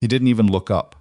He didn't even look up.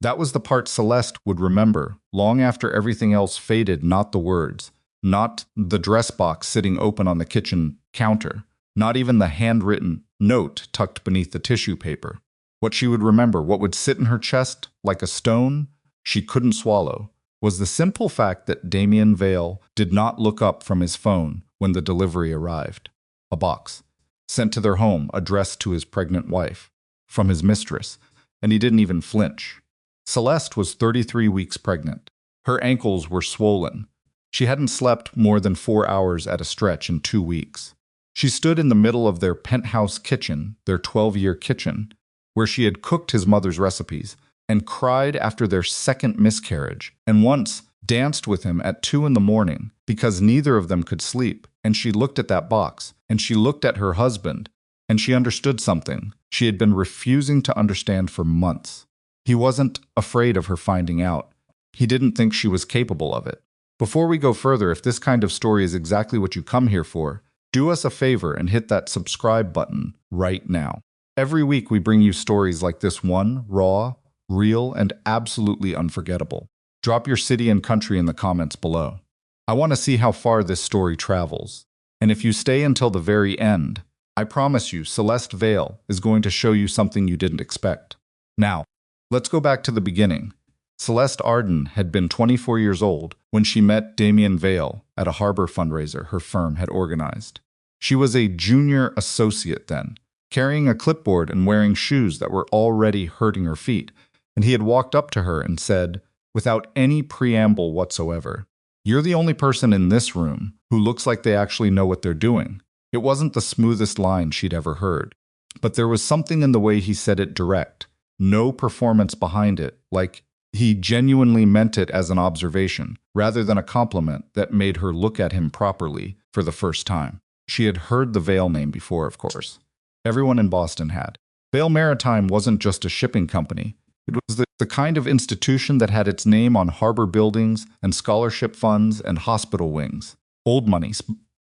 That was the part Celeste would remember, long after everything else faded, not the words, not the dress box sitting open on the kitchen counter, not even the handwritten note tucked beneath the tissue paper. What she would remember, what would sit in her chest like a stone she couldn't swallow, was the simple fact that Damian Vale did not look up from his phone when the delivery arrived. A box, sent to their home, addressed to his pregnant wife, from his mistress, and he didn't even flinch. Celeste was 33 weeks pregnant. Her ankles were swollen. She hadn't slept more than 4 hours at a stretch in 2 weeks. She stood in the middle of their penthouse kitchen, their 12-year kitchen, where she had cooked his mother's recipes, and cried after their second miscarriage, and once danced with him at 2 in the morning because neither of them could sleep. And she looked at that box, and she looked at her husband, and she understood something she had been refusing to understand for months. He wasn't afraid of her finding out. He didn't think she was capable of it. Before we go further, if this kind of story is exactly what you come here for, do us a favor and hit that subscribe button right now. Every week we bring you stories like this one, raw, real, and absolutely unforgettable. Drop your city and country in the comments below. I want to see how far this story travels. And if you stay until the very end, I promise you Celeste Vale is going to show you something you didn't expect. Now, let's go back to the beginning. Celeste Arden had been 24 years old when she met Damian Vale at a harbor fundraiser her firm had organized. She was a junior associate then, carrying a clipboard and wearing shoes that were already hurting her feet, and he had walked up to her and said, without any preamble whatsoever, "You're the only person in this room who looks like they actually know what they're doing." It wasn't the smoothest line she'd ever heard, but there was something in the way he said it direct, no performance behind it, like he genuinely meant it as an observation, rather than a compliment that made her look at him properly for the first time. She had heard the Vale name before, of course. Everyone in Boston had. Vale Maritime wasn't just a shipping company. It was the kind of institution that had its name on harbor buildings and scholarship funds and hospital wings. Old money,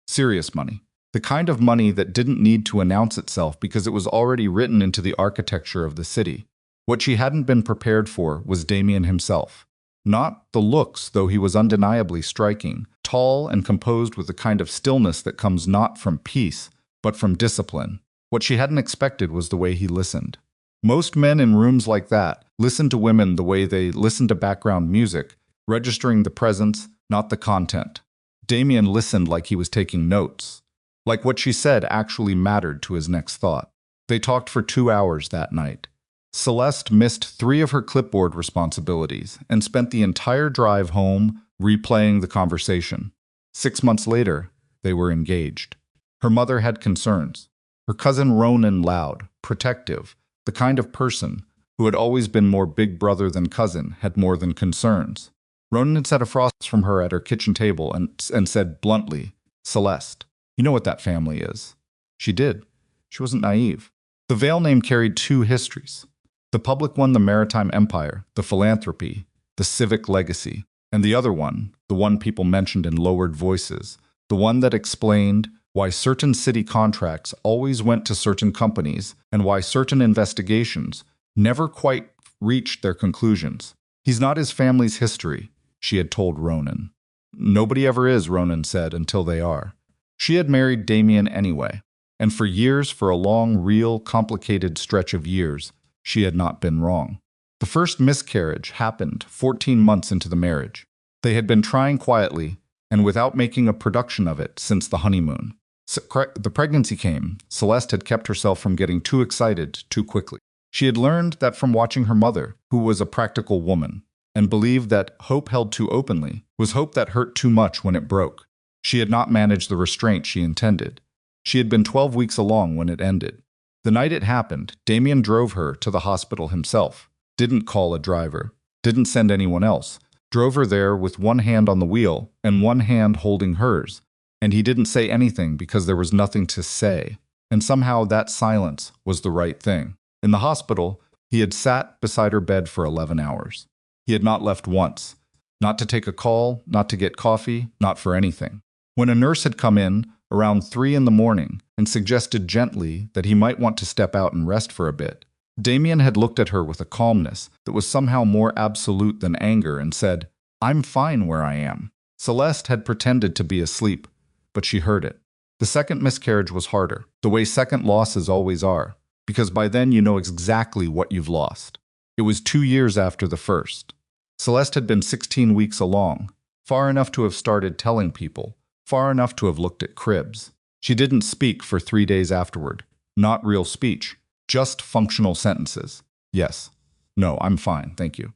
serious money. The kind of money that didn't need to announce itself because it was already written into the architecture of the city. What she hadn't been prepared for was Damian himself. Not the looks, though he was undeniably striking, tall and composed with the kind of stillness that comes not from peace, but from discipline. What she hadn't expected was the way he listened. Most men in rooms like that listen to women the way they listen to background music, registering the presence, not the content. Damian listened like he was taking notes, like what she said actually mattered to his next thought. They talked for 2 hours that night. Celeste missed 3 of her clipboard responsibilities and spent the entire drive home replaying the conversation. 6 months later, they were engaged. Her mother had concerns. Her cousin Ronan loud, protective, the kind of person who had always been more big brother than cousin, had more than concerns. Ronan had sat across from her at her kitchen table and said bluntly, "Celeste, you know what that family is." She did. She wasn't naive. The Vale name carried 2 histories. The public one, the maritime empire, the philanthropy, the civic legacy, and the other one, the one people mentioned in lowered voices, the one that explained why certain city contracts always went to certain companies and why certain investigations never quite reached their conclusions. "He's not his family's history," she had told Ronan. "Nobody ever is," Ronan said, "until they are." She had married Damian anyway, and for years, for a long, real, complicated stretch of years, she had not been wrong. The first miscarriage happened 14 months into the marriage. They had been trying quietly and without making a production of it since the honeymoon. The pregnancy came. Celeste had kept herself from getting too excited too quickly. She had learned that from watching her mother, who was a practical woman, and believed that hope held too openly was hope that hurt too much when it broke. She had not managed the restraint she intended. She had been 12 weeks along when it ended. The night it happened, Damian drove her to the hospital himself, didn't call a driver, didn't send anyone else, drove her there with one hand on the wheel and one hand holding hers, and he didn't say anything because there was nothing to say, and somehow that silence was the right thing. In the hospital, he had sat beside her bed for 11 hours. He had not left once, not to take a call, not to get coffee, not for anything. When a nurse had come in around 3 in the morning and suggested gently that he might want to step out and rest for a bit, Damian had looked at her with a calmness that was somehow more absolute than anger and said, "I'm fine where I am." Celeste had pretended to be asleep, but she heard it. The second miscarriage was harder, the way second losses always are, because by then you know exactly what you've lost. It was 2 years after the first. Celeste had been 16 weeks along, far enough to have started telling people, far enough to have looked at cribs. She didn't speak for 3 days afterward. Not real speech, just functional sentences. Yes. No, I'm fine, thank you.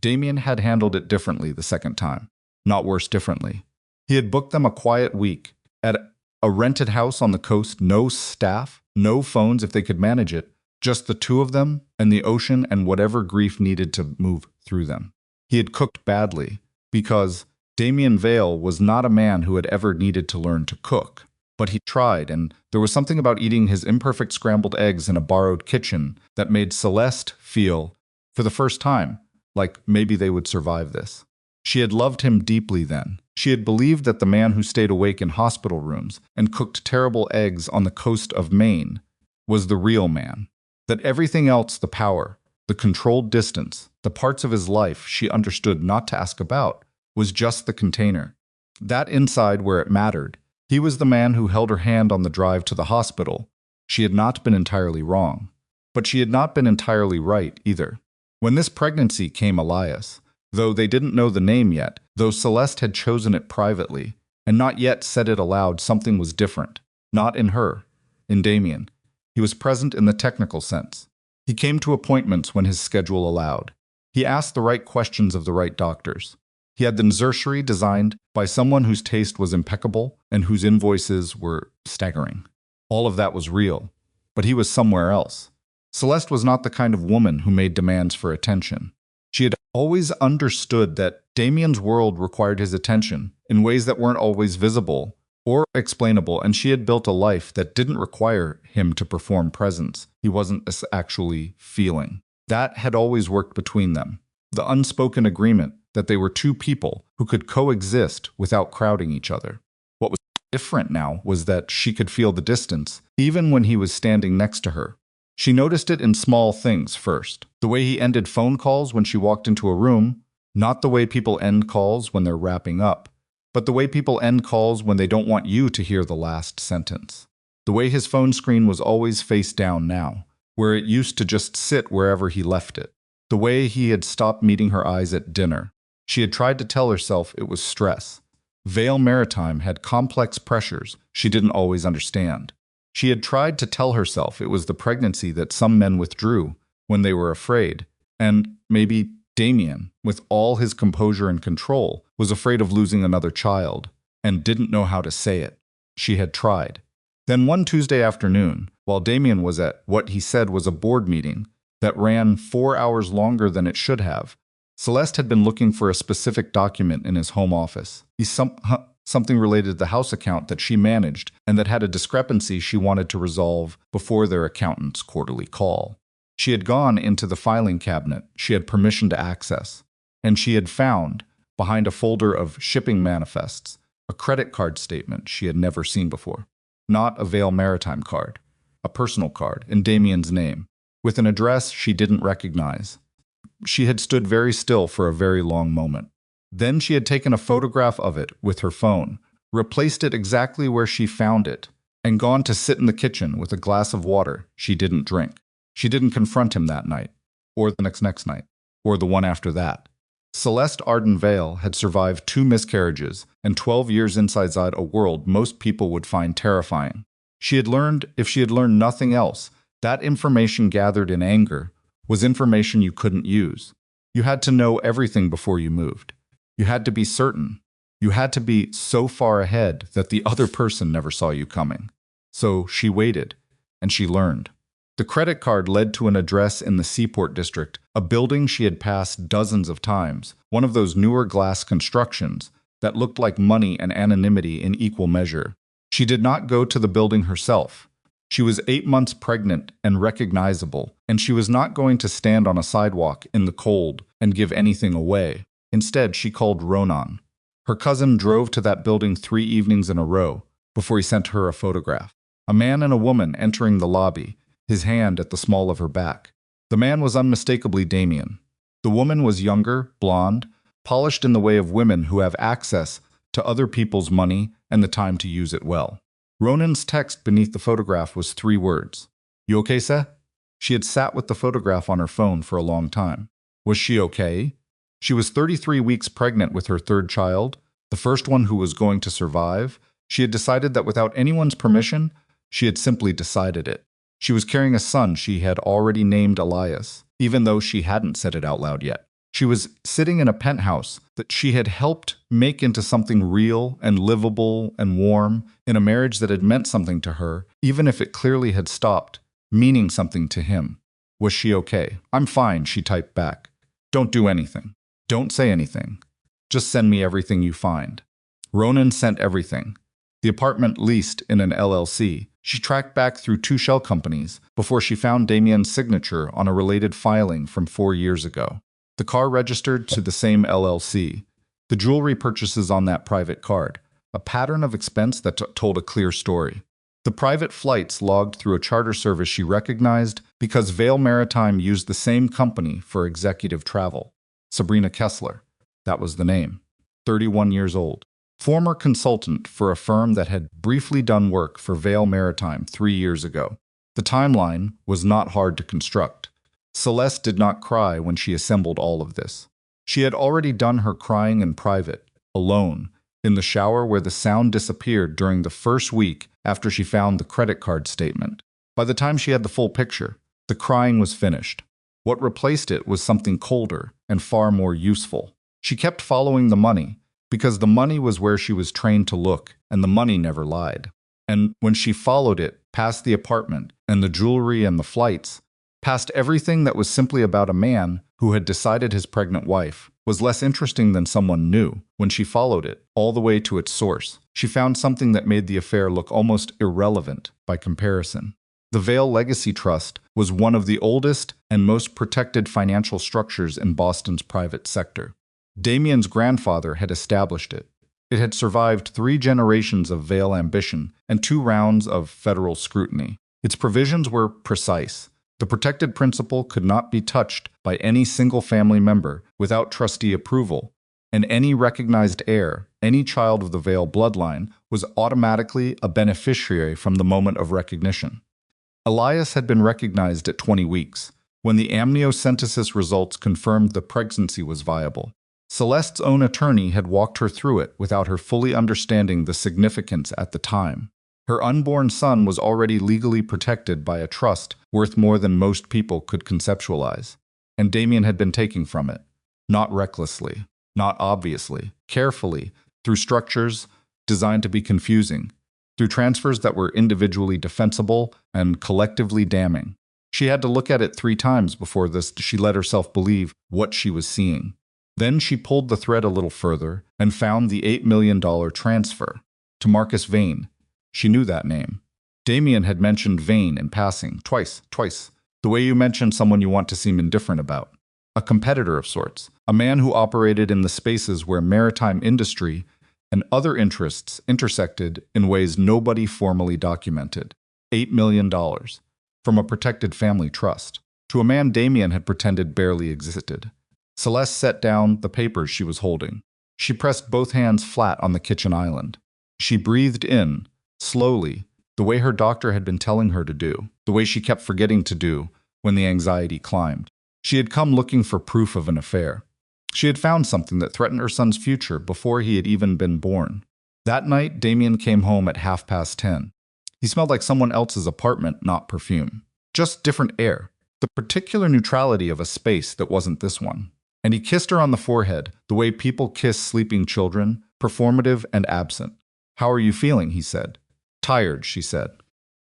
Damian had handled it differently the second time. Not worse differently. He had booked them a quiet week at a rented house on the coast, no staff, no phones if they could manage it, just the two of them and the ocean and whatever grief needed to move through them. He had cooked badly, because Damian Vale was not a man who had ever needed to learn to cook. But he tried, and there was something about eating his imperfect scrambled eggs in a borrowed kitchen that made Celeste feel, for the first time, like maybe they would survive this. She had loved him deeply then. She had believed that the man who stayed awake in hospital rooms and cooked terrible eggs on the coast of Maine was the real man. That everything else, the power, the controlled distance, the parts of his life she understood not to ask about, was just the container. That inside where it mattered, he was the man who held her hand on the drive to the hospital. She had not been entirely wrong, but she had not been entirely right either. When this pregnancy came Elias, though they didn't know the name yet, though Celeste had chosen it privately, and not yet said it aloud, something was different. Not in her, in Damian. He was present in the technical sense. He came to appointments when his schedule allowed. He asked the right questions of the right doctors. He had the nursery designed by someone whose taste was impeccable and whose invoices were staggering. All of that was real, but he was somewhere else. Celeste was not the kind of woman who made demands for attention. She had always understood that Damian's world required his attention in ways that weren't always visible or explainable, and she had built a life that didn't require him to perform presence he wasn't actually feeling. That had always worked between them. The unspoken agreement that they were two people who could coexist without crowding each other. What was different now was that she could feel the distance, even when he was standing next to her. She noticed it in small things first. The way he ended phone calls when she walked into a room, not the way people end calls when they're wrapping up, but the way people end calls when they don't want you to hear the last sentence. The way his phone screen was always face down now, where it used to just sit wherever he left it. The way he had stopped meeting her eyes at dinner. She had tried to tell herself it was stress. Vale Maritime had complex pressures she didn't always understand. She had tried to tell herself it was the pregnancy that some men withdrew when they were afraid, and maybe Damian, with all his composure and control, was afraid of losing another child, and didn't know how to say it. She had tried. Then one Tuesday afternoon, while Damian was at what he said was a board meeting that ran 4 hours longer than it should have, Celeste had been looking for a specific document in his home office. Something related to the house account that she managed and that had a discrepancy she wanted to resolve before their accountant's quarterly call. She had gone into the filing cabinet she had permission to access, and she had found, behind a folder of shipping manifests, a credit card statement she had never seen before. Not a Vale Maritime card, a personal card in Damian's name, with an address she didn't recognize. She had stood very still for a very long moment. Then she had taken a photograph of it with her phone, replaced it exactly where she found it, and gone to sit in the kitchen with a glass of water she didn't drink. She didn't confront him that night, or the next night, or the one after that. Celeste Arden Vale had survived 2 miscarriages and 12 years inside a world most people would find terrifying. She had learned, if she had learned nothing else, that information gathered in anger was information you couldn't use. You had to know everything before you moved. You had to be certain. You had to be so far ahead that the other person never saw you coming. So she waited, and she learned. The credit card led to an address in the Seaport District, a building she had passed dozens of times, one of those newer glass constructions that looked like money and anonymity in equal measure. She did not go to the building herself. She was 8 months pregnant and recognizable, and she was not going to stand on a sidewalk in the cold and give anything away. Instead, she called Ronan. Her cousin drove to that building 3 evenings in a row before he sent her a photograph. A man and a woman entering the lobby, his hand at the small of her back. The man was unmistakably Damian. The woman was younger, blonde, polished in the way of women who have access to other people's money and the time to use it well. Ronan's text beneath the photograph was 3 words. You okay, sir? She had sat with the photograph on her phone for a long time. Was she okay? She was 33 weeks pregnant with her 3rd child, the first one who was going to survive. She had decided that without anyone's permission, she had simply decided it. She was carrying a son she had already named Elias, even though she hadn't said it out loud yet. She was sitting in a penthouse that she had helped make into something real and livable and warm, in a marriage that had meant something to her, even if it clearly had stopped meaning something to him. Was she okay? I'm fine, she typed back. Don't do anything. Don't say anything. Just send me everything you find. Ronan sent everything. The apartment leased in an LLC. She tracked back through 2 shell companies before she found Damian's signature on a related filing from 4 years ago. The car registered to the same LLC. The jewelry purchases on that private card. A pattern of expense that told a clear story. The private flights logged through a charter service she recognized because Vale Maritime used the same company for executive travel. Sabrina Kessler. That was the name. 31 years old. Former consultant for a firm that had briefly done work for Vale Maritime 3 years ago. The timeline was not hard to construct. Celeste did not cry when she assembled all of this. She had already done her crying in private, alone, in the shower where the sound disappeared during the first week after she found the credit card statement. By the time she had the full picture, the crying was finished. What replaced it was something colder and far more useful. She kept following the money, because the money was where she was trained to look, and the money never lied. And when she followed it past the apartment and the jewelry and the flights, past everything that was simply about a man who had decided his pregnant wife was less interesting than someone new, when she followed it all the way to its source, she found something that made the affair look almost irrelevant by comparison. The Vale Legacy Trust was one of the oldest and most protected financial structures in Boston's private sector. Damian's grandfather had established it. It had survived 3 generations of Vale ambition and 2 rounds of federal scrutiny. Its provisions were precise. The protected principal could not be touched by any single family member without trustee approval, and any recognized heir, any child of the Vale bloodline, was automatically a beneficiary from the moment of recognition. Elias had been recognized at 20 weeks, when the amniocentesis results confirmed the pregnancy was viable. Celeste's own attorney had walked her through it without her fully understanding the significance at the time. Her unborn son was already legally protected by a trust worth more than most people could conceptualize, and Damian had been taking from it, not recklessly, not obviously, carefully, through structures designed to be confusing, through transfers that were individually defensible and collectively damning. She had to look at it 3 times before she let herself believe what she was seeing. Then she pulled the thread a little further and found the $8 million transfer to Marcus Vane. She knew that name. Damian had mentioned Vane in passing, twice, the way you mention someone you want to seem indifferent about. A competitor of sorts, a man who operated in the spaces where maritime industry and other interests intersected in ways nobody formally documented. $8 million from a protected family trust to a man Damian had pretended barely existed. Celeste set down the papers she was holding. She pressed both hands flat on the kitchen island. She breathed in, slowly, the way her doctor had been telling her to do, the way she kept forgetting to do when the anxiety climbed. She had come looking for proof of an affair. She had found something that threatened her son's future before he had even been born. That night, Damian came home at 10:30. He smelled like someone else's apartment, not perfume. Just different air. The particular neutrality of a space that wasn't this one. And he kissed her on the forehead, the way people kiss sleeping children, performative and absent. "How are you feeling?" he said. "Tired," she said.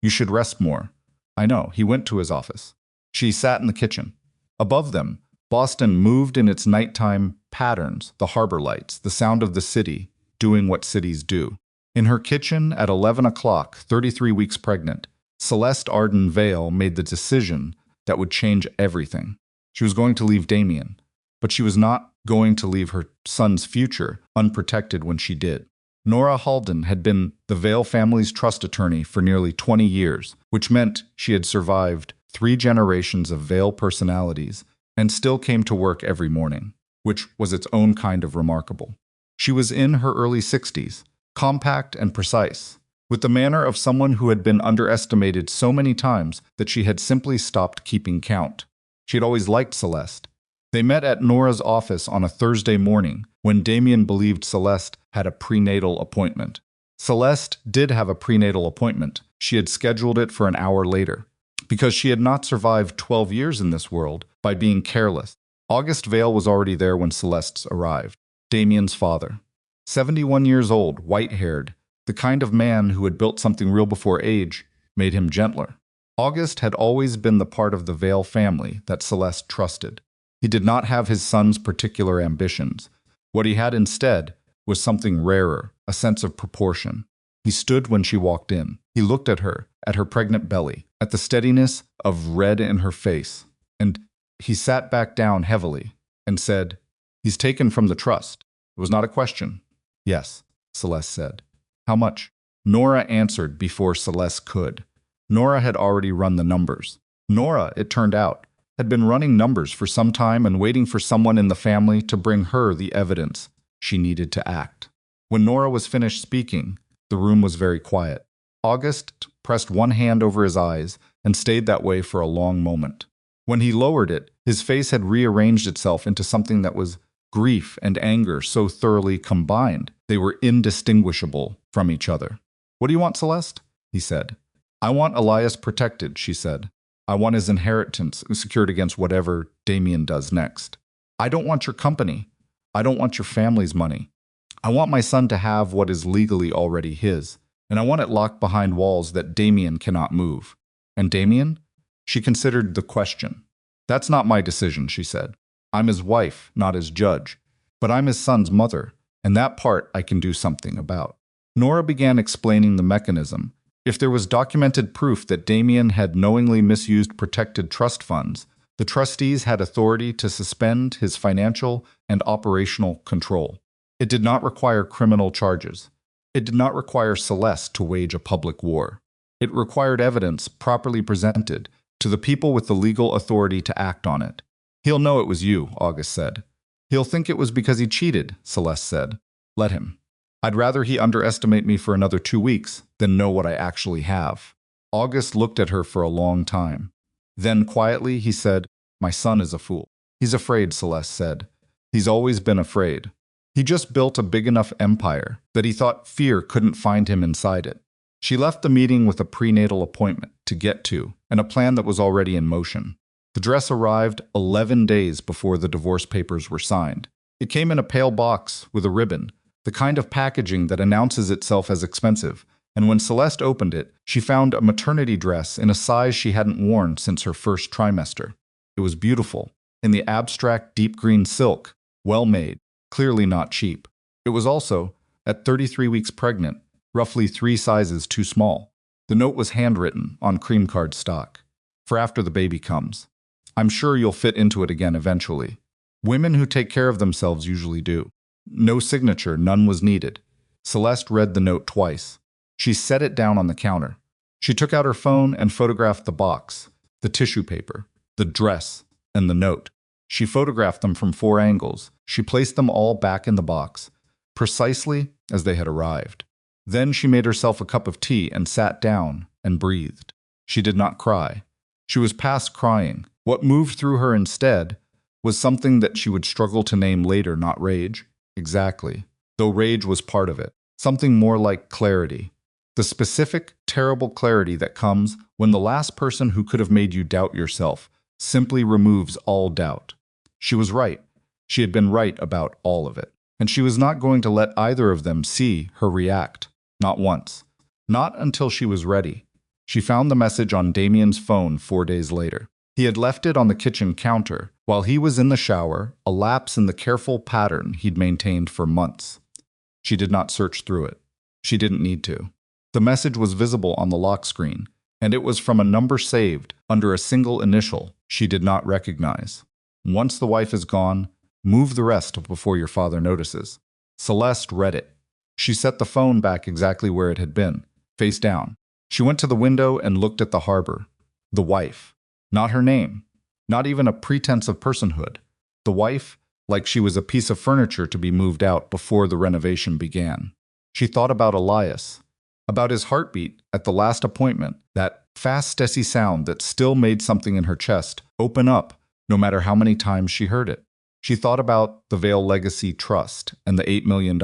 "You should rest more." "I know." He went to his office. She sat in the kitchen. Above them, Boston moved in its nighttime patterns, the harbor lights, the sound of the city, doing what cities do. In her kitchen at 11 o'clock, 33 weeks pregnant, Celeste Arden Vale made the decision that would change everything. She was going to leave Damian, but she was not going to leave her son's future unprotected when she did. Nora Halden had been the Vale family's trust attorney for nearly 20 years, which meant she had survived 3 generations of Vale personalities, and still came to work every morning, which was its own kind of remarkable. She was in her early 60s, compact and precise, with the manner of someone who had been underestimated so many times that she had simply stopped keeping count. She had always liked Celeste. They met at Nora's office on a Thursday morning when Damian believed Celeste had a prenatal appointment. Celeste did have a prenatal appointment. She had scheduled it for an hour later. Because she had not survived 12 years in this world by being careless. August Vale was already there when Celeste arrived. Damian's father. 71 years old, white-haired, the kind of man who had built something real before age, made him gentler. August had always been the part of the Vale family that Celeste trusted. He did not have his son's particular ambitions. What he had instead was something rarer, a sense of proportion. He stood when she walked in. He looked at her pregnant belly, at the steadiness of red in her face, and he sat back down heavily and said, "He's taken from the trust." It was not a question. "Yes," Celeste said. "How much?" Nora answered before Celeste could. Nora had already run the numbers. Nora, it turned out, had been running numbers for some time and waiting for someone in the family to bring her the evidence she needed to act. When Nora was finished speaking, the room was very quiet. August pressed one hand over his eyes and stayed that way for a long moment. When he lowered it, his face had rearranged itself into something that was grief and anger so thoroughly combined they were indistinguishable from each other. "What do you want, Celeste?" he said. "I want Elias protected," she said. "I want his inheritance secured against whatever Damian does next. I don't want your company. I don't want your family's money. I want my son to have what is legally already his, and I want it locked behind walls that Damian cannot move." "And Damian?" She considered the question. "That's not my decision," she said. "I'm his wife, not his judge. But I'm his son's mother, and that part I can do something about." Nora began explaining the mechanism. If there was documented proof that Damian had knowingly misused protected trust funds, the trustees had authority to suspend his financial and operational control. It did not require criminal charges. It did not require Celeste to wage a public war. It required evidence properly presented to the people with the legal authority to act on it. "He'll know it was you," August said. "He'll think it was because he cheated," Celeste said. "Let him. I'd rather he underestimate me for another 2 weeks than know what I actually have." August looked at her for a long time. Then quietly he said, "My son is a fool." "He's afraid," Celeste said. "He's always been afraid. He just built a big enough empire that he thought fear couldn't find him inside it." She left the meeting with a prenatal appointment to get to and a plan that was already in motion. The dress arrived 11 days before the divorce papers were signed. It came in a pale box with a ribbon, the kind of packaging that announces itself as expensive, and when Celeste opened it, she found a maternity dress in a size she hadn't worn since her first trimester. It was beautiful, in the abstract deep green silk, well made, clearly not cheap. It was also, at 33 weeks pregnant, roughly 3 sizes too small. The note was handwritten on cream card stock. "For after the baby comes. I'm sure you'll fit into it again eventually. Women who take care of themselves usually do." No signature, none was needed. Celeste read the note twice. She set it down on the counter. She took out her phone and photographed the box, the tissue paper, the dress, and the note. She photographed them from 4 angles. She placed them all back in the box, precisely as they had arrived. Then she made herself a cup of tea and sat down and breathed. She did not cry. She was past crying. What moved through her instead was something that she would struggle to name later, not rage. Exactly, though rage was part of it. Something more like clarity. The specific, terrible clarity that comes when the last person who could have made you doubt yourself simply removes all doubt. She was right. She had been right about all of it. And she was not going to let either of them see her react. Not once. Not until she was ready. She found the message on Damian's phone 4 days later. He had left it on the kitchen counter while he was in the shower, a lapse in the careful pattern he'd maintained for months. She did not search through it. She didn't need to. The message was visible on the lock screen, and it was from a number saved under a single initial she did not recognize. "Once the wife is gone, move the rest before your father notices." Celeste read it. She set the phone back exactly where it had been, face down. She went to the window and looked at the harbor. The wife. Not her name. Not even a pretense of personhood. The wife, like she was a piece of furniture to be moved out before the renovation began. She thought about Elias, about his heartbeat at the last appointment, that fast, steady sound that still made something in her chest open up, no matter how many times she heard it. She thought about the Vale Legacy Trust and the $8 million,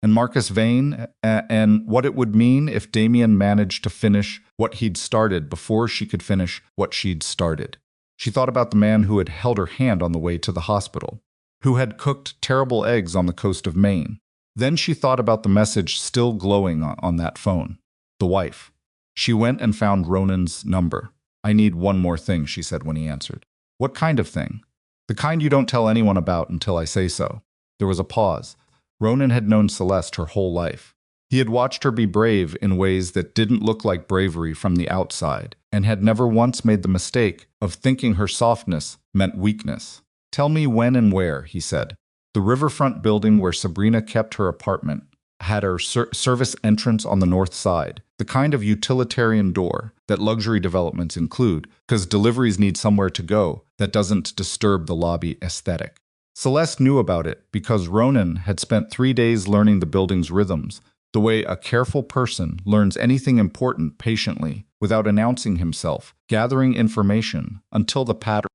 and Marcus Vane, and what it would mean if Damian managed to finish what he'd started before she could finish what she'd started. She thought about the man who had held her hand on the way to the hospital, who had cooked terrible eggs on the coast of Maine. Then she thought about the message still glowing on that phone. The wife. She went and found Ronan's number. "I need one more thing," she said when he answered. "What kind of thing?" "The kind you don't tell anyone about until I say so." There was a pause. Ronan had known Celeste her whole life. He had watched her be brave in ways that didn't look like bravery from the outside, and had never once made the mistake of thinking her softness meant weakness. "Tell me when and where," he said. The riverfront building where Sabrina kept her apartment had her service entrance on the north side, the kind of utilitarian door that luxury developments include, because deliveries need somewhere to go that doesn't disturb the lobby aesthetic. Celeste knew about it because Ronan had spent 3 days learning the building's rhythms, the way a careful person learns anything important patiently, without announcing himself, gathering information until the pattern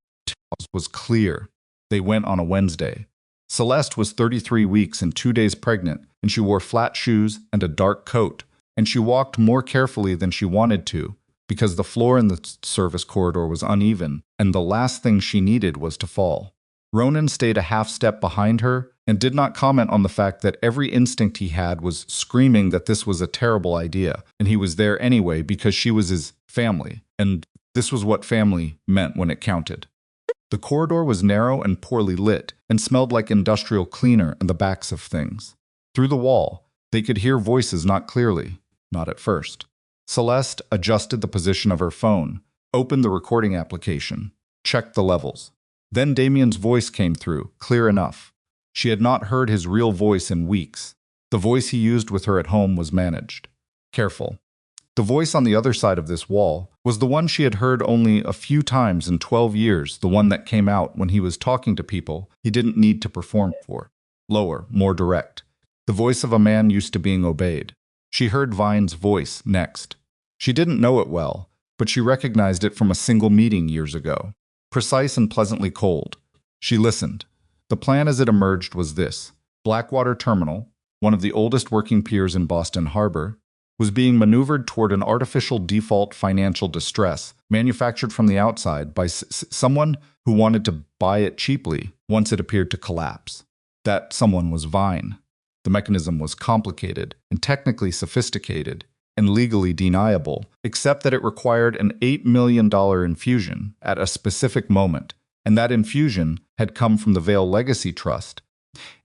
was clear. They went on a Wednesday. Celeste was 33 weeks and 2 days pregnant, and she wore flat shoes and a dark coat, and she walked more carefully than she wanted to, because the floor in the service corridor was uneven, and the last thing she needed was to fall. Ronan stayed a half step behind her and did not comment on the fact that every instinct he had was screaming that this was a terrible idea, and he was there anyway because she was his family, and this was what family meant when it counted. The corridor was narrow and poorly lit, and smelled like industrial cleaner and the backs of things. Through the wall, they could hear voices not clearly, not at first. Celeste adjusted the position of her phone, opened the recording application, checked the levels. Then Damian's voice came through, clear enough. She had not heard his real voice in weeks. The voice he used with her at home was managed. Careful. The voice on the other side of this wall was the one she had heard only a few times in 12 years, the one that came out when he was talking to people he didn't need to perform for. Lower, more direct. The voice of a man used to being obeyed. She heard Vine's voice next. She didn't know it well, but she recognized it from a single meeting years ago. Precise and pleasantly cold. She listened. The plan as it emerged was this. Blackwater Terminal, one of the oldest working piers in Boston Harbor, was being maneuvered toward an artificial default financial distress manufactured from the outside by someone who wanted to buy it cheaply once it appeared to collapse. That someone was Vine. The mechanism was complicated and technically sophisticated and legally deniable, except that it required an $8 million infusion at a specific moment, and that infusion had come from the Vale Legacy Trust,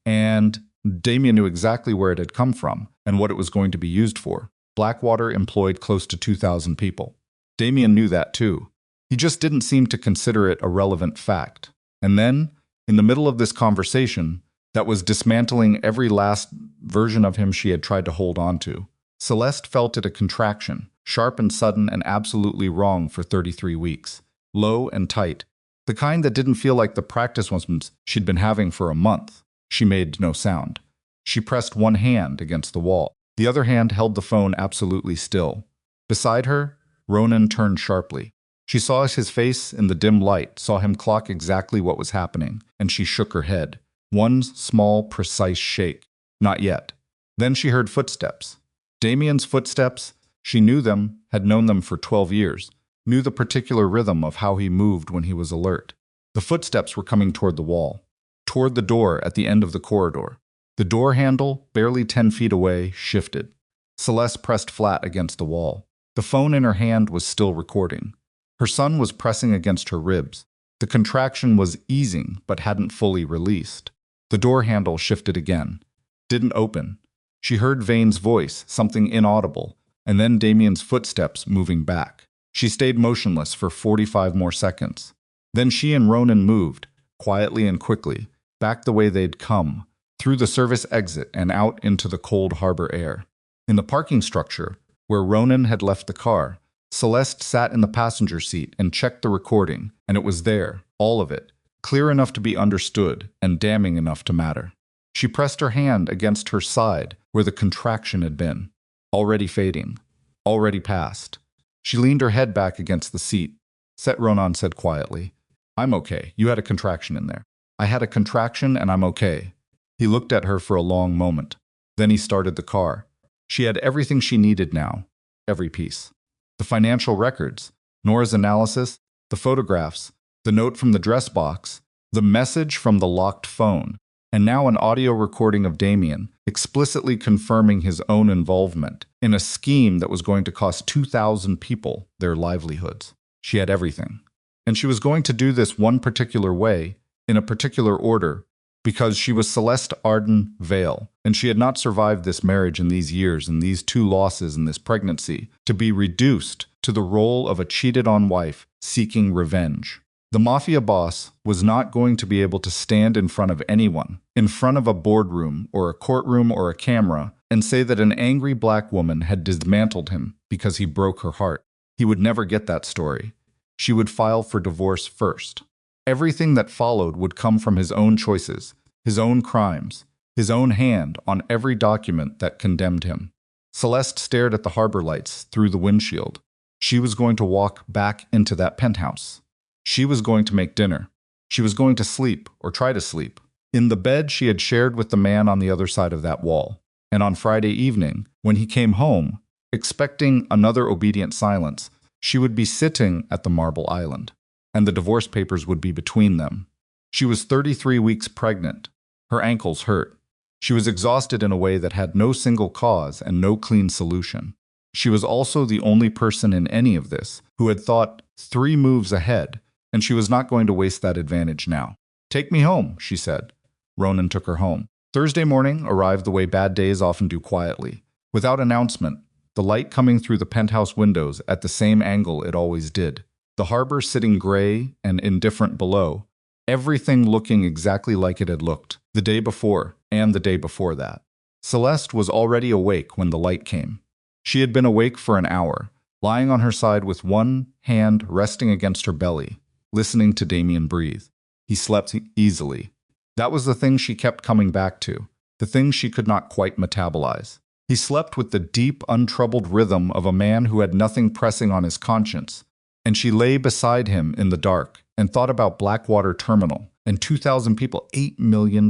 and Damian knew exactly where it had come from and what it was going to be used for. Blackwater employed close to 2,000 people. Damian knew that too. He just didn't seem to consider it a relevant fact. And then, in the middle of this conversation that was dismantling every last version of him she had tried to hold on to, Celeste felt it a contraction, sharp and sudden and absolutely wrong for 33 weeks. Low and tight. The kind that didn't feel like the practice ones she'd been having for a month. She made no sound. She pressed one hand against the wall. The other hand held the phone absolutely still. Beside her, Ronan turned sharply. She saw his face in the dim light, saw him clock exactly what was happening, and she shook her head. One small, precise shake. Not yet. Then she heard footsteps. Damian's footsteps. She knew them, had known them for 12 years, knew the particular rhythm of how he moved when he was alert. The footsteps were coming toward the wall, toward the door at the end of the corridor. The door handle, barely 10 feet away, shifted. Celeste pressed flat against the wall. The phone in her hand was still recording. Her son was pressing against her ribs. The contraction was easing, but hadn't fully released. The door handle shifted again. Didn't open. She heard Vane's voice, something inaudible, and then Damian's footsteps moving back. She stayed motionless for 45 more seconds. Then she and Ronan moved, quietly and quickly, back the way they'd come, through the service exit and out into the cold harbor air. In the parking structure, where Ronan had left the car, Celeste sat in the passenger seat and checked the recording, and it was there, all of it, clear enough to be understood and damning enough to matter. She pressed her hand against her side where the contraction had been, already fading, already past. She leaned her head back against the seat. Set Ronan said quietly, "I'm okay. You had a contraction in there." "I had a contraction and I'm okay." He looked at her for a long moment. Then he started the car. She had everything she needed now, every piece. The financial records, Nora's analysis, the photographs, the note from the dress box, the message from the locked phone, and now an audio recording of Damian explicitly confirming his own involvement in a scheme that was going to cost 2,000 people their livelihoods. She had everything. And she was going to do this one particular way, in a particular order, because she was Celeste Arden Vale, and she had not survived this marriage in these years and these 2 losses and this pregnancy to be reduced to the role of a cheated-on wife seeking revenge. The mafia boss was not going to be able to stand in front of anyone, in front of a boardroom or a courtroom or a camera, and say that an angry black woman had dismantled him because he broke her heart. He would never get that story. She would file for divorce first. Everything that followed would come from his own choices, his own crimes, his own hand on every document that condemned him. Celeste stared at the harbor lights through the windshield. She was going to walk back into that penthouse. She was going to make dinner. She was going to sleep, or try to sleep, in the bed she had shared with the man on the other side of that wall. And on Friday evening, when he came home, expecting another obedient silence, she would be sitting at the Marble Island, and the divorce papers would be between them. She was 33 weeks pregnant. Her ankles hurt. She was exhausted in a way that had no single cause and no clean solution. She was also the only person in any of this who had thought 3 moves ahead, and she was not going to waste that advantage now. "Take me home," she said. Ronan took her home. Thursday morning arrived the way bad days often do, quietly, without announcement, the light coming through the penthouse windows at the same angle it always did, the harbor sitting gray and indifferent below, everything looking exactly like it had looked the day before and the day before that. Celeste was already awake when the light came. She had been awake for an hour, lying on her side with one hand resting against her belly, listening to Damian breathe. He slept easily. That was the thing she kept coming back to, the thing she could not quite metabolize. He slept with the deep, untroubled rhythm of a man who had nothing pressing on his conscience, and she lay beside him in the dark and thought about Blackwater Terminal and 2,000 people, $8 million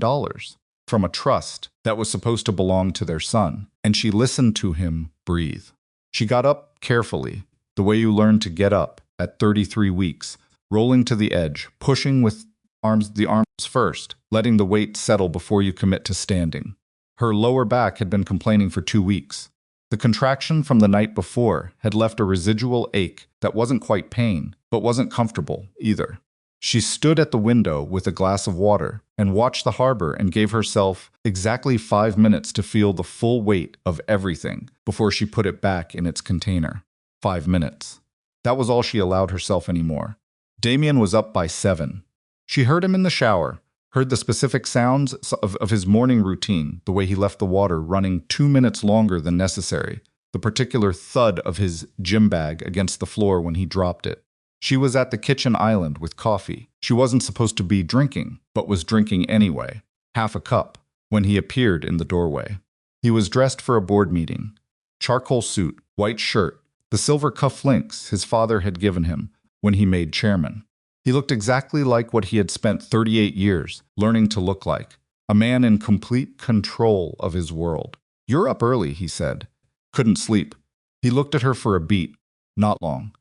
from a trust that was supposed to belong to their son, and she listened to him breathe. She got up carefully, the way you learn to get up at 33 weeks, rolling to the edge, pushing with the arms first, letting the weight settle before you commit to standing. Her lower back had been complaining for 2 weeks. The contraction from the night before had left a residual ache that wasn't quite pain, but wasn't comfortable either. She stood at the window with a glass of water and watched the harbor and gave herself exactly 5 minutes to feel the full weight of everything before she put it back in its container. 5 minutes. That was all she allowed herself anymore. Damian was up by 7. She heard him in the shower, heard the specific sounds of his morning routine, the way he left the water running 2 minutes longer than necessary, the particular thud of his gym bag against the floor when he dropped it. She was at the kitchen island with coffee. She wasn't supposed to be drinking, but was drinking anyway, half a cup, when he appeared in the doorway. He was dressed for a board meeting. Charcoal suit, white shirt, the silver cuff links his father had given him when he made chairman. He looked exactly like what he had spent 38 years learning to look like, a man in complete control of his world. "You're up early," he said. Couldn't sleep. He looked at her for a beat, not long.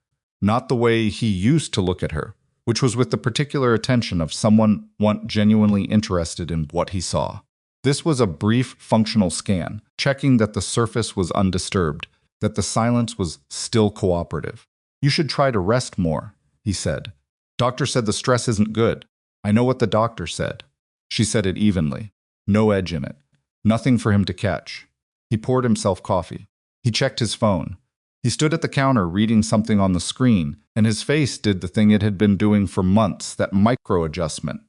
Not the way he used to look at her, which was with the particular attention of someone genuinely interested in what he saw. This was a brief functional scan, checking that the surface was undisturbed, that the silence was still cooperative. "You should try to rest more," he said. "Doctor said the stress isn't good." "I know what the doctor said." She said it evenly. No edge in it. Nothing for him to catch. He poured himself coffee. He checked his phone. He stood at the counter reading something on the screen, and his face did the thing it had been doing for months, that micro-adjustment,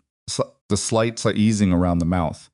the slight easing around the mouth.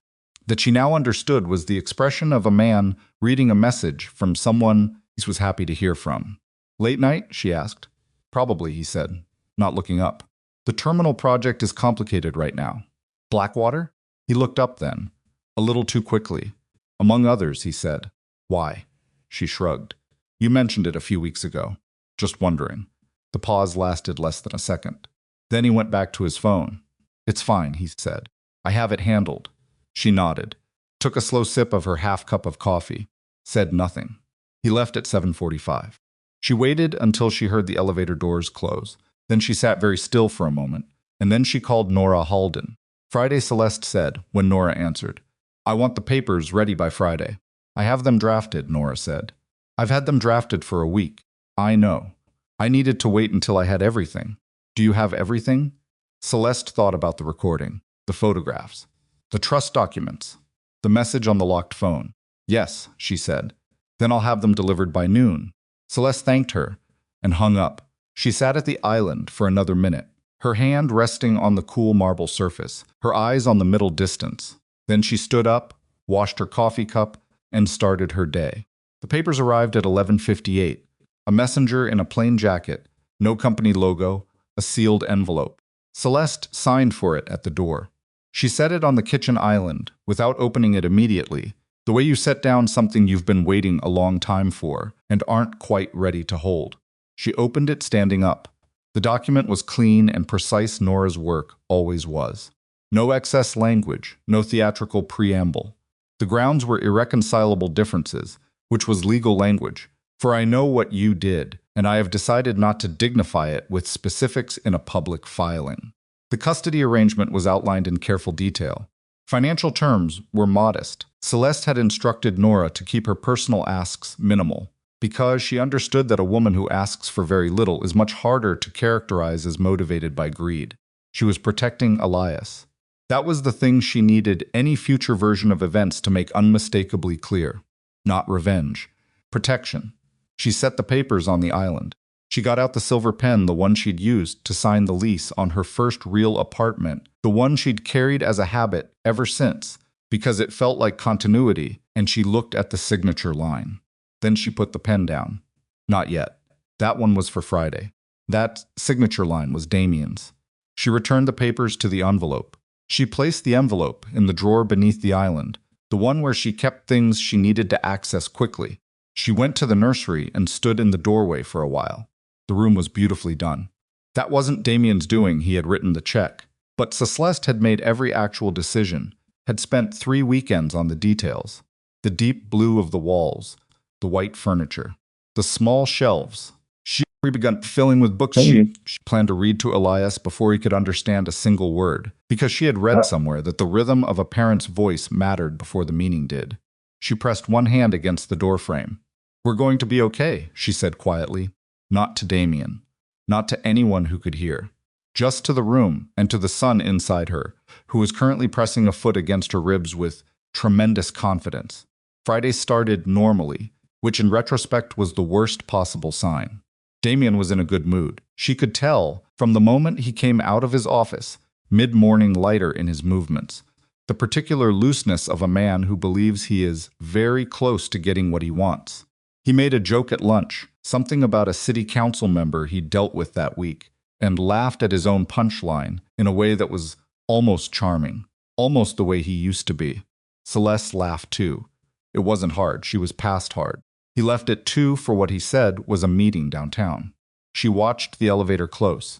That she now understood was the expression of a man reading a message from someone he was happy to hear from. Late night? She asked. Probably, he said, not looking up. The terminal project is complicated right now. Blackwater? He looked up then, a little too quickly. Among others, he said. Why? She shrugged. You mentioned it a few weeks ago. Just wondering. The pause lasted less than a second. Then he went back to his phone. It's fine, he said. I have it handled. She nodded, took a slow sip of her half cup of coffee, said nothing. He left at 7:45. She waited until she heard the elevator doors close. Then she sat very still for a moment, and then she called Nora Halden. Friday, Celeste said, when Nora answered. I want the papers ready by Friday. I have them drafted, Nora said. I've had them drafted for a week. I know. I needed to wait until I had everything. Do you have everything? Celeste thought about the recording, the photographs, the trust documents, the message on the locked phone. Yes, she said. Then I'll have them delivered by noon. Celeste thanked her and hung up. She sat at the island for another minute, her hand resting on the cool marble surface, her eyes on the middle distance. Then she stood up, washed her coffee cup, and started her day. The papers arrived at 11:58. A messenger in a plain jacket, no company logo, a sealed envelope. Celeste signed for it at the door. She set it on the kitchen island, without opening it immediately, the way you set down something you've been waiting a long time for and aren't quite ready to hold. She opened it standing up. The document was clean and precise. Nora's work always was. No excess language, no theatrical preamble. The grounds were irreconcilable differences, which was legal language. For I know what you did, and I have decided not to dignify it with specifics in a public filing. The custody arrangement was outlined in careful detail. Financial terms were modest. Celeste had instructed Nora to keep her personal asks minimal, because she understood that a woman who asks for very little is much harder to characterize as motivated by greed. She was protecting Elias. That was the thing she needed any future version of events to make unmistakably clear. Not revenge. Protection. She set the papers on the island. She got out the silver pen, the one she'd used to sign the lease on her first real apartment, the one she'd carried as a habit ever since, because it felt like continuity, and she looked at the signature line. Then she put the pen down. Not yet. That one was for Friday. That signature line was Damian's. She returned the papers to the envelope. She placed the envelope in the drawer beneath the island, the one where she kept things she needed to access quickly. She went to the nursery and stood in the doorway for a while. The room was beautifully done. That wasn't Damian's doing. He had written the check. But Celeste had made every actual decision, had spent 3 weekends on the details. The deep blue of the walls, the white furniture, the small shelves. She had begun filling with books she planned to read to Elias before he could understand a single word, because she had read somewhere that the rhythm of a parent's voice mattered before the meaning did. She pressed one hand against the doorframe. We're going to be okay, she said quietly. Not to Damian. Not to anyone who could hear. Just to the room and to the son inside her, who was currently pressing a foot against her ribs with tremendous confidence. Friday started normally, which in retrospect was the worst possible sign. Damian was in a good mood. She could tell from the moment he came out of his office, mid-morning lighter in his movements, the particular looseness of a man who believes he is very close to getting what he wants. He made a joke at lunch, something about a city council member he'd dealt with that week, and laughed at his own punchline in a way that was almost charming, almost the way he used to be. Celeste laughed too. It wasn't hard. She was past hard. He left at 2 for what he said was a meeting downtown. She watched the elevator close.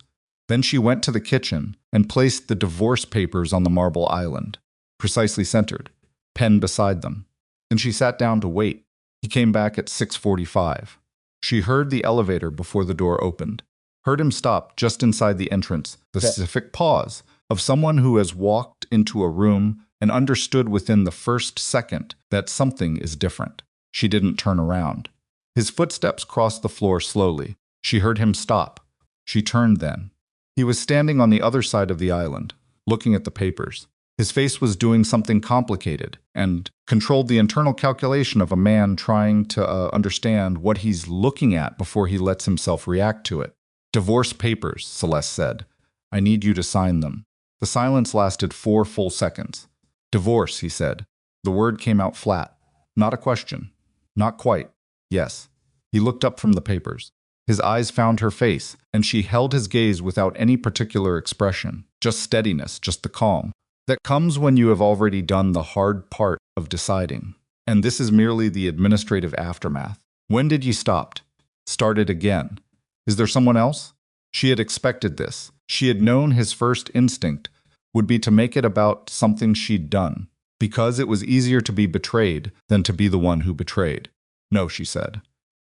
Then she went to the kitchen and placed the divorce papers on the marble island, precisely centered, pen beside them. Then she sat down to wait. He came back at 6:45. She heard the elevator before the door opened, heard him stop just inside the entrance, the specific pause of someone who has walked into a room and understood within the first second that something is different. She didn't turn around. His footsteps crossed the floor slowly. She heard him stop. She turned then. He was standing on the other side of the island, looking at the papers. His face was doing something complicated and controlled the internal calculation of a man trying to understand what he's looking at before he lets himself react to it. Divorce papers, Celeste said. I need you to sign them. The silence lasted 4 full seconds. Divorce, he said. The word came out flat. Not a question. Not quite. Yes. He looked up from the papers. His eyes found her face, and she held his gaze without any particular expression, just steadiness, just the calm that comes when you have already done the hard part of deciding. And this is merely the administrative aftermath. When did you stop? Started again. Is there someone else? She had expected this. She had known his first instinct would be to make it about something she'd done, because it was easier to be betrayed than to be the one who betrayed. No, she said.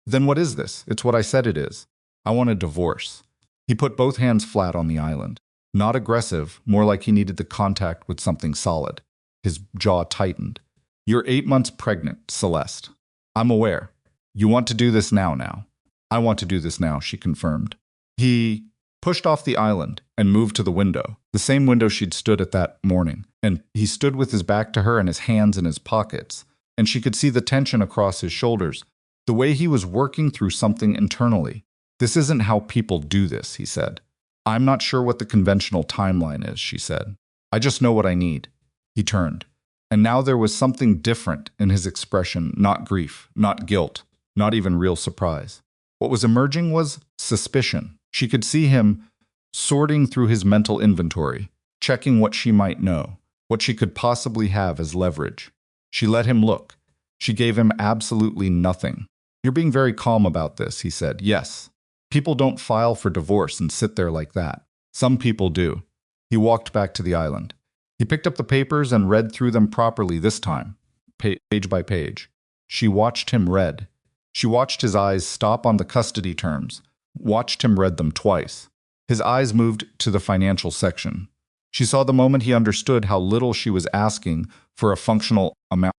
Then what is this? It's what I said it is. I want a divorce. He put both hands flat on the island. Not aggressive, more like he needed the contact with something solid. His jaw tightened. You're 8 months pregnant, Celeste. I'm aware. You want to do this now. I want to do this now, she confirmed. He pushed off the island and moved to the window, the same window she'd stood at that morning, and he stood with his back to her and his hands in his pockets, and she could see the tension across his shoulders, the way he was working through something internally. This isn't how people do this, he said. I'm not sure what the conventional timeline is, she said. I just know what I need. He turned, and now there was something different in his expression, not grief, not guilt, not even real surprise. What was emerging was suspicion. She could see him sorting through his mental inventory, checking what she might know, what she could possibly have as leverage. She let him look. She gave him absolutely nothing. You're being very calm about this, he said. Yes. People don't file for divorce and sit there like that. Some people do. He walked back to the island. He picked up the papers and read through them properly this time, page by page. She watched him read. She watched his eyes stop on the custody terms, watched him read them twice. His eyes moved to the financial section. She saw the moment he understood how little she was asking for a functional amount,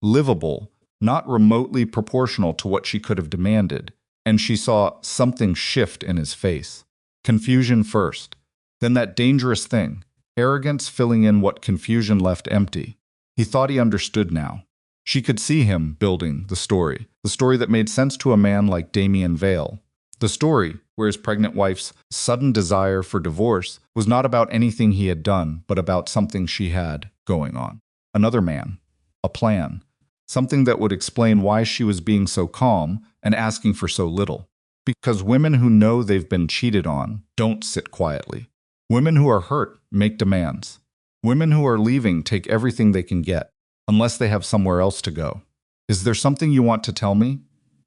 livable, not remotely proportional to what she could have demanded, and she saw something shift in his face. Confusion first, then that dangerous thing, arrogance filling in what confusion left empty. He thought he understood now. She could see him building the story that made sense to a man like Damian Vale. The story where his pregnant wife's sudden desire for divorce was not about anything he had done, but about something she had going on. Another man, a plan, something that would explain why she was being so calm and asking for so little. Because women who know they've been cheated on don't sit quietly. Women who are hurt make demands. Women who are leaving take everything they can get, unless they have somewhere else to go. Is there something you want to tell me?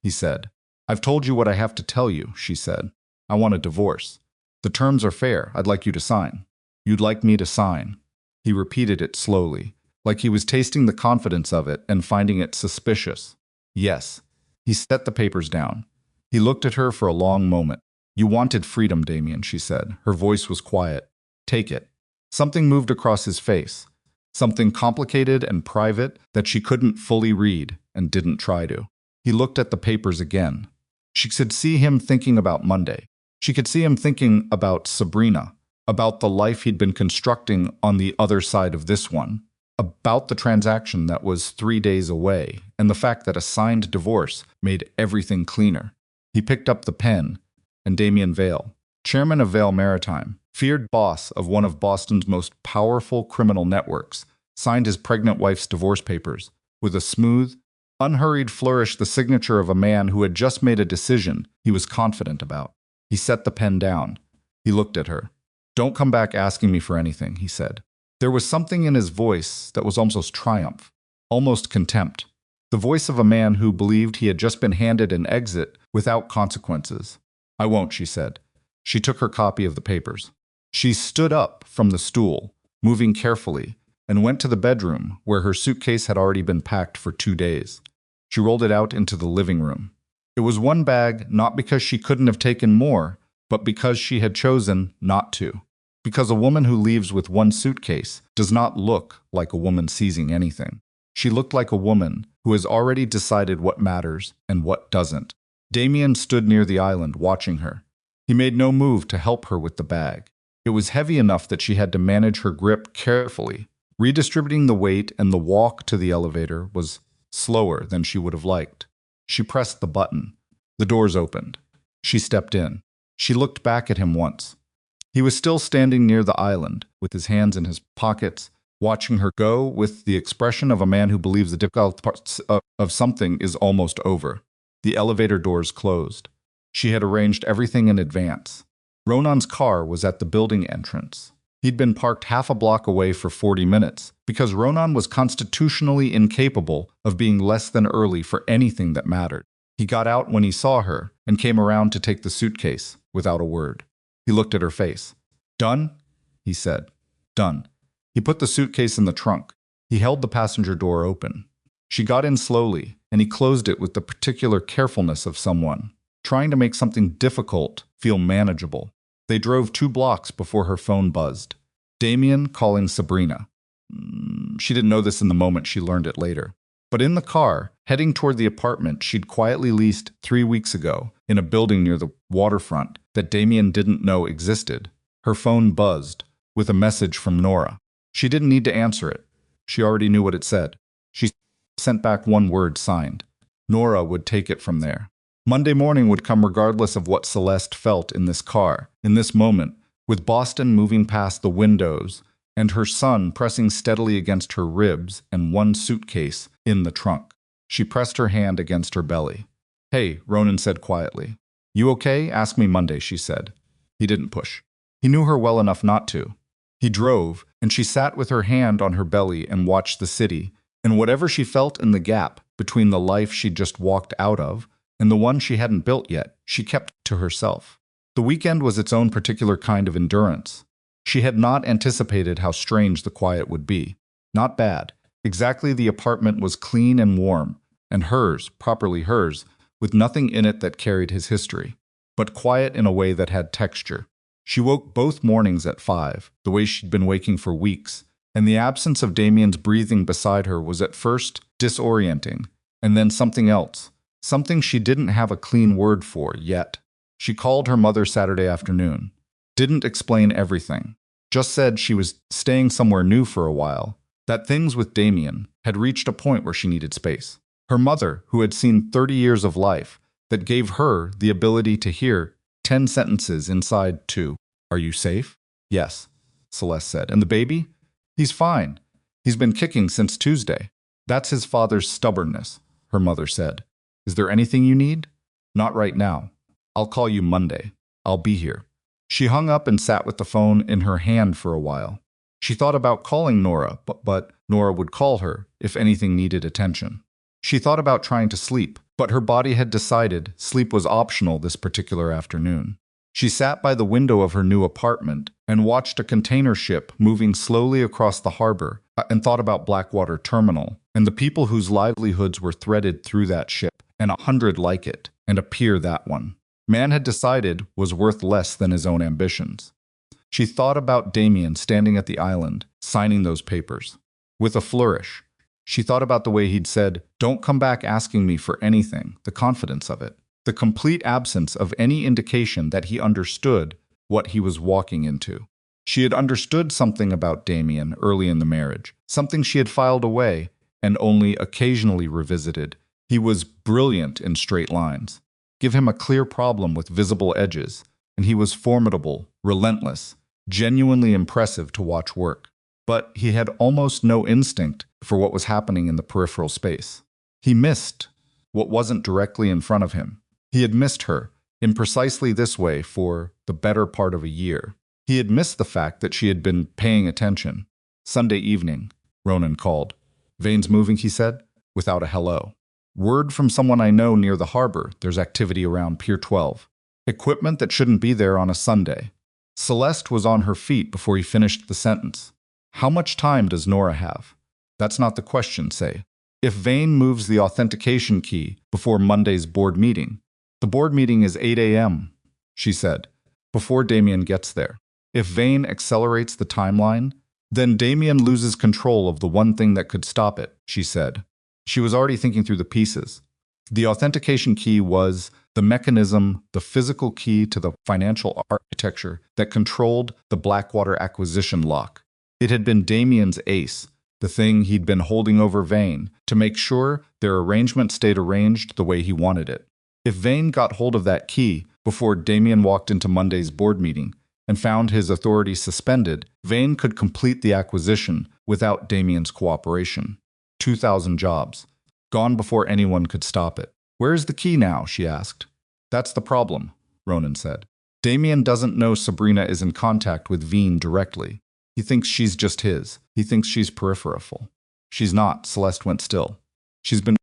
He said. I've told you what I have to tell you, she said. I want a divorce. The terms are fair. I'd like you to sign. You'd like me to sign. He repeated it slowly, like he was tasting the confidence of it and finding it suspicious. Yes. He set the papers down. He looked at her for a long moment. You wanted freedom, Damian, she said. Her voice was quiet. Take it. Something moved across his face. Something complicated and private that she couldn't fully read and didn't try to. He looked at the papers again. She could see him thinking about Monday. She could see him thinking about Sabrina, about the life he'd been constructing on the other side of this one, about the transaction that was 3 days away, and the fact that a signed divorce made everything cleaner. He picked up the pen, and Damian Vale, chairman of Vale Maritime, feared boss of one of Boston's most powerful criminal networks, signed his pregnant wife's divorce papers with a smooth, unhurried flourish, the signature of a man who had just made a decision he was confident about. He set the pen down. He looked at her. Don't come back asking me for anything, he said. There was something in his voice that was almost triumph, almost contempt. The voice of a man who believed he had just been handed an exit without consequences. I won't, she said. She took her copy of the papers. She stood up from the stool, moving carefully, and went to the bedroom where her suitcase had already been packed for 2 days. She rolled it out into the living room. It was one bag, not because she couldn't have taken more, but because she had chosen not to. Because a woman who leaves with one suitcase does not look like a woman seizing anything. She looked like a woman who has already decided what matters and what doesn't. Damian stood near the island watching her. He made no move to help her with the bag. It was heavy enough that she had to manage her grip carefully. Redistributing the weight and the walk to the elevator was slower than she would have liked. She pressed the button. The doors opened. She stepped in. She looked back at him once. He was still standing near the island, with his hands in his pockets, watching her go with the expression of a man who believes the difficult parts of something is almost over. The elevator doors closed. She had arranged everything in advance. Ronan's car was at the building entrance. He'd been parked half a block away for 40 minutes because Ronan was constitutionally incapable of being less than early for anything that mattered. He got out when he saw her and came around to take the suitcase without a word. He looked at her face. "Done?" he said. "Done." He put the suitcase in the trunk. He held the passenger door open. She got in slowly, and he closed it with the particular carefulness of someone trying to make something difficult feel manageable. They drove 2 blocks before her phone buzzed. Damian calling Sabrina. She didn't know this in the moment, she learned it later. But in the car, heading toward the apartment she'd quietly leased 3 weeks ago in a building near the waterfront that Damian didn't know existed, her phone buzzed with a message from Nora. She didn't need to answer it. She already knew what it said. She sent back one word signed. Nora would take it from there. Monday morning would come regardless of what Celeste felt in this car, in this moment, with Boston moving past the windows and her son pressing steadily against her ribs and one suitcase in the trunk. She pressed her hand against her belly. "Hey," Ronan said quietly. "You okay? Ask me Monday," she said. He didn't push. He knew her well enough not to. He drove, and she sat with her hand on her belly and watched the city, and whatever she felt in the gap between the life she'd just walked out of and the one she hadn't built yet, she kept to herself. The weekend was its own particular kind of endurance. She had not anticipated how strange the quiet would be. Not bad. Exactly, the apartment was clean and warm, and hers, properly hers, with nothing in it that carried his history, but quiet in a way that had texture. She woke both mornings at 5, the way she'd been waking for weeks, and the absence of Damian's breathing beside her was at first disorienting, and then something else, something she didn't have a clean word for yet. She called her mother Saturday afternoon. Didn't explain everything. Just said she was staying somewhere new for a while, that things with Damian had reached a point where she needed space. Her mother, who had seen 30 years of life, that gave her the ability to hear 10 sentences inside 2. "Are you safe?" "Yes," Celeste said. "And the baby?" "He's fine. He's been kicking since Tuesday." "That's his father's stubbornness," her mother said. "Is there anything you need?" "Not right now. I'll call you Monday. I'll be here." She hung up and sat with the phone in her hand for a while. She thought about calling Nora, but Nora would call her if anything needed attention. She thought about trying to sleep, but her body had decided sleep was optional this particular afternoon. She sat by the window of her new apartment and watched a container ship moving slowly across the harbor and thought about Blackwater Terminal and the people whose livelihoods were threaded through that ship, and 100 like it, and a pier that one. Man had decided was worth less than his own ambitions. She thought about Damian standing at the island, signing those papers. With a flourish, she thought about the way he'd said, "Don't come back asking me for anything," the confidence of it, the complete absence of any indication that he understood what he was walking into. She had understood something about Damian early in the marriage, something she had filed away and only occasionally revisited. He was brilliant in straight lines. Give him a clear problem with visible edges, and he was formidable, relentless, genuinely impressive to watch work. But he had almost no instinct for what was happening in the peripheral space. He missed what wasn't directly in front of him. He had missed her, in precisely this way, for the better part of a year. He had missed the fact that she had been paying attention. Sunday evening, Ronan called. "Vane's moving," he said, without a hello. "Word from someone I know near the harbor, there's activity around Pier 12. Equipment that shouldn't be there on a Sunday." Celeste was on her feet before he finished the sentence. How much time does Nora have? That's not the question, say. If Vane moves the authentication key before Monday's board meeting. The board meeting is 8 a.m., she said, before Damian gets there. If Vane accelerates the timeline, then Damian loses control of the one thing that could stop it, she said. She was already thinking through the pieces. The authentication key was the mechanism, the physical key to the financial architecture that controlled the Blackwater acquisition lock. It had been Damian's ace, the thing he'd been holding over Vane, to make sure their arrangement stayed arranged the way he wanted it. If Vane got hold of that key before Damian walked into Monday's board meeting and found his authority suspended, Vane could complete the acquisition without Damian's cooperation. 2,000 jobs. Gone before anyone could stop it. "Where is the key now?" she asked. That's the problem, Ronan said. Damian doesn't know Sabrina is in contact with Veen directly. He thinks she's just his. He thinks she's peripheral. She's not. Celeste went still. She's been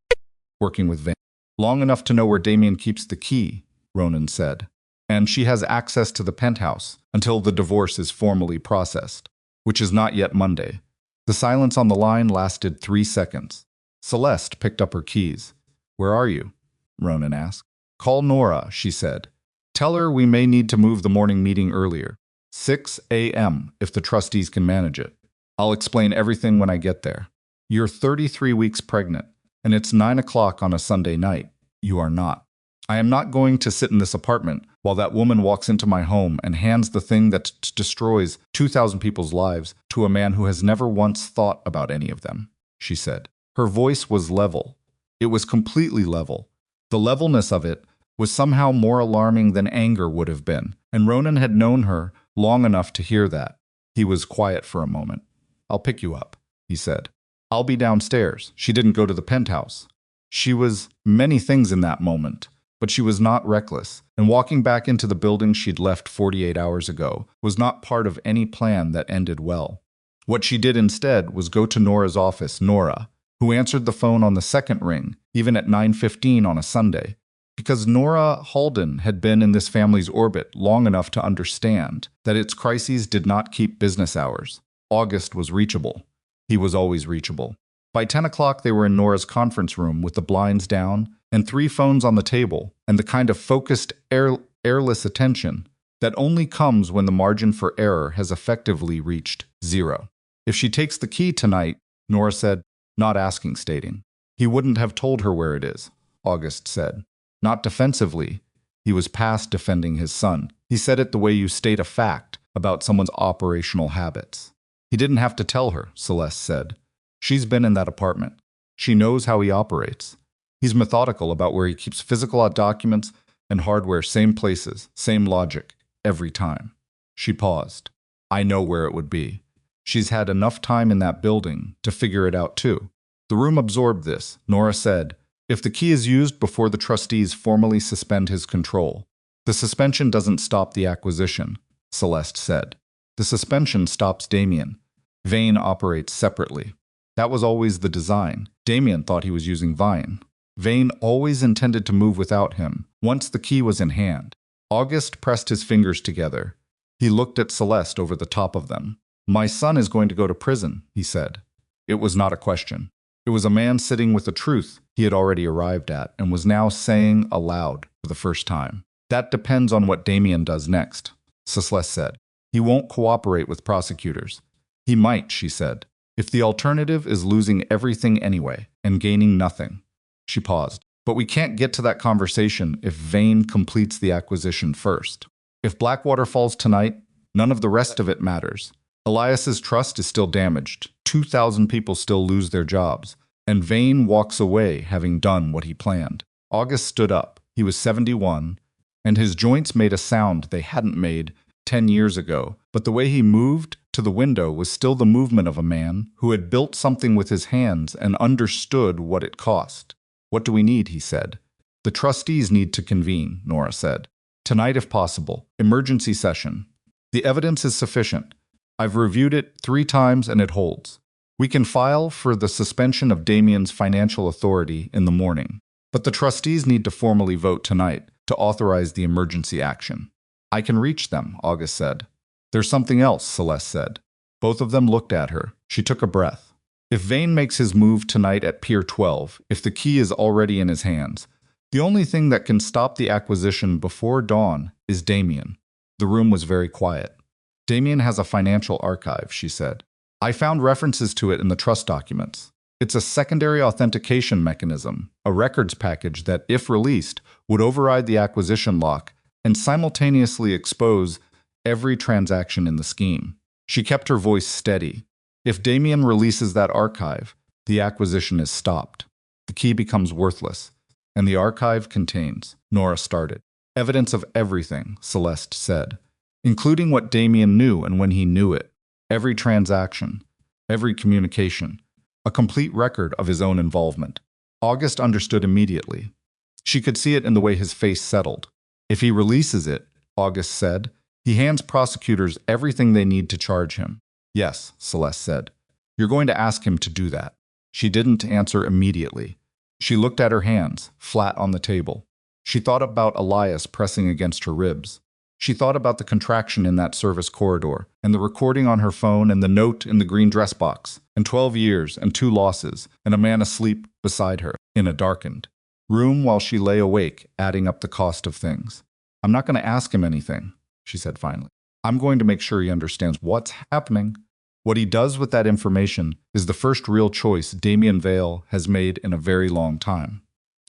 working with Veen long enough to know where Damian keeps the key, Ronan said. And she has access to the penthouse until the divorce is formally processed, which is not yet Monday. The silence on the line lasted 3 seconds. Celeste picked up her keys. Where are you? Ronan asked. Call Nora, she said. Tell her we may need to move the morning meeting earlier. 6 a.m. if the trustees can manage it. I'll explain everything when I get there. You're 33 weeks pregnant, and it's 9 o'clock on a Sunday night. You are not. I am not going to sit in this apartment while that woman walks into my home and hands the thing that destroys 2,000 people's lives to a man who has never once thought about any of them, she said. Her voice was level. It was completely level. The levelness of it was somehow more alarming than anger would have been, and Ronan had known her long enough to hear that. He was quiet for a moment. I'll pick you up, he said. I'll be downstairs. She didn't go to the penthouse. She was many things in that moment, but she was not reckless, and walking back into the building she'd left 48 hours ago was not part of any plan that ended well. What she did instead was go to Nora's office, Nora, who answered the phone on the second ring, even at 9:15 on a Sunday, because Nora Halden had been in this family's orbit long enough to understand that its crises did not keep business hours. August was reachable. He was always reachable. By 10 o'clock, they were in Nora's conference room with the blinds down and 3 phones on the table and the kind of focused, airless attention that only comes when the margin for error has effectively reached 0. If she takes the key tonight, Nora said, not asking, stating. He wouldn't have told her where it is, August said. Not defensively. He was past defending his son. He said it the way you state a fact about someone's operational habits. He didn't have to tell her, Celeste said. She's been in that apartment. She knows how he operates. He's methodical about where he keeps physical documents and hardware, same places, same logic, every time. She paused. I know where it would be. She's had enough time in that building to figure it out too. The room absorbed this, Nora said. If the key is used before the trustees formally suspend his control, the suspension doesn't stop the acquisition, Celeste said. The suspension stops Damian. Vane operates separately. That was always the design. Damian thought he was using Vine. Vane always intended to move without him, once the key was in hand. August pressed his fingers together. He looked at Celeste over the top of them. My son is going to go to prison, he said. It was not a question. It was a man sitting with the truth he had already arrived at and was now saying aloud for the first time. That depends on what Damian does next, Celeste said. He won't cooperate with prosecutors. He might, she said, if the alternative is losing everything anyway and gaining nothing. She paused. But we can't get to that conversation if Vane completes the acquisition first. If Blackwater falls tonight, none of the rest of it matters. Elias's trust is still damaged. 2,000 people still lose their jobs. And Vane walks away having done what he planned. August stood up. He was 71, and his joints made a sound they hadn't made 10 years ago. But the way he moved to the window was still the movement of a man who had built something with his hands and understood what it cost. What do we need, he said. The trustees need to convene, Nora said. Tonight if possible. Emergency session. The evidence is sufficient. I've reviewed it 3 times and it holds. We can file for the suspension of Damian's financial authority in the morning. But the trustees need to formally vote tonight to authorize the emergency action. I can reach them, August said. There's something else, Celeste said. Both of them looked at her. She took a breath. If Vane makes his move tonight at Pier 12, if the key is already in his hands, the only thing that can stop the acquisition before dawn is Damian. The room was very quiet. Damian has a financial archive, she said. I found references to it in the trust documents. It's a secondary authentication mechanism, a records package that, if released, would override the acquisition lock and simultaneously expose every transaction in the scheme. She kept her voice steady. If Damian releases that archive, the acquisition is stopped. The key becomes worthless, and the archive contains, Nora started, evidence of everything, Celeste said, including what Damian knew and when he knew it, every transaction, every communication, a complete record of his own involvement. August understood immediately. She could see it in the way his face settled. If he releases it, August said, he hands prosecutors everything they need to charge him. Yes, Celeste said. You're going to ask him to do that. She didn't answer immediately. She looked at her hands, flat on the table. She thought about Elias pressing against her ribs. She thought about the contraction in that service corridor, and the recording on her phone, and the note in the green dress box, and 12 years, and 2 losses, and a man asleep beside her in a darkened room while she lay awake, adding up the cost of things. I'm not going to ask him anything, she said finally. I'm going to make sure he understands what's happening. What he does with that information is the first real choice Damian Vale has made in a very long time.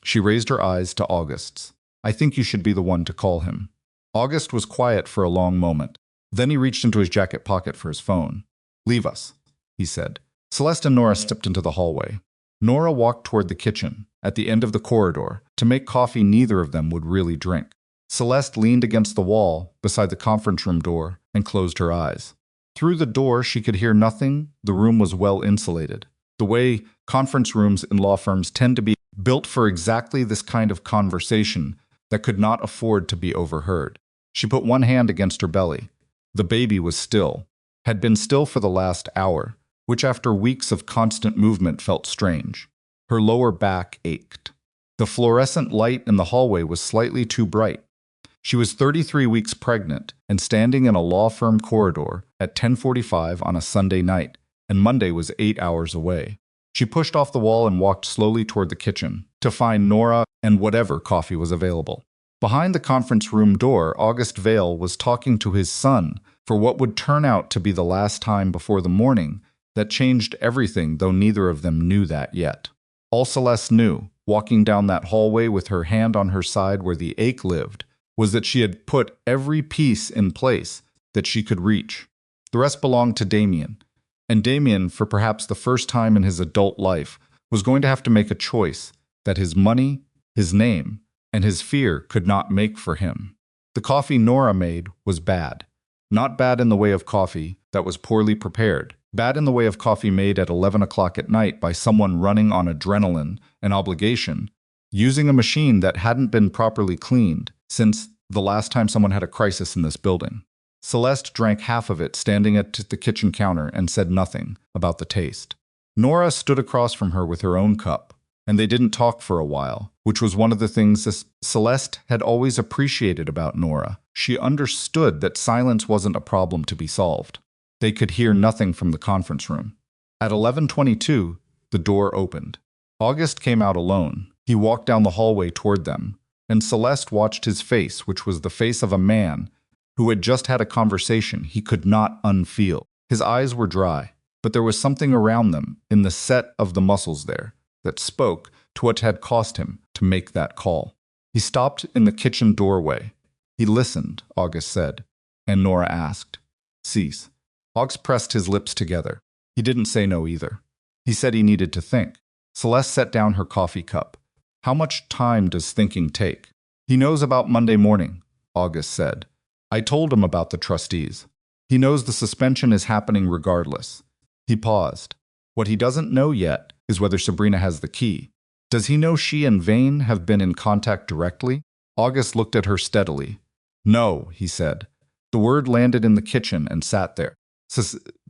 She raised her eyes to August's. I think you should be the one to call him. August was quiet for a long moment. Then he reached into his jacket pocket for his phone. Leave us, he said. Celeste and Nora stepped into the hallway. Nora walked toward the kitchen, at the end of the corridor, to make coffee neither of them would really drink. Celeste leaned against the wall beside the conference room door and closed her eyes. Through the door, she could hear nothing. The room was well insulated. The way conference rooms in law firms tend to be built for exactly this kind of conversation that could not afford to be overheard. She put one hand against her belly. The baby was still, had been still for the last hour, which after weeks of constant movement felt strange. Her lower back ached. The fluorescent light in the hallway was slightly too bright. She was 33 weeks pregnant and standing in a law firm corridor at 10:45 on a Sunday night, and Monday was 8 hours away. She pushed off the wall and walked slowly toward the kitchen to find Nora and whatever coffee was available. Behind the conference room door, August Vale was talking to his son for what would turn out to be the last time before the morning that changed everything, though neither of them knew that yet. All Celeste knew, walking down that hallway with her hand on her side where the ache lived, was that she had put every piece in place that she could reach. The rest belonged to Damian, and Damian, for perhaps the first time in his adult life, was going to have to make a choice that his money, his name, and his fear could not make for him. The coffee Nora made was bad. Not bad in the way of coffee that was poorly prepared, bad in the way of coffee made at 11 o'clock at night by someone running on adrenaline and obligation, using a machine that hadn't been properly cleaned since the last time someone had a crisis in this building. Celeste drank half of it standing at the kitchen counter and said nothing about the taste. Nora stood across from her with her own cup, and they didn't talk for a while, which was one of the things Celeste had always appreciated about Nora. She understood that silence wasn't a problem to be solved. They could hear nothing from the conference room. At 11:22, the door opened. August came out alone. He walked down the hallway toward them, and Celeste watched his face, which was the face of a man who had just had a conversation he could not unfeel. His eyes were dry, but there was something around them, in the set of the muscles there, that spoke to what had cost him to make that call. He stopped in the kitchen doorway. He listened, August said, and Nora asked, "Cease." August pressed his lips together. He didn't say no either. He said he needed to think. Celeste set down her coffee cup. How much time does thinking take? He knows about Monday morning, August said. I told him about the trustees. He knows the suspension is happening regardless. He paused. What he doesn't know yet is whether Sabrina has the key. Does he know she and Vane have been in contact directly? August looked at her steadily. No, he said. The word landed in the kitchen and sat there.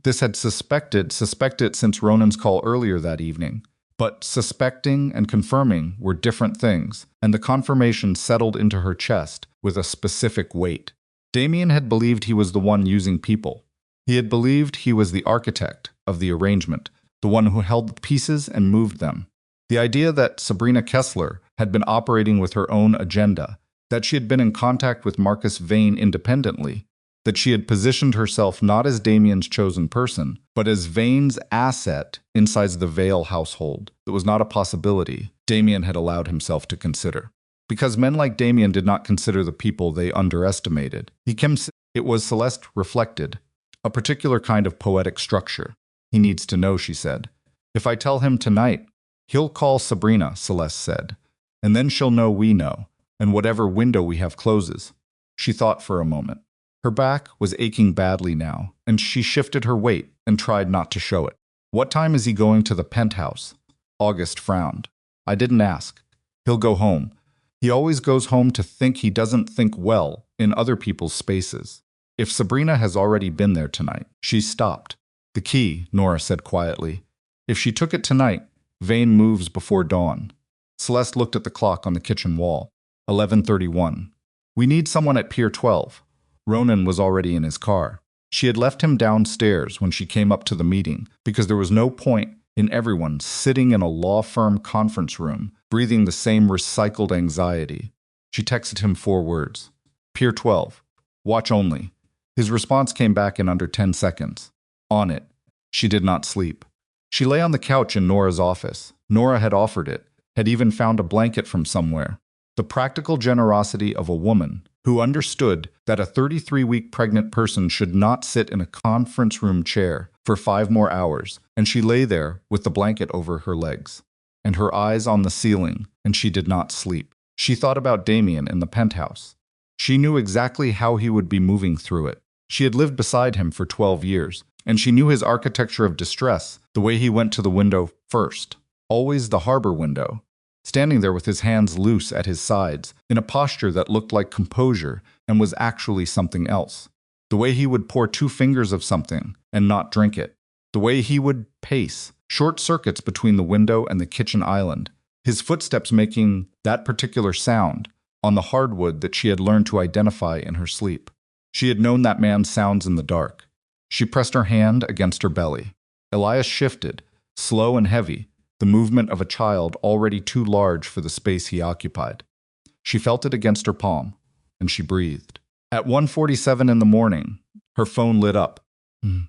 This had suspected since Ronan's call earlier that evening. But suspecting and confirming were different things, and the confirmation settled into her chest with a specific weight. Damian had believed he was the one using people. He had believed he was the architect of the arrangement, the one who held the pieces and moved them. The idea that Sabrina Kessler had been operating with her own agenda, that she had been in contact with Marcus Vane independently, that she had positioned herself not as Damian's chosen person, but as Vane's asset inside the Vale household, that was not a possibility Damian had allowed himself to consider. Because men like Damian did not consider the people they underestimated. It was, Celeste reflected, a particular kind of poetic structure. He needs to know, she said. If I tell him tonight, he'll call Sabrina, Celeste said, and then she'll know we know, and whatever window we have closes. She thought for a moment. Her back was aching badly now, and she shifted her weight and tried not to show it. What time is he going to the penthouse? August frowned. I didn't ask. He'll go home. He always goes home to think he doesn't think well in other people's spaces. If Sabrina has already been there tonight, she stopped. The key, Nora said quietly. If she took it tonight, Vane moves before dawn. Celeste looked at the clock on the kitchen wall. 11:31. We need someone at Pier 12. Ronan was already in his car. She had left him downstairs when she came up to the meeting because there was no point in everyone sitting in a law firm conference room, breathing the same recycled anxiety. She texted him 4 words. Pier 12. Watch only. His response came back in under 10 seconds. On it. She did not sleep. She lay on the couch in Nora's office. Nora had offered it, had even found a blanket from somewhere. The practical generosity of a woman who understood that a 33-week pregnant person should not sit in a conference room chair for 5 more hours, and she lay there with the blanket over her legs, and her eyes on the ceiling, and she did not sleep. She thought about Damian in the penthouse. She knew exactly how he would be moving through it. She had lived beside him for 12 years, and she knew his architecture of distress, the way he went to the window first, always the harbor window, standing there with his hands loose at his sides, in a posture that looked like composure and was actually something else. The way he would pour 2 fingers of something and not drink it. The way he would pace, short circuits between the window and the kitchen island, his footsteps making that particular sound on the hardwood that she had learned to identify in her sleep. She had known that man's sounds in the dark. She pressed her hand against her belly. Elias shifted, slow and heavy, the movement of a child already too large for the space he occupied. She felt it against her palm, and she breathed. At 1:47 in the morning, her phone lit up.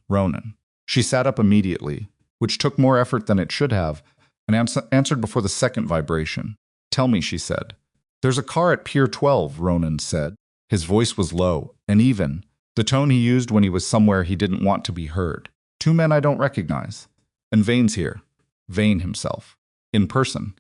Ronan. She sat up immediately, which took more effort than it should have, and answered before the second vibration. Tell me, she said. There's a car at Pier 12, Ronan said. His voice was low and even, the tone he used when he was somewhere he didn't want to be heard. 2 men I don't recognize. And Vane's here. Vane himself. In person.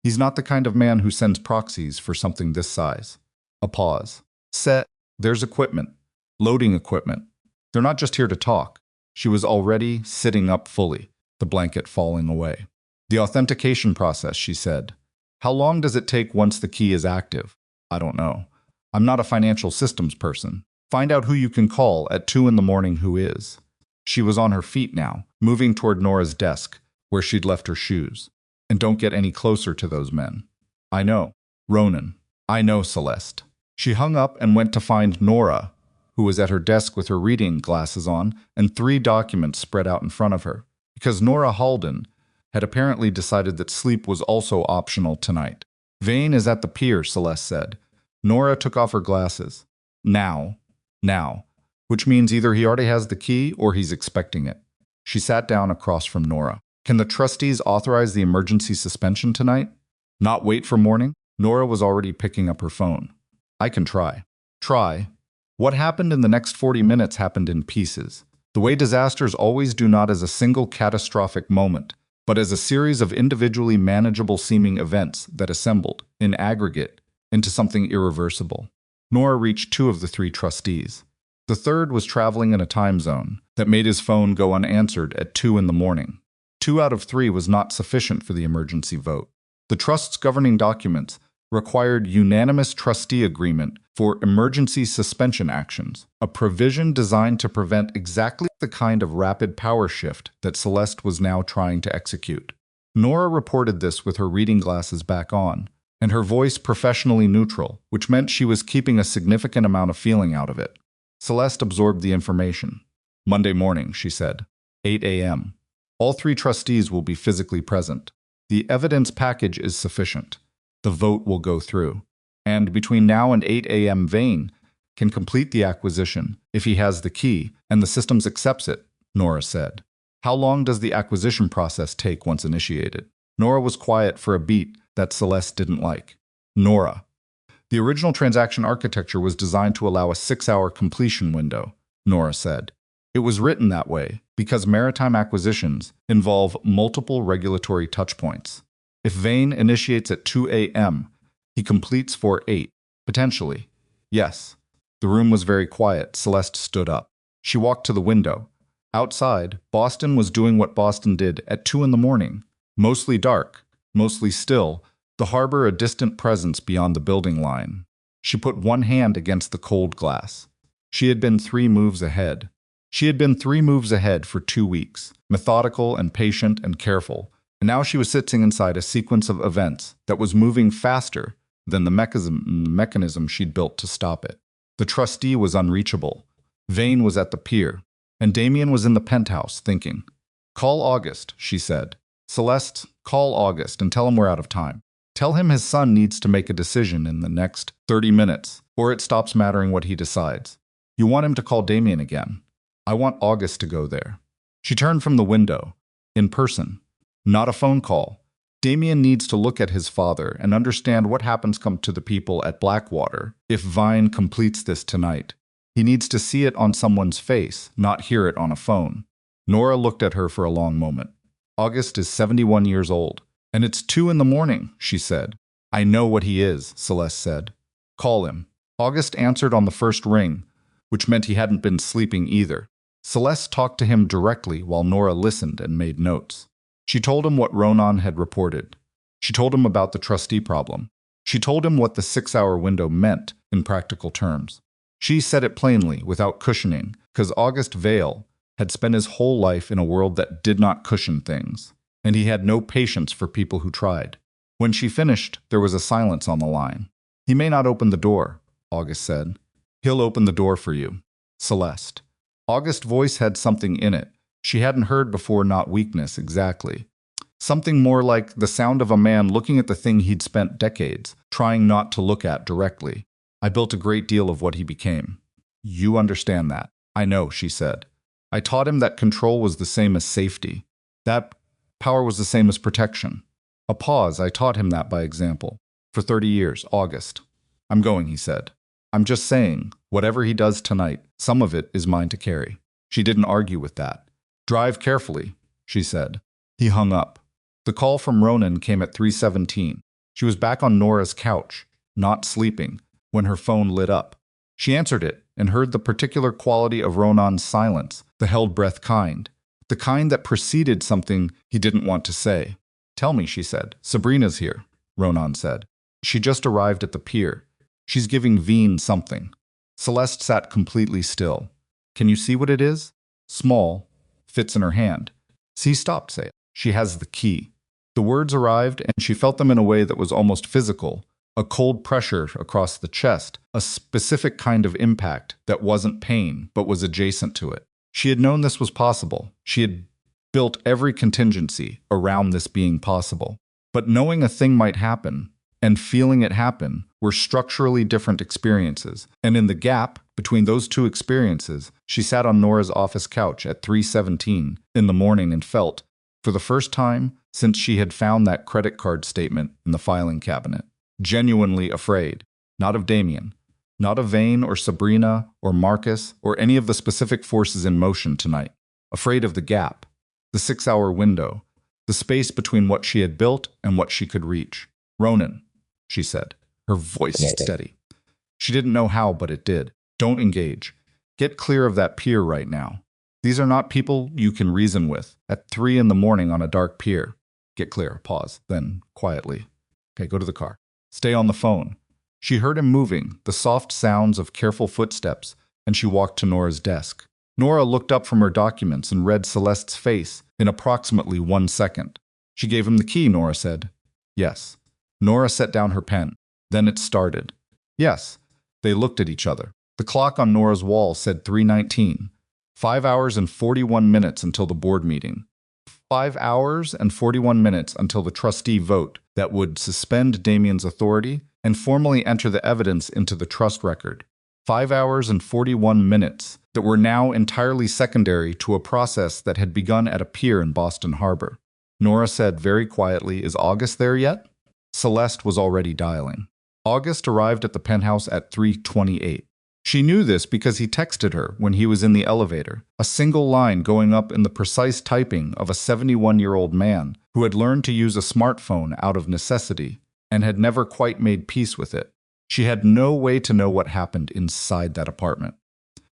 He's not the kind of man who sends proxies for something this size. A pause. Set. There's equipment. Loading equipment. They're not just here to talk. She was already sitting up fully, the blanket falling away. The authentication process, she said. How long does it take once the key is active? I don't know. I'm not a financial systems person. Find out who you can call at 2 in the morning who is. She was on her feet now, moving toward Nora's desk, where she'd left her shoes. And don't get any closer to those men. I know. Ronan. I know, Celeste. She hung up and went to find Nora, who was at her desk with her reading glasses on and 3 documents spread out in front of her, because Nora Halden had apparently decided that sleep was also optional tonight. Vane is at the pier, Celeste said. Nora took off her glasses. Now, which means either he already has the key or he's expecting it. She sat down across from Nora. Can the trustees authorize the emergency suspension tonight? Not wait for morning? Nora was already picking up her phone. I can try. Try? What happened in the next 40 minutes happened in pieces. The way disasters always do, not as a single catastrophic moment, but as a series of individually manageable seeming events that assembled, in aggregate, into something irreversible. Nora reached 2 of the 3 trustees. The third was traveling in a time zone that made his phone go unanswered at 2 in the morning. 2 out of 3 was not sufficient for the emergency vote. The trust's governing documents required unanimous trustee agreement for emergency suspension actions, a provision designed to prevent exactly the kind of rapid power shift that Celeste was now trying to execute. Nora reported this with her reading glasses back on, and her voice professionally neutral, which meant she was keeping a significant amount of feeling out of it. Celeste absorbed the information. Monday morning, she said. 8 a.m. All 3 trustees will be physically present. The evidence package is sufficient. The vote will go through. And between now and 8 a.m. Vane can complete the acquisition if he has the key and the systems accepts it, Nora said. How long does the acquisition process take once initiated? Nora was quiet for a beat that Celeste didn't like. Nora. The original transaction architecture was designed to allow a 6-hour completion window, Nora said. It was written that way because maritime acquisitions involve multiple regulatory touchpoints. If Vane initiates at 2 a.m., he completes for 8, potentially. Yes. The room was very quiet. Celeste stood up. She walked to the window. Outside, Boston was doing what Boston did at 2 in the morning. Mostly dark, mostly still, The harbor a distant presence beyond the building line. She put one hand against the cold glass. She had been 3 moves ahead. She had been 3 moves ahead for 2 weeks, methodical and patient and careful, and now she was sitting inside a sequence of events that was moving faster than the mechanism she'd built to stop it. The trustee was unreachable. Vane was at the pier, and Damian was in the penthouse thinking. "Call August," she said. "Celeste, call August and tell him we're out of time. Tell him his son needs to make a decision in the next 30 minutes, or it stops mattering what he decides. You want him to call Damian again. I want August to go there." She turned from the window. In person. Not a phone call. Damian needs to look at his father and understand what happens to the people at Blackwater if Vine completes this tonight. He needs to see it on someone's face, not hear it on a phone. Nora looked at her for a long moment. August is 71 years old. "And it's 2 in the morning," she said. "I know what he is," Celeste said. "Call him." August answered on the first ring, which meant he hadn't been sleeping either. Celeste talked to him directly while Nora listened and made notes. She told him what Ronan had reported. She told him about the trustee problem. She told him what the 6-hour window meant in practical terms. She said it plainly, without cushioning, because August Vale had spent his whole life in a world that did not cushion things, and he had no patience for people who tried. When she finished, there was a silence on the line. "He may not open the door," August said. "He'll open the door for you." Celeste. August's voice had something in it she hadn't heard before, not weakness exactly. Something more like the sound of a man looking at the thing he'd spent decades trying not to look at directly. "I built a great deal of what he became. You understand that." "I know," she said. "I taught him that control was the same as safety. That power was the same as protection." A pause. "I taught him that by example. For 30 years, August." "I'm going," he said. "I'm just saying, whatever he does tonight, some of it is mine to carry." She didn't argue with that. "Drive carefully," she said. He hung up. The call from Ronan came at 3:17. She was back on Nora's couch, not sleeping, when her phone lit up. She answered it and heard the particular quality of Ronan's silence, the held breath kind, the kind that preceded something he didn't want to say. "Tell me," she said. "Sabrina's here," Ronan said. "She just arrived at the pier. She's giving Veen something." Celeste sat completely still. "Can you see what it is?" "Small. Fits in her hand." He stopped, say it. "She has the key." The words arrived, and she felt them in a way that was almost physical, a cold pressure across the chest, a specific kind of impact that wasn't pain, but was adjacent to it. She had known this was possible. She had built every contingency around this being possible. But knowing a thing might happen and feeling it happen were structurally different experiences, and in the gap between those two experiences, she sat on Nora's office couch at 3:17 in the morning and felt, for the first time since she had found that credit card statement in the filing cabinet, genuinely afraid, not of Damian, not of Vane or Sabrina or Marcus or any of the specific forces in motion tonight, afraid of the gap, the 6-hour window, the space between what she had built and what she could reach. "Ronan," she said, her voice steady. She didn't know how, but it did. "Don't engage. Get clear of that pier right now. These are not people you can reason with at 3 in the morning on a dark pier. Get clear." Pause. Then, quietly. "Okay, go to the car. Stay on the phone." She heard him moving, the soft sounds of careful footsteps, and she walked to Nora's desk. Nora looked up from her documents and read Celeste's face in approximately 1 second. "She gave him the key," Nora said. "Yes." Nora set down her pen. Then it started. "Yes." They looked at each other. The clock on Nora's wall said 3:19. 5 hours and 41 minutes until the board meeting. 5 hours and 41 minutes until the trustee vote that would suspend Damian's authority and formally enter the evidence into the trust record. 5 hours and 41 minutes that were now entirely secondary to a process that had begun at a pier in Boston Harbor. Nora said very quietly, "Is August there yet?" Celeste was already dialing. August arrived at the penthouse at 3:28. She knew this because he texted her when he was in the elevator, a single line going up in the precise typing of a 71-year-old man who had learned to use a smartphone out of necessity and had never quite made peace with it. She had no way to know what happened inside that apartment.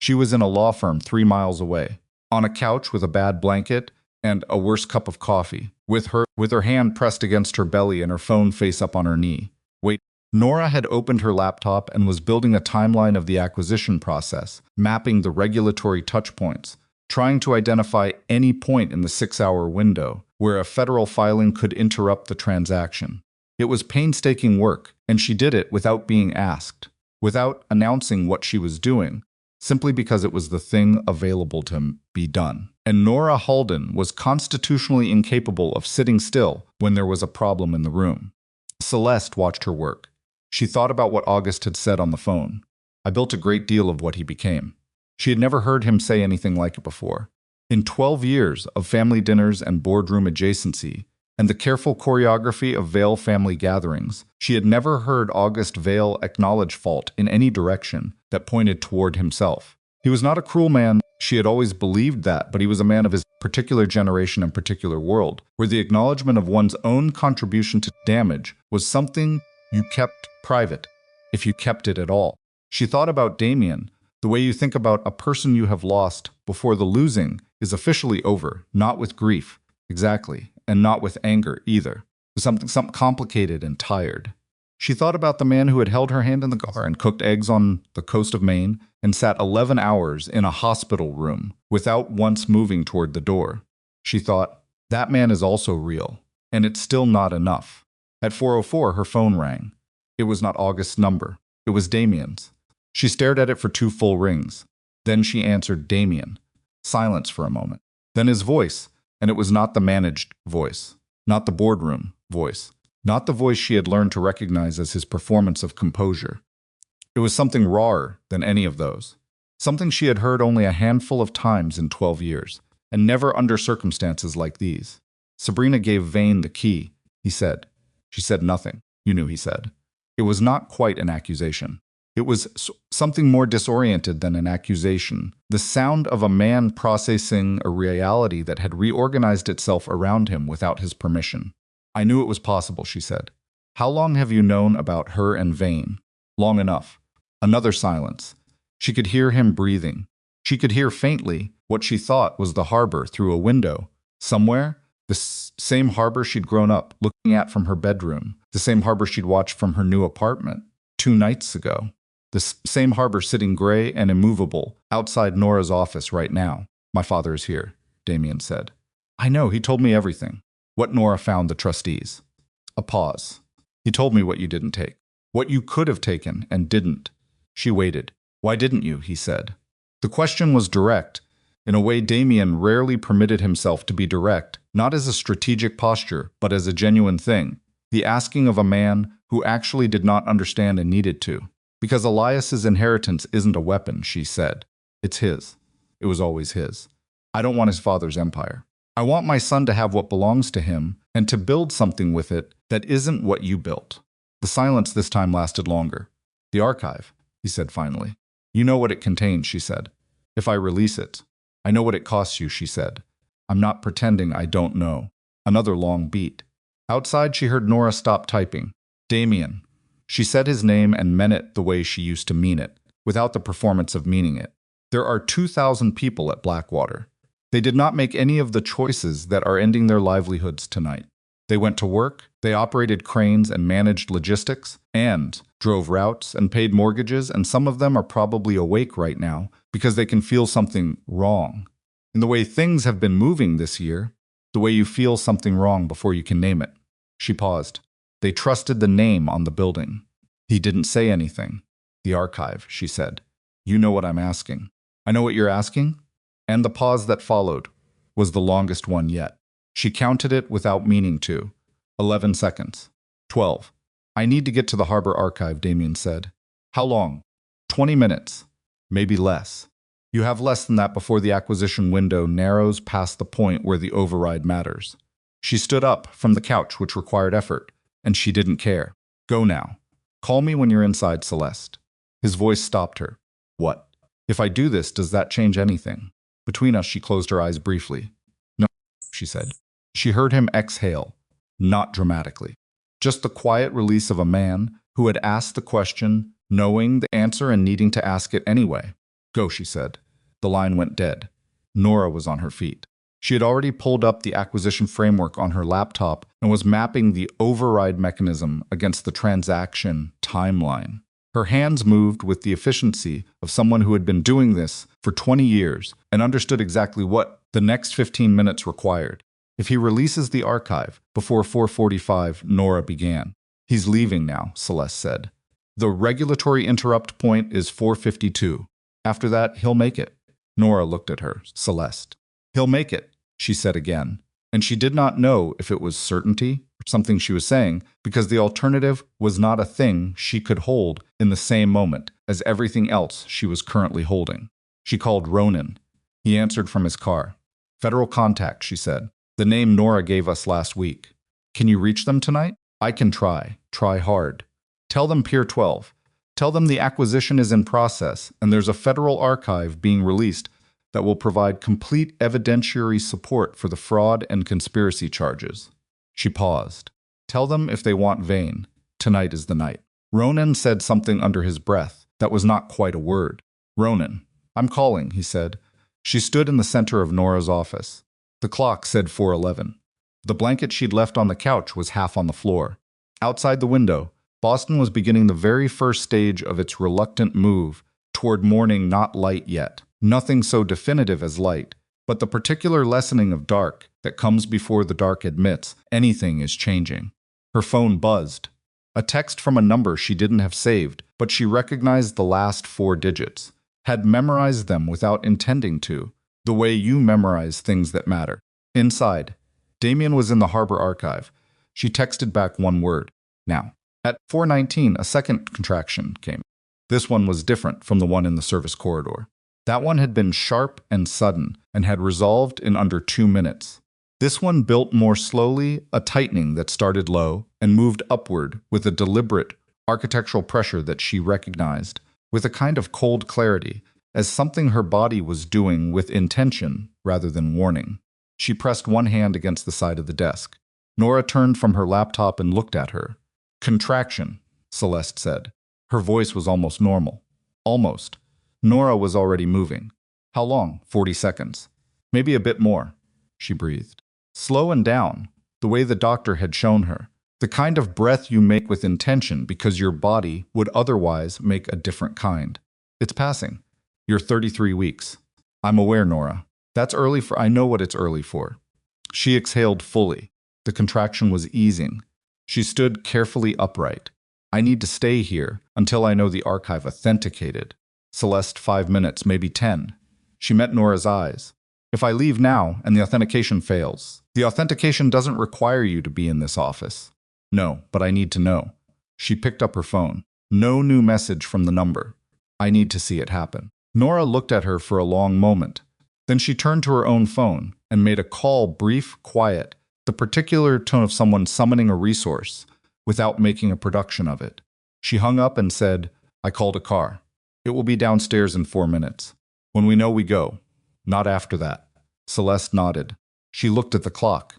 She was in a law firm 3 miles away, on a couch with a bad blanket and a worse cup of coffee, with her hand pressed against her belly and her phone face up on her knee. Wait. Nora had opened her laptop and was building a timeline of the acquisition process, mapping the regulatory touchpoints, trying to identify any point in the 6-hour window where a federal filing could interrupt the transaction. It was painstaking work, and she did it without being asked, without announcing what she was doing, simply because it was the thing available to be done. And Nora Halden was constitutionally incapable of sitting still when there was a problem in the room. Celeste watched her work. She thought about what August had said on the phone. I built a great deal of what he became. She had never heard him say anything like it before. In 12 years of family dinners and boardroom adjacency, and the careful choreography of Vale family gatherings, she had never heard August Vale acknowledge fault in any direction that pointed toward himself. He was not a cruel man, she had always believed that, but he was a man of his particular generation and particular world, where the acknowledgement of one's own contribution to damage was something you kept private, if you kept it at all. She thought about Damian, the way you think about a person you have lost before the losing is officially over, not with grief, exactly, and not with anger either, with something complicated and tired. She thought about the man who had held her hand in the car and cooked eggs on the coast of Maine and sat 11 hours in a hospital room without once moving toward the door. She thought, that man is also real, and it's still not enough. At 4:04, her phone rang. It was not August's number. It was Damian's. She stared at it for 2 full rings. Then she answered Damian. Silence for a moment. Then his voice, and it was not the managed voice, not the boardroom voice, not the voice she had learned to recognize as his performance of composure. It was something rawer than any of those, something she had heard only a handful of times in 12 years, and never under circumstances like these. Sabrina gave Vane the key, he said. She said nothing. You knew, he said. It was not quite an accusation. It was something more disoriented than an accusation, the sound of a man processing a reality that had reorganized itself around him without his permission. I knew it was possible, she said. How long have you known about her and Vane? Long enough. Another silence. She could hear him breathing. She could hear faintly what she thought was the harbor through a window. Somewhere, the same harbor she'd grown up looking at from her bedroom, the same harbor she'd watched from her new apartment 2 nights ago. The same harbor sitting gray and immovable outside Nora's office right now. My father is here, Damian said. I know, he told me everything. What Nora found the trustees. A pause. He told me what you didn't take. What you could have taken and didn't. She waited. Why didn't you, he said. The question was direct, in a way Damian rarely permitted himself to be direct, not as a strategic posture, but as a genuine thing. The asking of a man who actually did not understand and needed to. Because Elias's inheritance isn't a weapon, she said. It's his. It was always his. I don't want his father's empire. I want my son to have what belongs to him and to build something with it that isn't what you built. The silence this time lasted longer. The archive, he said finally. You know what it contains, she said. If I release it. I know what it costs you, she said. I'm not pretending I don't know. Another long beat. Outside, she heard Nora stop typing. Damian. She said his name and meant it the way she used to mean it, without the performance of meaning it. There are 2,000 people at Blackwater. They did not make any of the choices that are ending their livelihoods tonight. They went to work, they operated cranes and managed logistics, and drove routes and paid mortgages, and some of them are probably awake right now because they can feel something wrong. In the way things have been moving this year, the way you feel something wrong before you can name it. She paused. They trusted the name on the building. He didn't say anything. The archive, she said. You know what I'm asking. I know what you're asking? And the pause that followed was the longest one yet. She counted it without meaning to. 11 seconds. 12. I need to get to the harbor archive, Damian said. How long? 20 minutes. Maybe less. You have less than that before the acquisition window narrows past the point where the override matters. She stood up from the couch, which required effort. And she didn't care. Go now. Call me when you're inside, Celeste. His voice stopped her. What? If I do this, does that change anything? Between us, she closed her eyes briefly. No, she said. She heard him exhale, not dramatically. Just the quiet release of a man who had asked the question, knowing the answer and needing to ask it anyway. Go, she said. The line went dead. Nora was on her feet. She had already pulled up the acquisition framework on her laptop and was mapping the override mechanism against the transaction timeline. Her hands moved with the efficiency of someone who had been doing this for 20 years and understood exactly what the next 15 minutes required. If he releases the archive before 4:45, Nora began. He's leaving now, Celeste said. The regulatory interrupt point is 4:52. After that, he'll make it. Nora looked at her, Celeste. He'll make it, she said again, and she did not know if it was certainty or something she was saying, because the alternative was not a thing she could hold in the same moment as everything else she was currently holding. She called Ronan. He answered from his car. Federal contact, she said. The name Nora gave us last week. Can you reach them tonight? I can try. Try hard. Tell them Pier 12. Tell them the acquisition is in process and there's a federal archive being released that will provide complete evidentiary support for the fraud and conspiracy charges. She paused. Tell them if they want Vane. Tonight is the night. Ronan said something under his breath that was not quite a word. Ronan. I'm calling, he said. She stood in the center of Nora's office. The clock said 4:11. The blanket she'd left on the couch was half on the floor. Outside the window, Boston was beginning the very first stage of its reluctant move toward morning not light yet. Nothing so definitive as light, but the particular lessening of dark that comes before the dark admits anything is changing. Her phone buzzed. A text from a number she didn't have saved, but she recognized the last 4 digits, had memorized them without intending to, the way you memorize things that matter. Inside, Damian was in the harbor archive. She texted back one word, now. At 4:19, a second contraction came. This one was different from the one in the service corridor. That one had been sharp and sudden and had resolved in under 2 minutes. This one built more slowly, a tightening that started low and moved upward with a deliberate architectural pressure that she recognized, with a kind of cold clarity, as something her body was doing with intention rather than warning. She pressed one hand against the side of the desk. Nora turned from her laptop and looked at her. Contraction, Celeste said. Her voice was almost normal. Almost. Nora was already moving. How long? 40 seconds. Maybe a bit more, she breathed. Slow and down, the way the doctor had shown her. The kind of breath you make with intention because your body would otherwise make a different kind. It's passing. You're 33 weeks. I'm aware, Nora. That's early for— I know what it's early for. She exhaled fully. The contraction was easing. She stood carefully upright. I need to stay here until I know the archive authenticated. Celeste, 5 minutes, maybe 10. She met Nora's eyes. If I leave now and the authentication fails, the authentication doesn't require you to be in this office. No, but I need to know. She picked up her phone. No new message from the number. I need to see it happen. Nora looked at her for a long moment. Then she turned to her own phone and made a call, brief, quiet, the particular tone of someone summoning a resource without making a production of it. She hung up and said, I called a car. It will be downstairs in 4 minutes. When we know, we go. Not after that. Celeste nodded. She looked at the clock.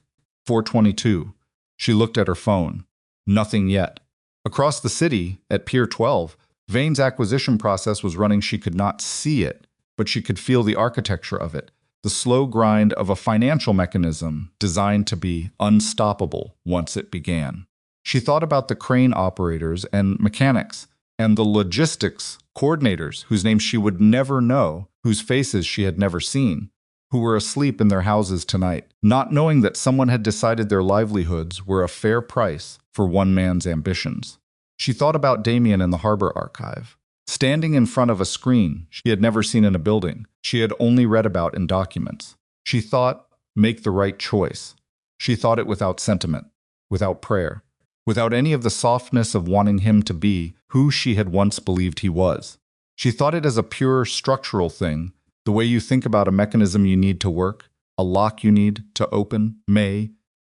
4:22. She looked at her phone. Nothing yet. Across the city, at Pier 12, Vane's acquisition process was running. She could not see it, but she could feel the architecture of it, the slow grind of a financial mechanism designed to be unstoppable once it began. She thought about the crane operators and mechanics, and the logistics coordinators whose names she would never know, whose faces she had never seen, who were asleep in their houses tonight, not knowing that someone had decided their livelihoods were a fair price for one man's ambitions. She thought about Damian in the harbor archive, standing in front of a screen she had never seen in a building, she had only read about in documents. She thought, make the right choice. She thought it without sentiment, without prayer, without any of the softness of wanting him to be who she had once believed he was. She thought it as a pure structural thing, the way you think about a mechanism you need to work, a lock you need to open,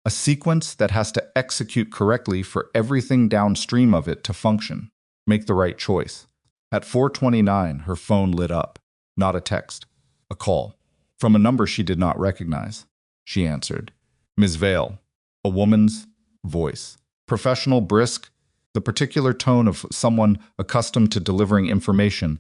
a sequence that has to execute correctly for everything downstream of it to function. Make the right choice. At 4:29, her phone lit up. Not a text. A call. From a number she did not recognize. She answered. Ms. Vale. A woman's voice. Professional, brisk, the particular tone of someone accustomed to delivering information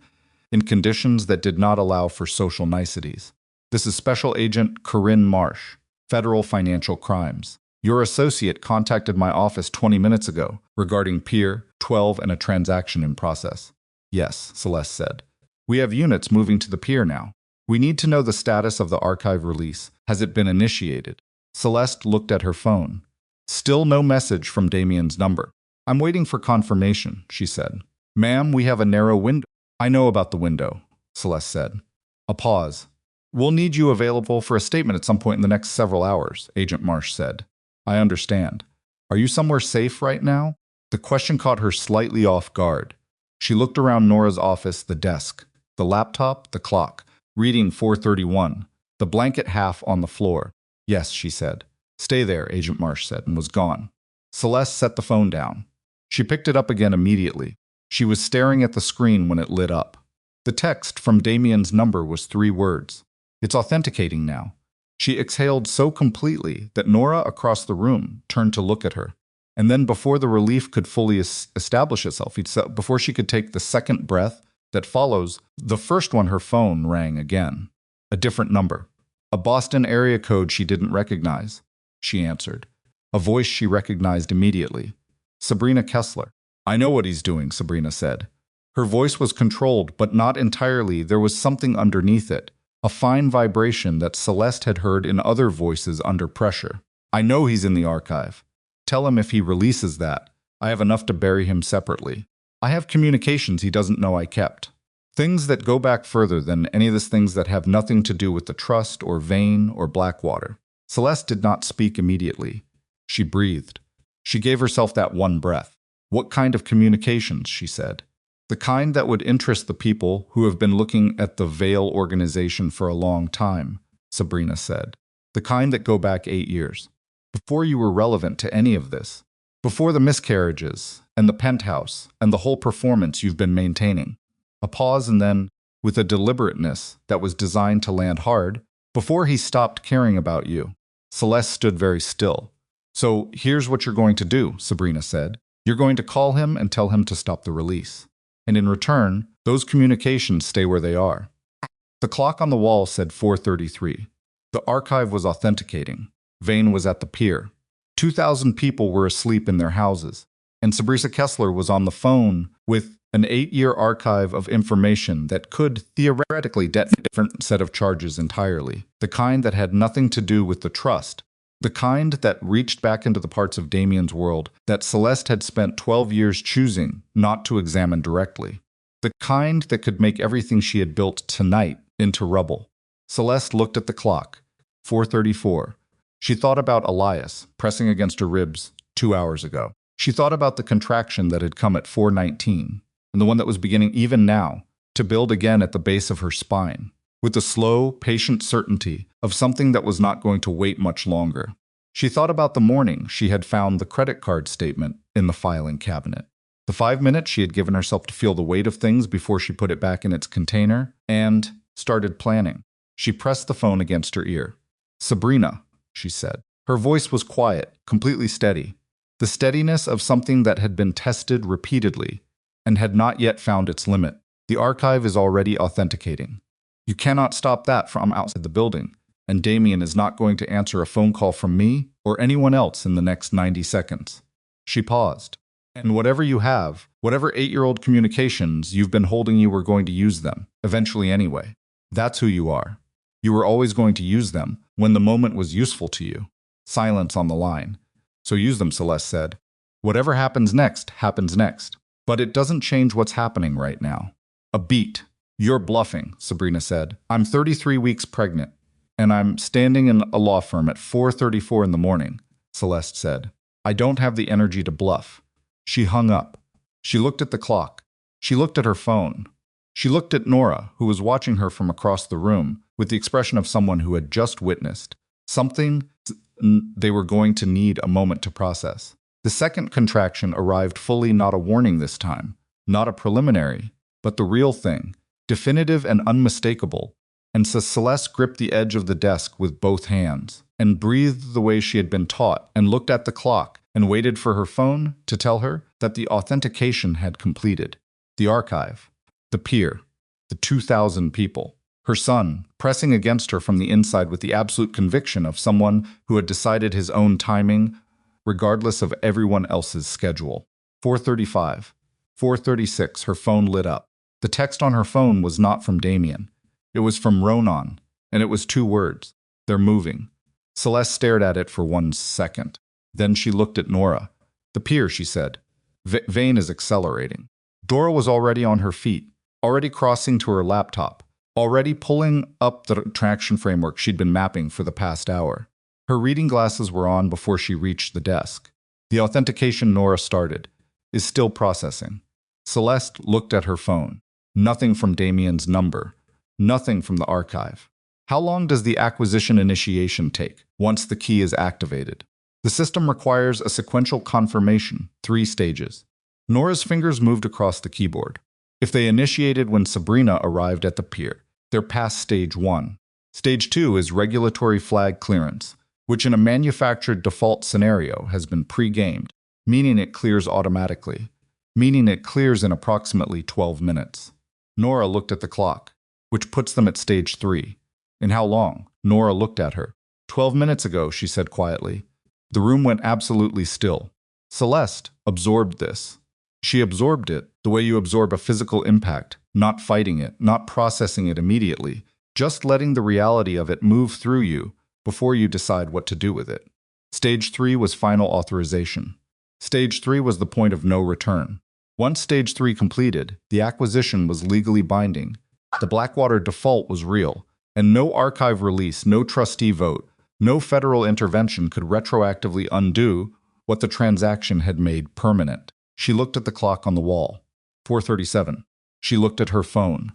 in conditions that did not allow for social niceties. This is Special Agent Corinne Marsh, Federal Financial Crimes. Your associate contacted my office 20 minutes ago regarding Pier 12 and a transaction in process. Yes, Celeste said. We have units moving to the pier now. We need to know the status of the archive release. Has it been initiated? Celeste looked at her phone. Still no message from Damian's number. I'm waiting for confirmation, she said. Ma'am, we have a narrow window. I know about the window, Celeste said. A pause. We'll need you available for a statement at some point in the next several hours, Agent Marsh said. I understand. Are you somewhere safe right now? The question caught her slightly off guard. She looked around Nora's office, the desk, the laptop, the clock, reading 4:31, the blanket half on the floor. Yes, she said. Stay there, Agent Marsh said, and was gone. Celeste set the phone down. She picked it up again immediately. She was staring at the screen when it lit up. The text from Damian's number was 3 words. It's authenticating now. She exhaled so completely that Nora across the room turned to look at her. And then before the relief could fully establish itself, before she could take the second breath that follows, the first one, her phone rang again. A different number. A Boston area code she didn't recognize. She answered. A voice she recognized immediately. Sabrina Kessler. I know what he's doing, Sabrina said. Her voice was controlled, but not entirely. There was something underneath it. A fine vibration that Celeste had heard in other voices under pressure. I know he's in the archive. Tell him if he releases that, I have enough to bury him separately. I have communications he doesn't know I kept. Things that go back further than any of these things that have nothing to do with the Trust or Vane or Blackwater. Celeste did not speak immediately. She breathed. She gave herself that one breath. What kind of communications, she said. The kind that would interest the people who have been looking at the Vale organization for a long time, Sabrina said. The kind that go back 8 years. Before you were relevant to any of this. Before the miscarriages, and the penthouse, and the whole performance you've been maintaining. A pause and then, with a deliberateness that was designed to land hard, before he stopped caring about you. Celeste stood very still. So here's what you're going to do, Sabrina said. You're going to call him and tell him to stop the release. And in return, those communications stay where they are. The clock on the wall said 4:33. The archive was authenticating. Vane was at the pier. 2,000 people were asleep in their houses. And Sabrina Kessler was on the phone with an 8-year archive of information that could theoretically detonate a different set of charges entirely. The kind that had nothing to do with the Trust. The kind that reached back into the parts of Damian's world that Celeste had spent 12 years choosing not to examine directly. The kind that could make everything she had built tonight into rubble. Celeste looked at the clock. 4:34. She thought about Elias pressing against her ribs 2 hours ago. She thought about the contraction that had come at 4:19, and the one that was beginning even now to build again at the base of her spine, with the slow, patient certainty of something that was not going to wait much longer. She thought about the morning she had found the credit card statement in the filing cabinet. The 5 minutes she had given herself to feel the weight of things before she put it back in its container, and started planning. She pressed the phone against her ear. Sabrina, she said. Her voice was quiet, completely steady. The steadiness of something that had been tested repeatedly and had not yet found its limit. The archive is already authenticating. You cannot stop that from outside the building, and Damian is not going to answer a phone call from me or anyone else in the next 90 seconds. She paused. And whatever you have, whatever 8-year-old communications you've been holding, you were going to use them, eventually anyway. That's who you are. You were always going to use them when the moment was useful to you. Silence on the line. So use them, Celeste said. Whatever happens next, happens next. But it doesn't change what's happening right now. A beat. You're bluffing, Sabrina said. I'm 33 weeks pregnant, and I'm standing in a law firm at 4:34 in the morning, Celeste said. I don't have the energy to bluff. She hung up. She looked at the clock. She looked at her phone. She looked at Nora, who was watching her from across the room, with the expression of someone who had just witnessed something they were going to need a moment to process. The second contraction arrived fully, not a warning this time, not a preliminary, but the real thing, definitive and unmistakable. And so Celeste gripped the edge of the desk with both hands, and breathed the way she had been taught, and looked at the clock, and waited for her phone to tell her that the authentication had completed. The archive, the pier, the 2,000 people. Her son, pressing against her from the inside with the absolute conviction of someone who had decided his own timing, regardless of everyone else's schedule. 4:35. 4:36, her phone lit up. The text on her phone was not from Damian. It was from Ronan, and it was 2 words. They're moving. Celeste stared at it for 1 second. Then she looked at Nora. The pier, she said. Vane is accelerating. Dora was already on her feet, already crossing to her laptop, already pulling up the traction framework she'd been mapping for the past hour. Her reading glasses were on before she reached the desk. The authentication Nora started is still processing. Celeste looked at her phone. Nothing from Damian's number. Nothing from the archive. How long does the acquisition initiation take once the key is activated? The system requires a sequential confirmation, 3 stages. Nora's fingers moved across the keyboard. If they initiated when Sabrina arrived at the pier, they're past stage 1. Stage 2 is regulatory flag clearance, which in a manufactured default scenario has been pre-gamed, meaning it clears automatically, meaning it clears in approximately 12 minutes. Nora looked at the clock, which puts them at stage 3. In how long? Nora looked at her. 12 minutes ago, she said quietly. The room went absolutely still. Celeste absorbed this. She absorbed it the way you absorb a physical impact, not fighting it, not processing it immediately, just letting the reality of it move through you before you decide what to do with it. Stage 3 was final authorization. Stage 3 was the point of no return. Once Stage 3 completed, the acquisition was legally binding. The Blackwater default was real, and no archive release, no trustee vote, no federal intervention could retroactively undo what the transaction had made permanent. She looked at the clock on the wall. 4:37. She looked at her phone.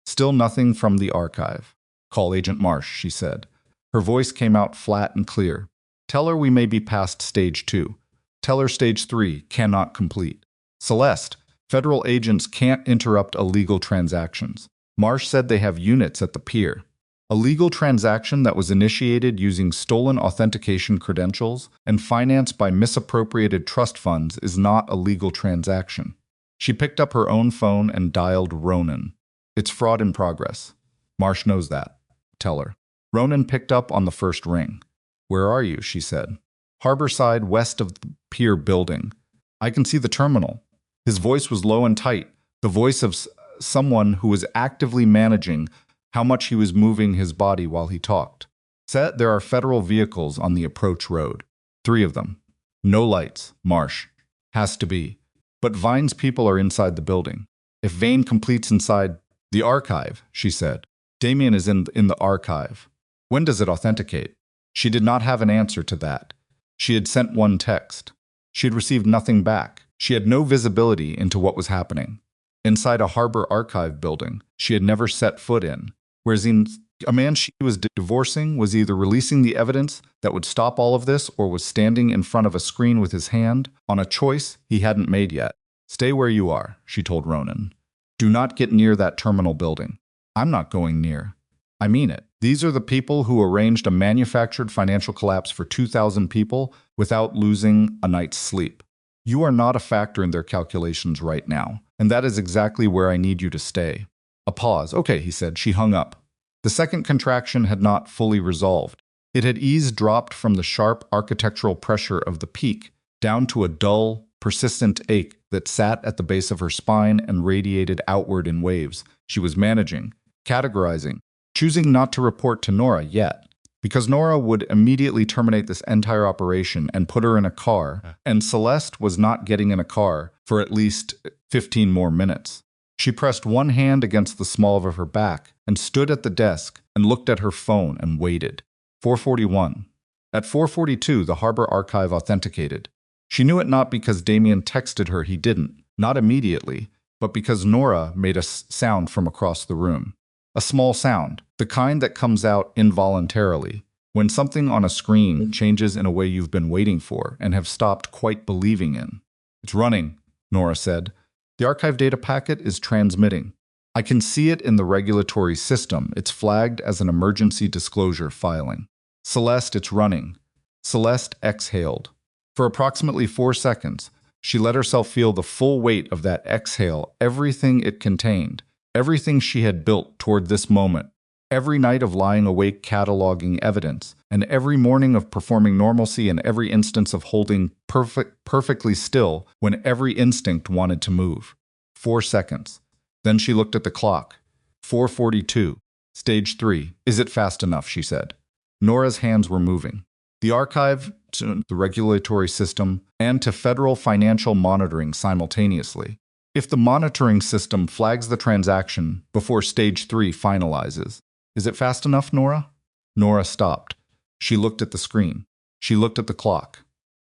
Still nothing from the archive. Call Agent Marsh, she said. Her voice came out flat and clear. Tell her we may be past stage 2. Tell her stage 3 cannot complete. Celeste, federal agents can't interrupt illegal transactions. Marsh said they have units at the pier. A legal transaction that was initiated using stolen authentication credentials and financed by misappropriated trust funds is not a legal transaction. She picked up her own phone and dialed Ronan. It's fraud in progress. Marsh knows that. Tell her. Ronan picked up on the first ring. Where are you? She said. Harborside, west of the pier building. I can see the terminal. His voice was low and tight, the voice of someone who was actively managing how much he was moving his body while he talked. Said there are federal vehicles on the approach road. 3 of them. No lights. Marsh. Has to be. But Vine's people are inside the building. If Vane completes inside the archive, she said. Damian is in the archive. When does it authenticate? She did not have an answer to that. She had sent 1 text. She had received nothing back. She had no visibility into what was happening. Inside a harbor archive building she had never set foot in, whereas a man she was divorcing was either releasing the evidence that would stop all of this or was standing in front of a screen with his hand on a choice he hadn't made yet. Stay where you are, she told Ronan. Do not get near that terminal building. I'm not going near. I mean it. These are the people who arranged a manufactured financial collapse for 2,000 people without losing a night's sleep. You are not a factor in their calculations right now, and that is exactly where I need you to stay. A pause. Okay, he said. She hung up. The second contraction had not fully resolved. It had eavesdropped from the sharp architectural pressure of the peak down to a dull, persistent ache that sat at the base of her spine and radiated outward in waves. She was managing, categorizing, choosing not to report to Nora yet, because Nora would immediately terminate this entire operation and put her in a car, and Celeste was not getting in a car for at least 15 more minutes. She pressed one hand against the small of her back and stood at the desk and looked at her phone and waited. 4:41. At 4:42, the Harbor Archive authenticated. She knew it not because Damian texted her he didn't, not immediately, but because Nora made a sound from across the room. A small sound, the kind that comes out involuntarily, when something on a screen changes in a way you've been waiting for and have stopped quite believing in. It's running, Nora said. The archive data packet is transmitting. I can see it in the regulatory system. It's flagged as an emergency disclosure filing. Celeste, it's running. Celeste exhaled. For approximately 4 seconds, she let herself feel the full weight of that exhale, everything it contained, everything she had built toward this moment, Every night of lying awake cataloging evidence, and every morning of performing normalcy, and every instance of holding perfectly still when every instinct wanted to move. 4 seconds. Then she looked at the clock. 4:42. Stage 3. Is it fast enough, she said. Nora's hands were moving. The archive, to the regulatory system, and to federal financial monitoring simultaneously. If the monitoring system flags the transaction before Stage 3 finalizes, is it fast enough, Nora? Nora stopped. She looked at the screen. She looked at the clock.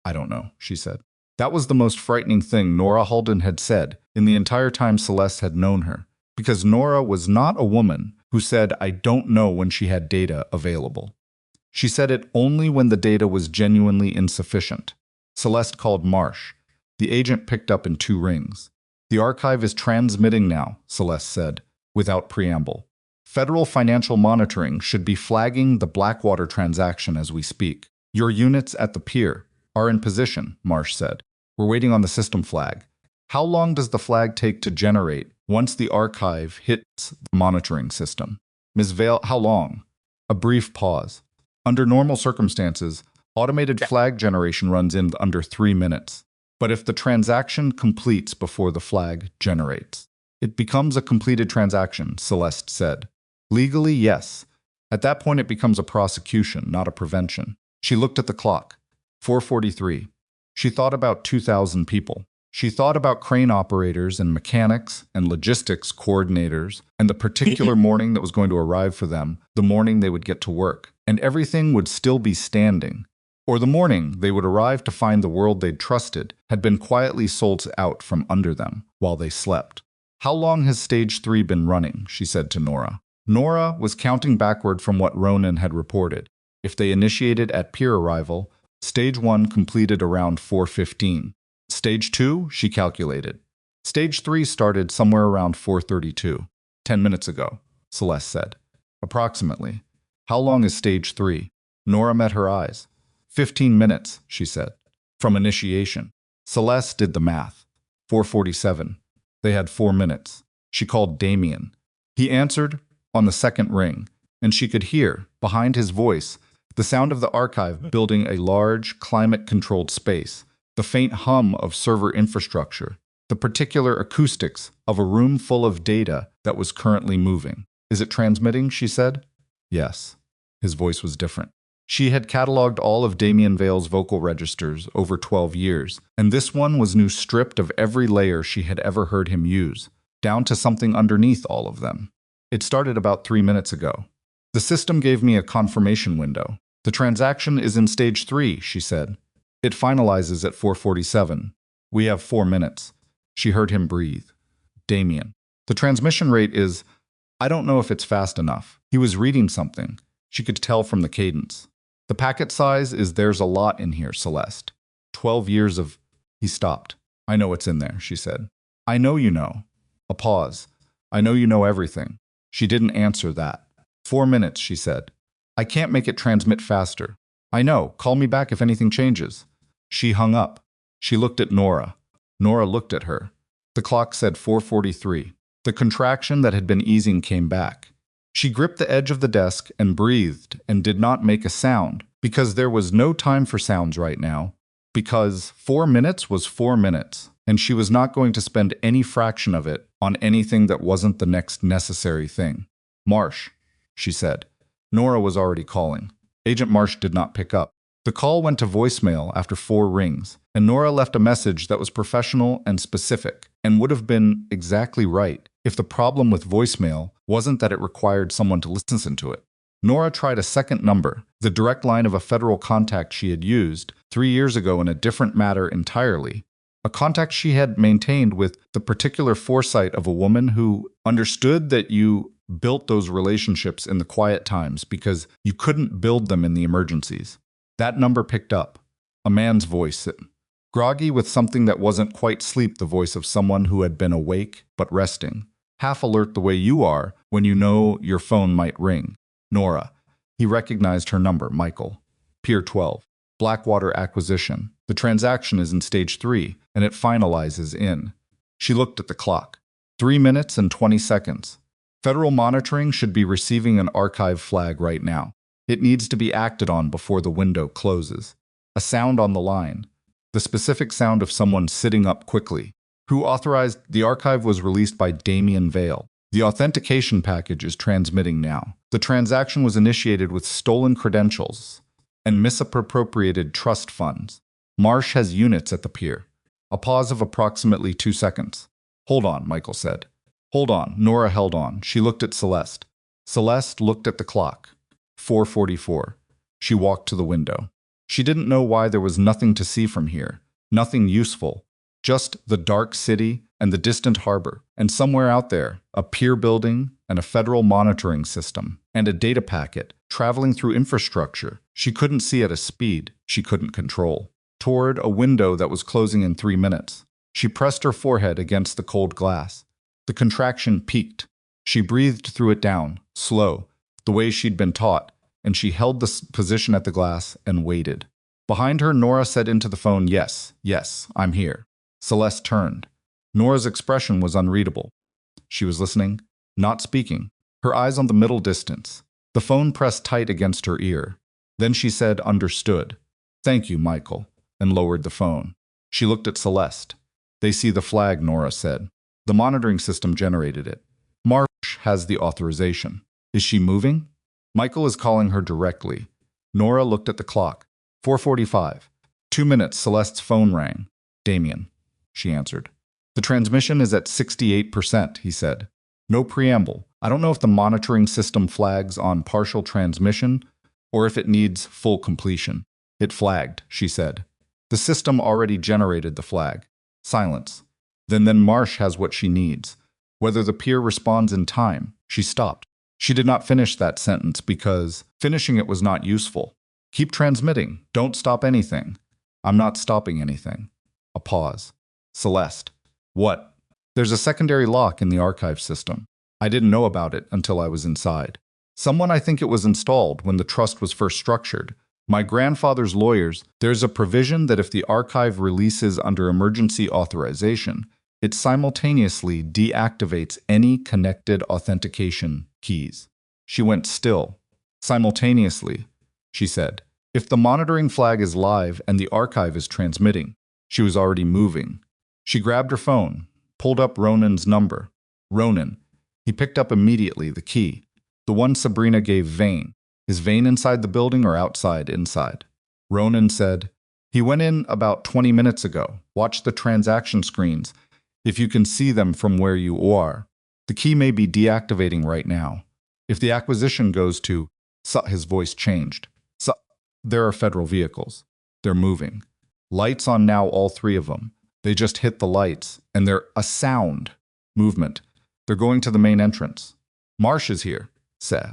I don't know, she said. That was the most frightening thing Nora Halden had said in the entire time Celeste had known her, because Nora was not a woman who said, I don't know, when she had data available. She said it only when the data was genuinely insufficient. Celeste called Marsh. The agent picked up in 2 rings. The archive is transmitting now, Celeste said, without preamble. Federal financial monitoring should be flagging the Blackwater transaction as we speak. Your units at the pier are in position, Marsh said. We're waiting on the system flag. How long does the flag take to generate once the archive hits the monitoring system? Ms. Vale, how long? A brief pause. Under normal circumstances, automated flag generation runs in under 3 minutes. But if the transaction completes before the flag generates, it becomes a completed transaction, Celeste said. Legally, yes. At that point, it becomes a prosecution, not a prevention. She looked at the clock. 4:43. She thought about 2,000 people. She thought about crane operators and mechanics and logistics coordinators and the particular morning that was going to arrive for them, the morning they would get to work, and everything would still be standing. Or the morning they would arrive to find the world they'd trusted had been quietly sold out from under them while they slept. How long has Stage 3 been running? She said to Nora. Nora was counting backward from what Ronan had reported. If they initiated at pier arrival, Stage 1 completed around 4:15. Stage 2, she calculated. Stage 3 started somewhere around 4:32. 10 minutes ago, Celeste said. Approximately. How long is Stage 3? Nora met her eyes. 15 minutes, she said. From initiation. Celeste did the math. 4:47. They had 4 minutes. She called Damian. He answered on the second ring, and she could hear, behind his voice, the sound of the archive building a large, climate-controlled space, the faint hum of server infrastructure, the particular acoustics of a room full of data that was currently moving. Is it transmitting? She said. Yes. His voice was different. She had cataloged all of Damian Vale's vocal registers over 12 years, and this one was new, stripped of every layer she had ever heard him use, down to something underneath all of them. It started about 3 minutes ago. The system gave me a confirmation window. The transaction is in Stage 3, she said. It finalizes at 4:47. We have 4 minutes. She heard him breathe. Damian. The transmission rate is, I don't know if it's fast enough. He was reading something. She could tell from the cadence. The packet size is, there's a lot in here, Celeste. 12 years of... He stopped. I know what's in there, she said. I know you know. A pause. I know you know everything. She didn't answer that. 4 minutes, she said. I can't make it transmit faster. I know. Call me back if anything changes. She hung up. She looked at Nora. Nora looked at her. The clock said 4:43. The contraction that had been easing came back. She gripped the edge of the desk and breathed and did not make a sound, because there was no time for sounds right now, because 4 minutes was 4 minutes, and she was not going to spend any fraction of it on anything that wasn't the next necessary thing. Marsh, she said. Nora was already calling. Agent Marsh did not pick up. The call went to voicemail after 4 rings, and Nora left a message that was professional and specific, and would have been exactly right if the problem with voicemail wasn't that it required someone to listen to it. Nora tried a second number, the direct line of a federal contact she had used 3 years ago in a different matter entirely, a contact she had maintained with the particular foresight of a woman who understood that you built those relationships in the quiet times because you couldn't build them in the emergencies. That number picked up. A man's voice, groggy with something that wasn't quite sleep, the voice of someone who had been awake but resting, half alert the way you are when you know your phone might ring. Nora. He recognized her number, Michael. Pier 12. Blackwater acquisition. The transaction is in Stage 3, and it finalizes in. She looked at the clock. 3 minutes and 20 seconds. Federal monitoring should be receiving an archive flag right now. It needs to be acted on before the window closes. A sound on the line. The specific sound of someone sitting up quickly. Who authorized? The archive was released by Damian Vale. The authentication package is transmitting now. The transaction was initiated with stolen credentials and misappropriated trust funds. Marsh has units at the pier. A pause of approximately 2 seconds. Hold on, Michael said. Hold on. Nora held on. She looked at Celeste. Celeste looked at the clock. 4:44. She walked to the window. She didn't know why there was nothing to see from here. Nothing useful. Just the dark city and the distant harbor. And somewhere out there, a pier building and a federal monitoring system. And a data packet traveling through infrastructure she couldn't see at a speed she couldn't control. Toward a window that was closing in 3 minutes. She pressed her forehead against the cold glass. The contraction peaked. She breathed through it down, slow, the way she'd been taught, and she held the position at the glass and waited. Behind her, Nora said into the phone, "Yes, yes, I'm here." Celeste turned. Nora's expression was unreadable. She was listening, not speaking, her eyes on the middle distance. The phone pressed tight against her ear. Then she said, "Understood. Thank you, Michael," and lowered the phone. She looked at Celeste. "They see the flag," Nora said. "The monitoring system generated it. Marsh has the authorization. Is she moving?" Michael is calling her directly. Nora looked at the clock. 4:45. 2 minutes, Celeste's phone rang. "Damian," she answered. "The transmission is at 68%, he said. No preamble. I don't know if the monitoring system flags on partial transmission or if it needs full completion." "It flagged," she said. "The system already generated the flag." Silence. Then Marsh has what she needs. Whether the pier responds in time. She stopped. She did not finish that sentence because finishing it was not useful. "Keep transmitting. Don't stop anything." "I'm not stopping anything." A pause. "Celeste." "What?" "There's a secondary lock in the archive system. I didn't know about it until I was inside. I think it was installed when the trust was first structured. My grandfather's lawyers, there's a provision that if the archive releases under emergency authorization, it simultaneously deactivates any connected authentication keys." She went still. "Simultaneously," she said. "If the monitoring flag is live and the archive is transmitting." She was already moving. She grabbed her phone, pulled up Ronan's number. Ronan. He picked up immediately the key. The one Sabrina gave Vane. Is Vane inside the building or outside inside? Ronan said, "He went in about 20 minutes ago. Watch the transaction screens, if you can see them from where you are. The key may be deactivating right now. If the acquisition goes to..." His voice changed. "There are federal vehicles. They're moving. Lights on now, all 3 of them. They just hit the lights, and they're a sound. Movement. They're going to the main entrance. Marsh is here.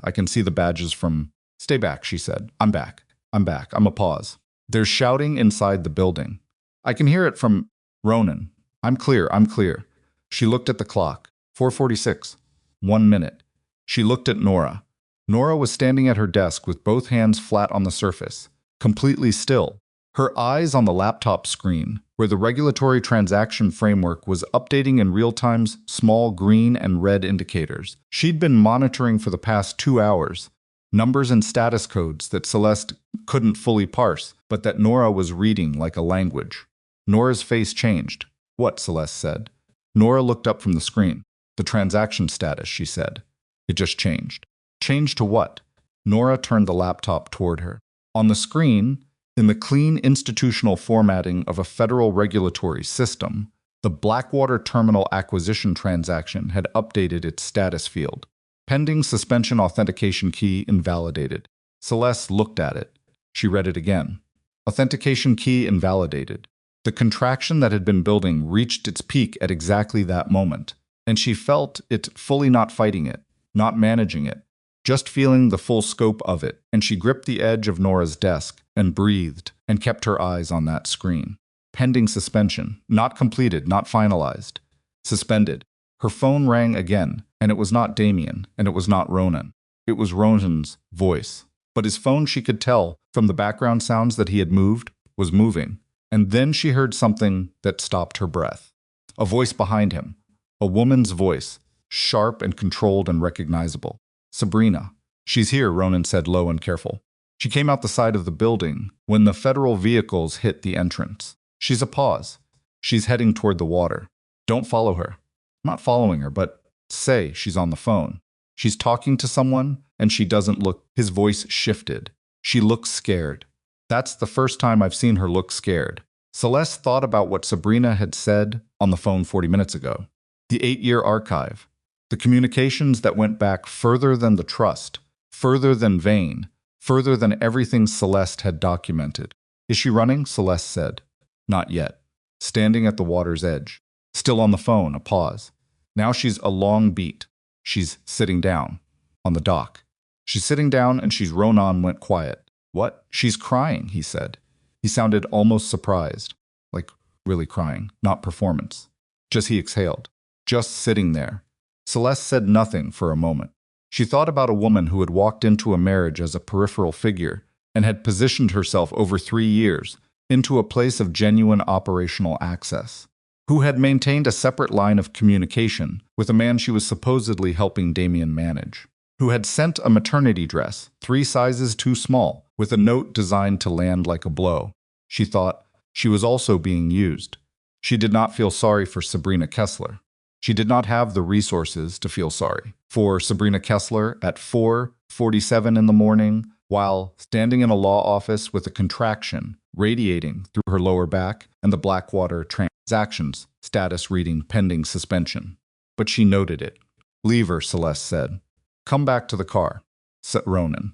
I can see the badges from..." "Stay back," she said. I'm back. I'm a pause. "There's shouting inside the building. I can hear it from..." Ronan. I'm clear. She looked at the clock. 4:46. 1 minute. She looked at Nora. Nora was standing at her desk with both hands flat on the surface, completely still. Her eyes on the laptop screen, where the regulatory transaction framework was updating in real time's small green and red indicators. She'd been monitoring for the past 2 hours, numbers and status codes that Celeste couldn't fully parse, but that Nora was reading like a language. Nora's face changed. "What?" Celeste said. Nora looked up from the screen. "The transaction status," she said. "It just changed." "Changed to what?" Nora turned the laptop toward her. On the screen, in the clean institutional formatting of a federal regulatory system, the Blackwater Terminal acquisition transaction had updated its status field. "Pending suspension authentication key invalidated." Celeste looked at it. She read it again. "Authentication key invalidated." The contraction that had been building reached its peak at exactly that moment, and she felt it fully, not fighting it, not managing it, just feeling the full scope of it, and she gripped the edge of Nora's desk and breathed and kept her eyes on that screen. Pending suspension, not completed, not finalized. Suspended. Her phone rang again, and it was not Damian, and it was not Ronan. It was Ronan's voice. But his phone, she could tell from the background sounds that he had moved, was moving. And then she heard something that stopped her breath. A voice behind him. A woman's voice. sharp and controlled and recognizable. Sabrina. She's here, Ronan said, low and careful. She came out the side of the building when the federal vehicles hit the entrance. She's a pause. She's heading toward the water. Don't follow her. I'm not following her, but say she's on the phone. She's talking to someone, and she doesn't look. His voice shifted. She looks scared. That's the first time I've seen her look scared. Celeste thought about what Sabrina had said on the phone 40 minutes ago. The 8-year archive. The communications that went back further than the trust, further than Vane, further than everything Celeste had documented. Is she running? Celeste said. Not yet. Standing at the water's edge. Still on the phone, a pause. Now she's a long beat. She's sitting down. On the dock. She's sitting down and Ronan went quiet. What? She's crying, he said. He sounded almost surprised. Like really crying, not performance. Just he exhaled. Just sitting there. Celeste said nothing for a moment. She thought about a woman who had walked into a marriage as a peripheral figure and had positioned herself over 3 years into a place of genuine operational access, who had maintained a separate line of communication with a man she was supposedly helping Damian manage, who had sent a maternity dress 3 sizes too small with a note designed to land like a blow. She thought she was also being used. She did not feel sorry for Sabrina Kessler. She did not have the resources to feel sorry for Sabrina Kessler at 4:47 in the morning while standing in a law office with a contraction radiating through her lower back and the Blackwater transactions status reading pending suspension. But she noted it. Leave her, Celeste said. Come back to the car, said Ronan.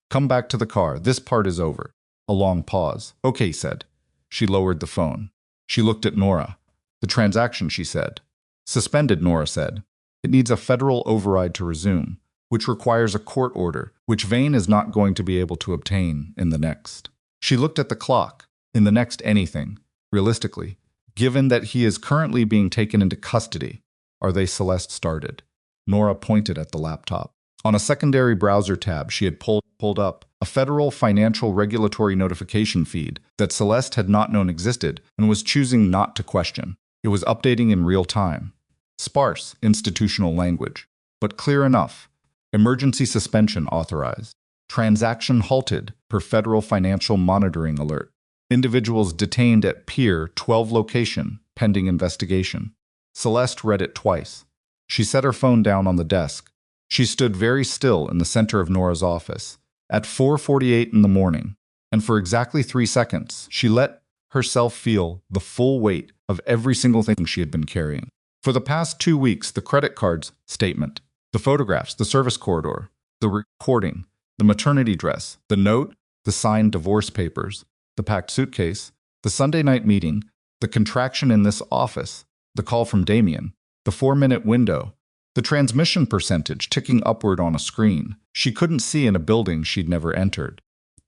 Come back to the car. This part is over. A long pause. Okay, said. She lowered the phone. She looked at Nora. The transaction, she said. Suspended, Nora said. It needs a federal override to resume, which requires a court order, which Vane is not going to be able to obtain in the next. She looked at the clock. In the next anything, realistically, given that he is currently being taken into custody. Are they? Celeste started. Nora pointed at the laptop. On a secondary browser tab, she had pulled up a federal financial regulatory notification feed that Celeste had not known existed and was choosing not to question. It was updating in real time. Sparse institutional language, but clear enough. Emergency suspension authorized. Transaction halted per federal financial monitoring alert. Individuals detained at Pier 12 location, pending investigation. Celeste read it twice. She set her phone down on the desk. She stood very still in the center of Nora's office at 4:48 in the morning, and for exactly 3 seconds, she let herself feel the full weight of every single thing she had been carrying. For the past 2 weeks, the credit cards statement, the photographs, the service corridor, the recording, the maternity dress, the note, the signed divorce papers, the packed suitcase, the Sunday night meeting, the contraction in this office, the call from Damian, the 4-minute window, the transmission percentage ticking upward on a screen she couldn't see in a building she'd never entered.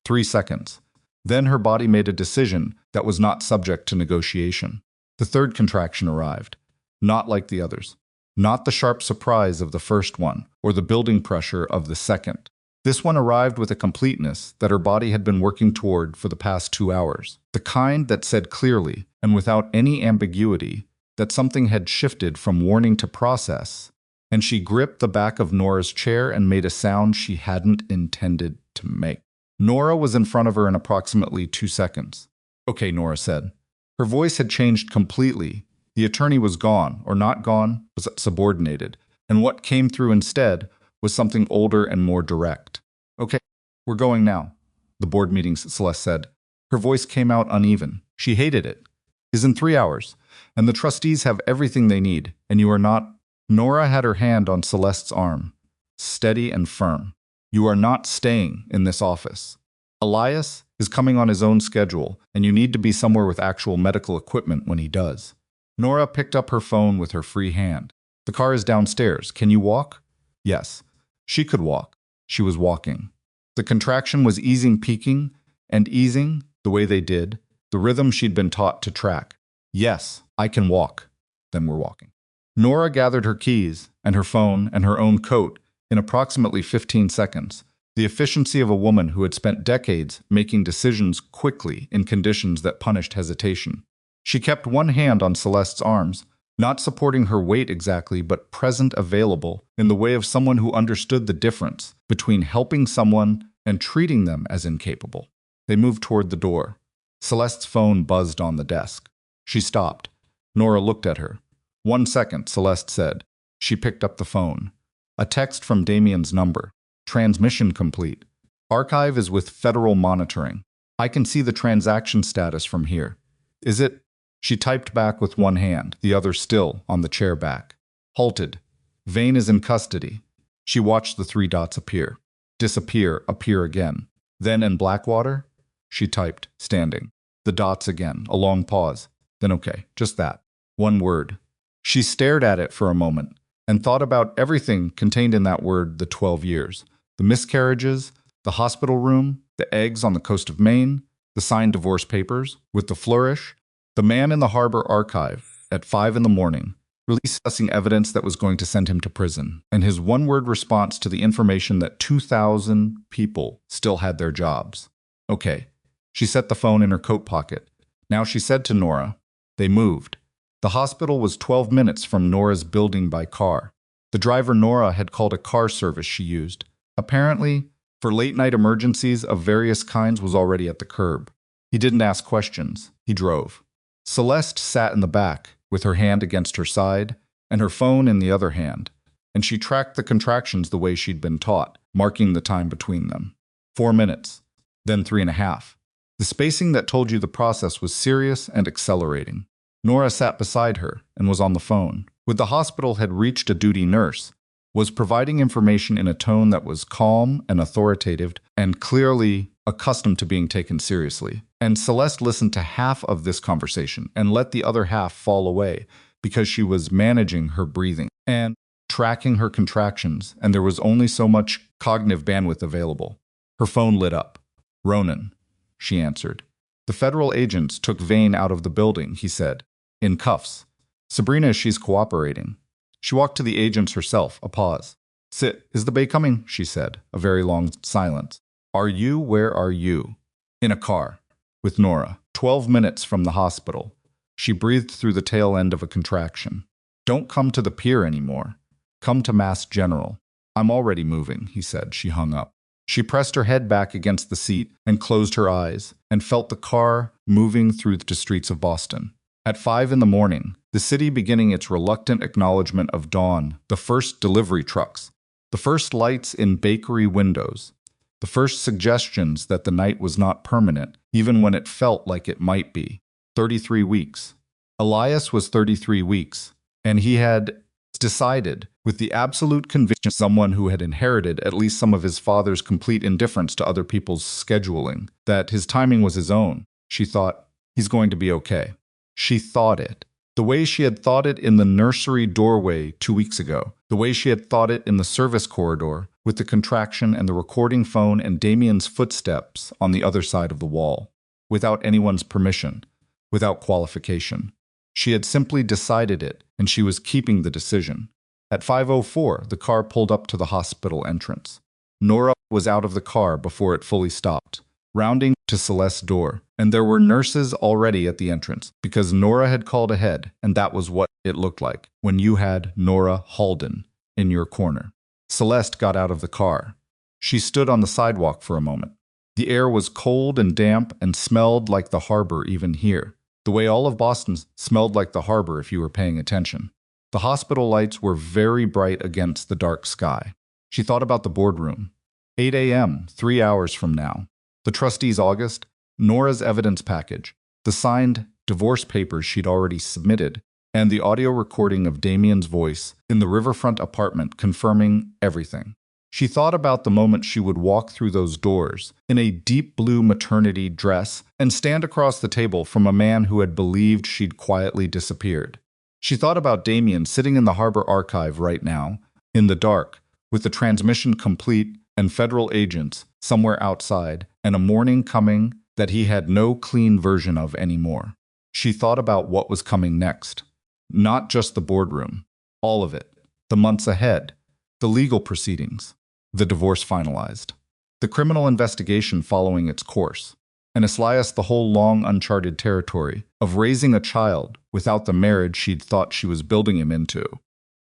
3 seconds. Then her body made a decision that was not subject to negotiation. The third contraction arrived. Not like the others. Not the sharp surprise of the first one, or the building pressure of the second. This one arrived with a completeness that her body had been working toward for the past 2 hours. The kind that said clearly, and without any ambiguity, that something had shifted from warning to process, and she gripped the back of Nora's chair and made a sound she hadn't intended to make. Nora was in front of her in approximately 2 seconds. Okay, Nora said. Her voice had changed completely. The attorney was gone, or not gone, was subordinated, and what came through instead was something older and more direct. Okay, we're going now, the board meeting, Celeste said. Her voice came out uneven. She hated it. Is in 3 hours, and the trustees have everything they need, and you are not. Nora had her hand on Celeste's arm, steady and firm. You are not staying in this office. Elias is coming on his own schedule, and you need to be somewhere with actual medical equipment when he does. Nora picked up her phone with her free hand. The car is downstairs. Can you walk? Yes. She could walk. She was walking. The contraction was peaking and easing the way they did, the rhythm she'd been taught to track. Yes, I can walk. Then we're walking. Nora gathered her keys and her phone and her own coat in approximately 15 seconds, the efficiency of a woman who had spent decades making decisions quickly in conditions that punished hesitation. She kept one hand on Celeste's arms, Not supporting her weight exactly, but present, available, in the way of someone who understood the difference between helping someone and treating them as incapable. They moved toward the door. Celeste's phone buzzed on the desk. She stopped. Nora looked at her. 1 second, Celeste said. She picked up the phone. A text from Damian's number. Transmission complete. Archive is with federal monitoring. I can see the transaction status from here. Is it? She typed back with one hand, the other still on the chair back. Halted. Vane is in custody. She watched the 3 dots appear. Disappear, appear again. Then in Blackwater? She typed, standing. The dots again, a long pause. Then okay, just that. One word. She stared at it for a moment and thought about everything contained in that word, the 12 years. The miscarriages, the hospital room, the eggs on the coast of Maine, the signed divorce papers, with the flourish, the man in the harbor archive at 5 in the morning, releasing evidence that was going to send him to prison, and his one-word response to the information that 2,000 people still had their jobs. Okay. She set the phone in her coat pocket. Now she said to Nora, they moved. The hospital was 12 minutes from Nora's building by car. The driver Nora had called a car service she used. Apparently, for late-night emergencies of various kinds, was already at the curb. He didn't ask questions. He drove. Celeste sat in the back, with her hand against her side, and her phone in the other hand, and she tracked the contractions the way she'd been taught, marking the time between them. 4 minutes, then 3.5. The spacing that told you the process was serious and accelerating. Nora sat beside her and was on the phone. With the hospital had reached a duty nurse, was providing information in a tone that was calm and authoritative and clearly accustomed to being taken seriously. And Celeste listened to half of this conversation and let the other half fall away because she was managing her breathing and tracking her contractions, and there was only so much cognitive bandwidth available. Her phone lit up. Ronan, she answered. The federal agents took Vane out of the building, he said. In cuffs. Sabrina, she's cooperating. She walked to the agents herself, a pause. Sit, is the bay coming? She said, a very long silence. Where are you? In a car. With Nora. 12 minutes from the hospital. She breathed through the tail end of a contraction. Don't come to the pier anymore. Come to Mass General. I'm already moving, he said. She hung up. She pressed her head back against the seat and closed her eyes and felt the car moving through the streets of Boston. At 5 in the morning, the city beginning its reluctant acknowledgement of dawn, the first delivery trucks, the first lights in bakery windows, the first suggestions that the night was not permanent, even when it felt like it might be. 33 weeks. Elias was 33 weeks, and he had decided, with the absolute conviction of someone who had inherited at least some of his father's complete indifference to other people's scheduling, that his timing was his own. She thought, he's going to be okay. She thought it. The way she had thought it in the nursery doorway 2 weeks ago. The way she had thought it in the service corridor, with the contraction and the recording phone and Damian's footsteps on the other side of the wall. Without anyone's permission. Without qualification. She had simply decided it, and she was keeping the decision. At 5:04, the car pulled up to the hospital entrance. Nora was out of the car before it fully stopped, rounding to Celeste's door, and there were nurses already at the entrance, because Nora had called ahead, and that was what it looked like when you had Nora Halden in your corner. Celeste got out of the car. She stood on the sidewalk for a moment. The air was cold and damp and smelled like the harbor even here, the way all of Boston smelled like the harbor if you were paying attention. The hospital lights were very bright against the dark sky. She thought about the boardroom. 8 a.m., 3 hours from now. The trustees' August, Nora's evidence package, the signed divorce papers she'd already submitted, and the audio recording of Damian's voice in the riverfront apartment confirming everything. She thought about the moment she would walk through those doors in a deep blue maternity dress and stand across the table from a man who had believed she'd quietly disappeared. She thought about Damian sitting in the harbor archive right now, in the dark, with the transmission complete and federal agents somewhere outside, and a morning coming that he had no clean version of anymore. She thought about what was coming next. Not just the boardroom. All of it. The months ahead. The legal proceedings. The divorce finalized. The criminal investigation following its course. and Elias the whole long uncharted territory of raising a child without the marriage she'd thought she was building him into.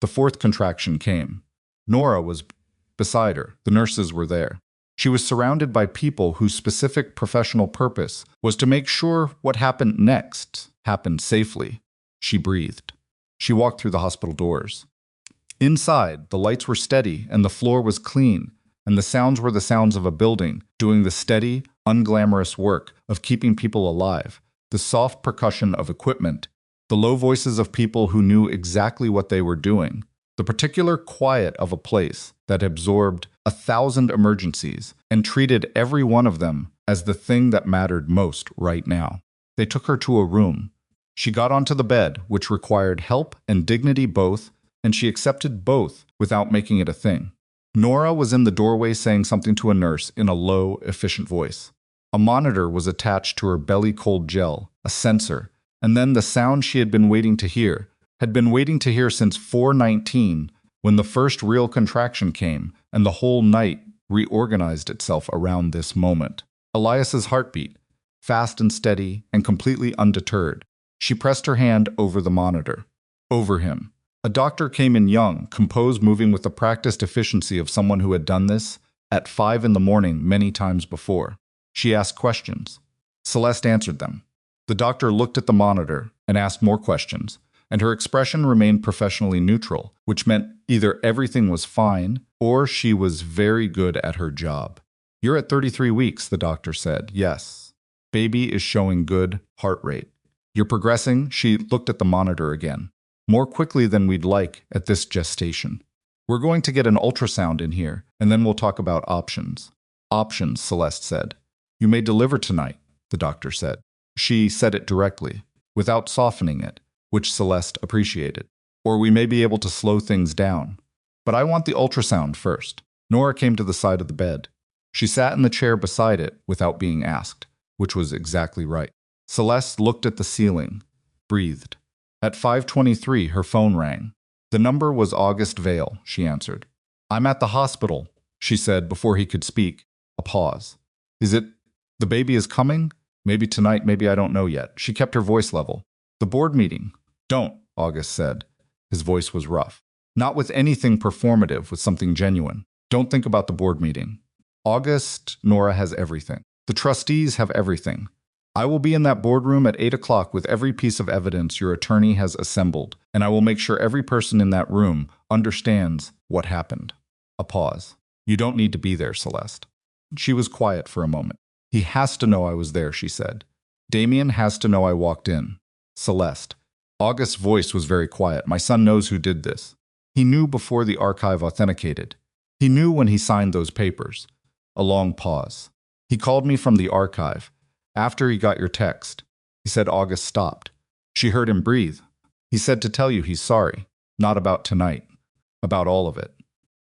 The fourth contraction came. Nora was beside her. The nurses were there. She was surrounded by people whose specific professional purpose was to make sure what happened next happened safely. She breathed. She walked through the hospital doors. Inside, the lights were steady and the floor was clean, and the sounds were the sounds of a building doing the steady, unglamorous work of keeping people alive, the soft percussion of equipment, the low voices of people who knew exactly what they were doing, the particular quiet of a place that absorbed 1,000 emergencies and treated every one of them as the thing that mattered most right now. They took her to a room. She got onto the bed, which required help and dignity both, and she accepted both without making it a thing. Nora was in the doorway saying something to a nurse in a low, efficient voice. A monitor was attached to her belly-cold gel, a sensor, and then the sound she had been waiting to hear since 4:19 when the first real contraction came and the whole night reorganized itself around this moment. Elias's heartbeat, fast and steady and completely undeterred. She pressed her hand over the monitor. Over him. A doctor came in young, composed, moving with the practiced efficiency of someone who had done this at 5 in the morning many times before. She asked questions. Celeste answered them. The doctor looked at the monitor and asked more questions, and her expression remained professionally neutral, which meant either everything was fine or she was very good at her job. You're at 33 weeks, the doctor said. Yes. Baby is showing good heart rate. You're progressing, she looked at the monitor again. More quickly than we'd like at this gestation. We're going to get an ultrasound in here, and then we'll talk about options. Options, Celeste said. You may deliver tonight, the doctor said. She said it directly, without softening it, which Celeste appreciated. Or we may be able to slow things down. But I want the ultrasound first. Nora came to the side of the bed. She sat in the chair beside it without being asked, which was exactly right. Celeste looked at the ceiling, breathed. At 5:23, her phone rang. The number was August Vale, she answered. I'm at the hospital, she said before he could speak. A pause. Is it? The baby is coming? Maybe tonight, maybe I don't know yet. She kept her voice level. The board meeting. Don't, August said. His voice was rough. Not with anything performative, with something genuine. Don't think about the board meeting. August, Nora has everything. The trustees have everything. I will be in that boardroom at 8 o'clock with every piece of evidence your attorney has assembled, and I will make sure every person in that room understands what happened. A pause. You don't need to be there, Celeste. She was quiet for a moment. He has to know I was there, she said. Damian has to know I walked in. Celeste. August's voice was very quiet. My son knows who did this. He knew before the archive authenticated. He knew when he signed those papers. A long pause. He called me from the archive. After he got your text, he said August stopped. She heard him breathe. He said to tell you he's sorry, not about tonight, about all of it.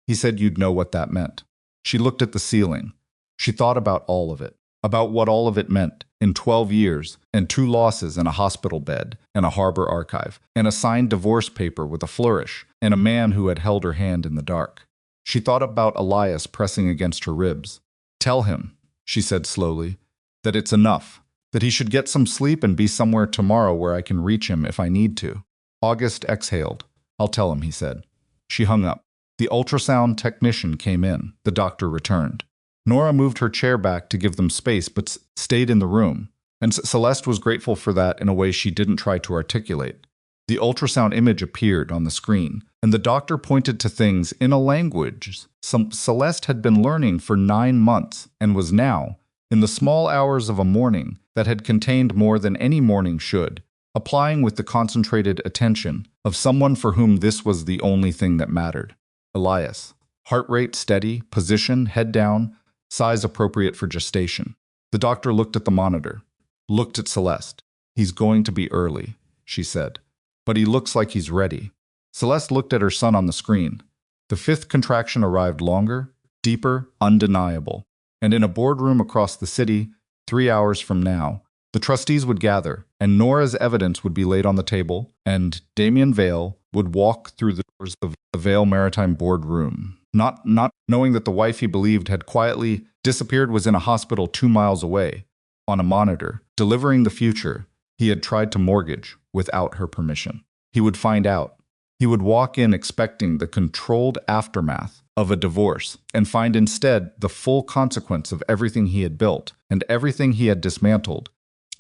He said you'd know what that meant. She looked at the ceiling. She thought about all of it, about what all of it meant in 12 years and 2 losses and a hospital bed and a harbor archive and a signed divorce paper with a flourish and a man who had held her hand in the dark. She thought about Elias pressing against her ribs. Tell him, she said slowly, that it's enough, that he should get some sleep and be somewhere tomorrow where I can reach him if I need to. August exhaled. I'll tell him, he said. She hung up. The ultrasound technician came in. The doctor returned. Nora moved her chair back to give them space but stayed in the room, and Celeste was grateful for that in a way she didn't try to articulate. The ultrasound image appeared on the screen, and the doctor pointed to things in a language Celeste had been learning for 9 months and was now, in the small hours of a morning that had contained more than any morning should, applying with the concentrated attention of someone for whom this was the only thing that mattered. Elias. Heart rate steady, position, head down, size appropriate for gestation. The doctor looked at the monitor, looked at Celeste. He's going to be early, she said. But he looks like he's ready. Celeste looked at her son on the screen. The 5th contraction arrived longer, deeper, undeniable. And in a boardroom across the city, 3 hours from now, the trustees would gather, and Nora's evidence would be laid on the table, and Damian Vale would walk through the doors of the Vale Maritime boardroom. Not knowing that the wife he believed had quietly disappeared was in a hospital 2 miles away, on a monitor, delivering the future he had tried to mortgage without her permission. He would find out. He would walk in expecting the controlled aftermath of a divorce and find instead the full consequence of everything he had built and everything he had dismantled,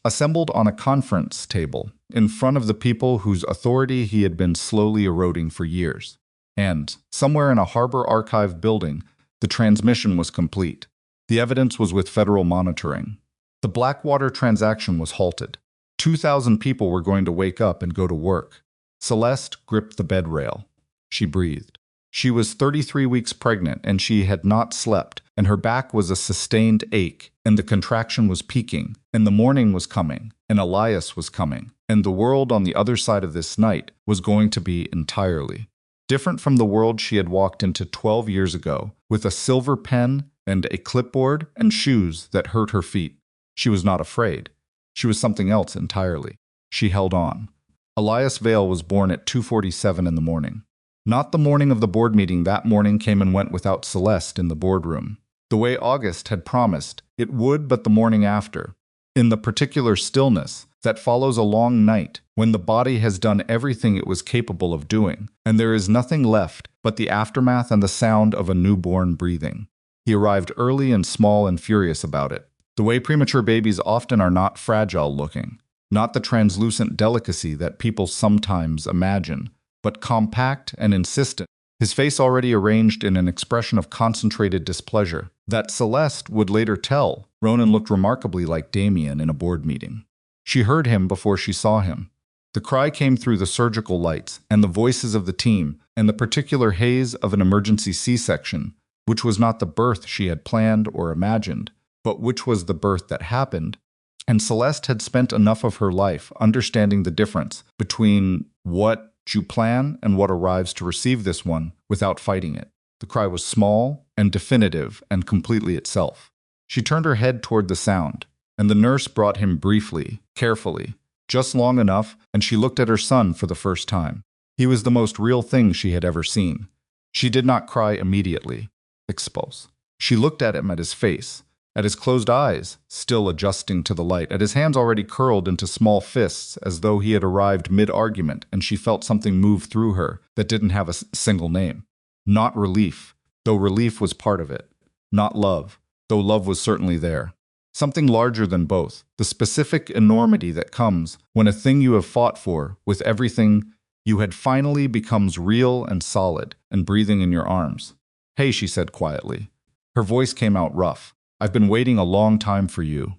assembled on a conference table in front of the people whose authority he had been slowly eroding for years. And, somewhere in a harbor archive building, the transmission was complete. The evidence was with federal monitoring. The Blackwater transaction was halted. 2,000 people were going to wake up and go to work. Celeste gripped the bed rail. She breathed. She was 33 weeks pregnant, and she had not slept, and her back was a sustained ache, and the contraction was peaking, and the morning was coming, and Elias was coming, and the world on the other side of this night was going to be entirely different from the world she had walked into 12 years ago, with a silver pen and a clipboard and shoes that hurt her feet. She was not afraid. She was something else entirely. She held on. Elias Vale was born at 2:47 in the morning. Not the morning of the board meeting. That morning came and went without Celeste in the boardroom. The way August had promised it would, but the morning after. In the particular stillness that follows a long night, when the body has done everything it was capable of doing, and there is nothing left but the aftermath and the sound of a newborn breathing. He arrived early and small and furious about it. The way premature babies often are not fragile looking, not the translucent delicacy that people sometimes imagine, but compact and insistent, his face already arranged in an expression of concentrated displeasure. That Celeste would later tell, Ronan looked remarkably like Damian in a board meeting. She heard him before she saw him. The cry came through the surgical lights and the voices of the team and the particular haze of an emergency C-section, which was not the birth she had planned or imagined, but which was the birth that happened. And Celeste had spent enough of her life understanding the difference between what you plan and what arrives to receive this one without fighting it. The cry was small and definitive and completely itself. She turned her head toward the sound, and the nurse brought him briefly, carefully, just long enough, and she looked at her son for the first time. He was the most real thing she had ever seen. She did not cry immediately. Expulse. She looked at him, at his face, at his closed eyes, still adjusting to the light, at his hands already curled into small fists as though he had arrived mid-argument, and she felt something move through her that didn't have a single name. Not relief, though relief was part of it. Not love, though love was certainly there. Something larger than both, the specific enormity that comes when a thing you have fought for, with everything you had finally becomes real and solid and breathing in your arms. "Hey," she said quietly. Her voice came out rough. "I've been waiting a long time for you."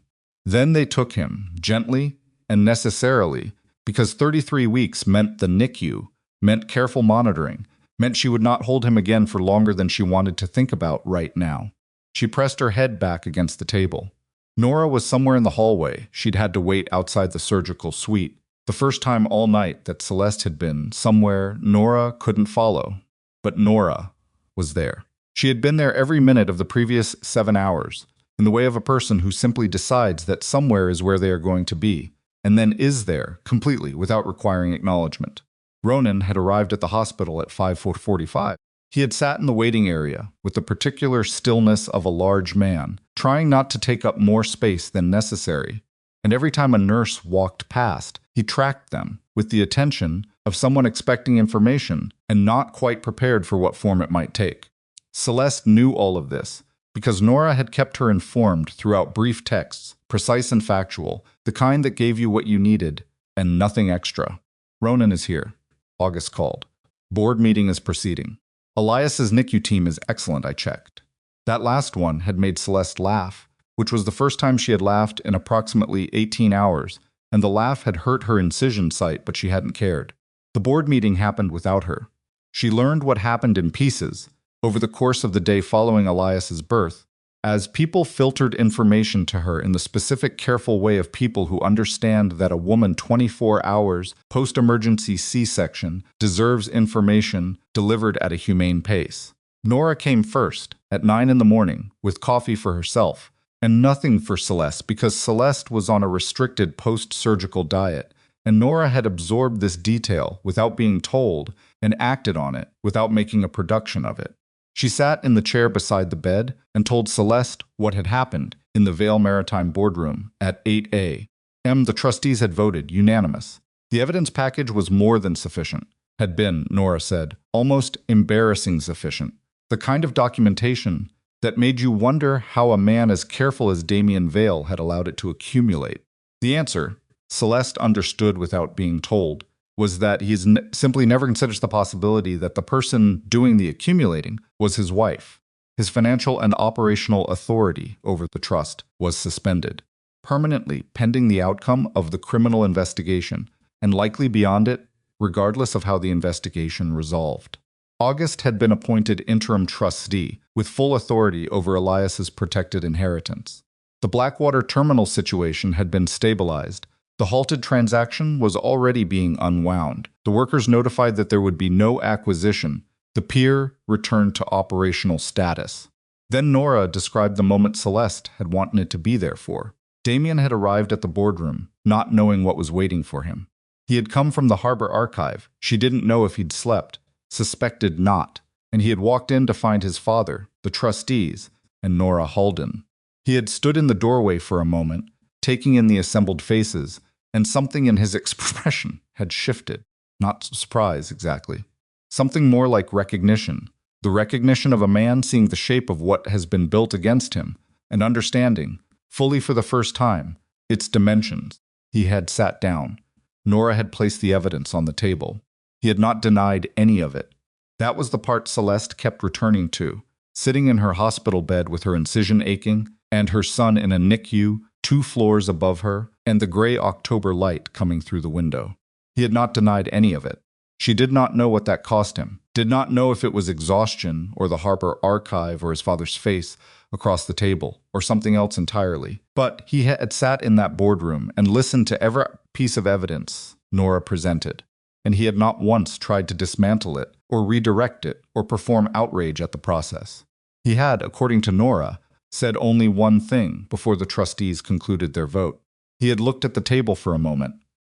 Then they took him, gently and necessarily, because 33 weeks meant the NICU, meant careful monitoring, meant she would not hold him again for longer than she wanted to think about right now. She pressed her head back against the table. Nora was somewhere in the hallway. She'd had to wait outside the surgical suite. The first time all night that Celeste had been somewhere Nora couldn't follow. But Nora was there. She had been there every minute of the previous 7 hours, in the way of a person who simply decides that somewhere is where they are going to be, and then is there, completely, without requiring acknowledgement. Ronan had arrived at the hospital at 5:45. He had sat in the waiting area, with the particular stillness of a large man, trying not to take up more space than necessary, and every time a nurse walked past, he tracked them, with the attention of someone expecting information and not quite prepared for what form it might take. Celeste knew all of this, because Nora had kept her informed throughout brief texts, precise and factual, the kind that gave you what you needed, and nothing extra. "Ronan is here," August called. "Board meeting is proceeding. Elias's NICU team is excellent, I checked." That last one had made Celeste laugh, which was the first time she had laughed in approximately 18 hours, and the laugh had hurt her incision site, but she hadn't cared. The board meeting happened without her. She learned what happened in pieces, over the course of the day following Elias's birth, as people filtered information to her in the specific careful way of people who understand that a woman 24 hours post-emergency C-section deserves information delivered at a humane pace. Nora came first, at 9 in the morning, with coffee for herself, and nothing for Celeste because Celeste was on a restricted post-surgical diet, and Nora had absorbed this detail without being told and acted on it without making a production of it. She sat in the chair beside the bed and told Celeste what had happened in the Vale Maritime boardroom at 8 a.m. The trustees had voted unanimous. The evidence package was more than sufficient. Had been, Nora said, almost embarrassing sufficient. The kind of documentation that made you wonder how a man as careful as Damian Vale had allowed it to accumulate. The answer, Celeste understood without being told, was that he's simply never considers the possibility that the person doing the accumulating was his wife. His financial and operational authority over the trust was suspended, permanently pending the outcome of the criminal investigation, and likely beyond it, regardless of how the investigation resolved. August had been appointed interim trustee, with full authority over Elias's protected inheritance. The Blackwater terminal situation had been stabilized. The halted transaction was already being unwound. The workers notified that there would be no acquisition. The pier returned to operational status. Then Nora described the moment Celeste had wanted it to be there for. Damian had arrived at the boardroom, not knowing what was waiting for him. He had come from the harbor archive. She didn't know if he'd slept, suspected not, and he had walked in to find his father, the trustees, and Nora Halden. He had stood in the doorway for a moment, taking in the assembled faces, and something in his expression had shifted. Not surprise, exactly. Something more like recognition. The recognition of a man seeing the shape of what has been built against him, and understanding, fully for the first time, its dimensions. He had sat down. Nora had placed the evidence on the table. He had not denied any of it. That was the part Celeste kept returning to, sitting in her hospital bed with her incision aching, and her son in a NICU 2 floors above her, and the gray October light coming through the window. He had not denied any of it. She did not know what that cost him, did not know if it was exhaustion or the harbor archive or his father's face across the table or something else entirely. But he had sat in that boardroom and listened to every piece of evidence Nora presented, and he had not once tried to dismantle it or redirect it or perform outrage at the process. He had, according to Nora, said only one thing before the trustees concluded their vote. He had looked at the table for a moment.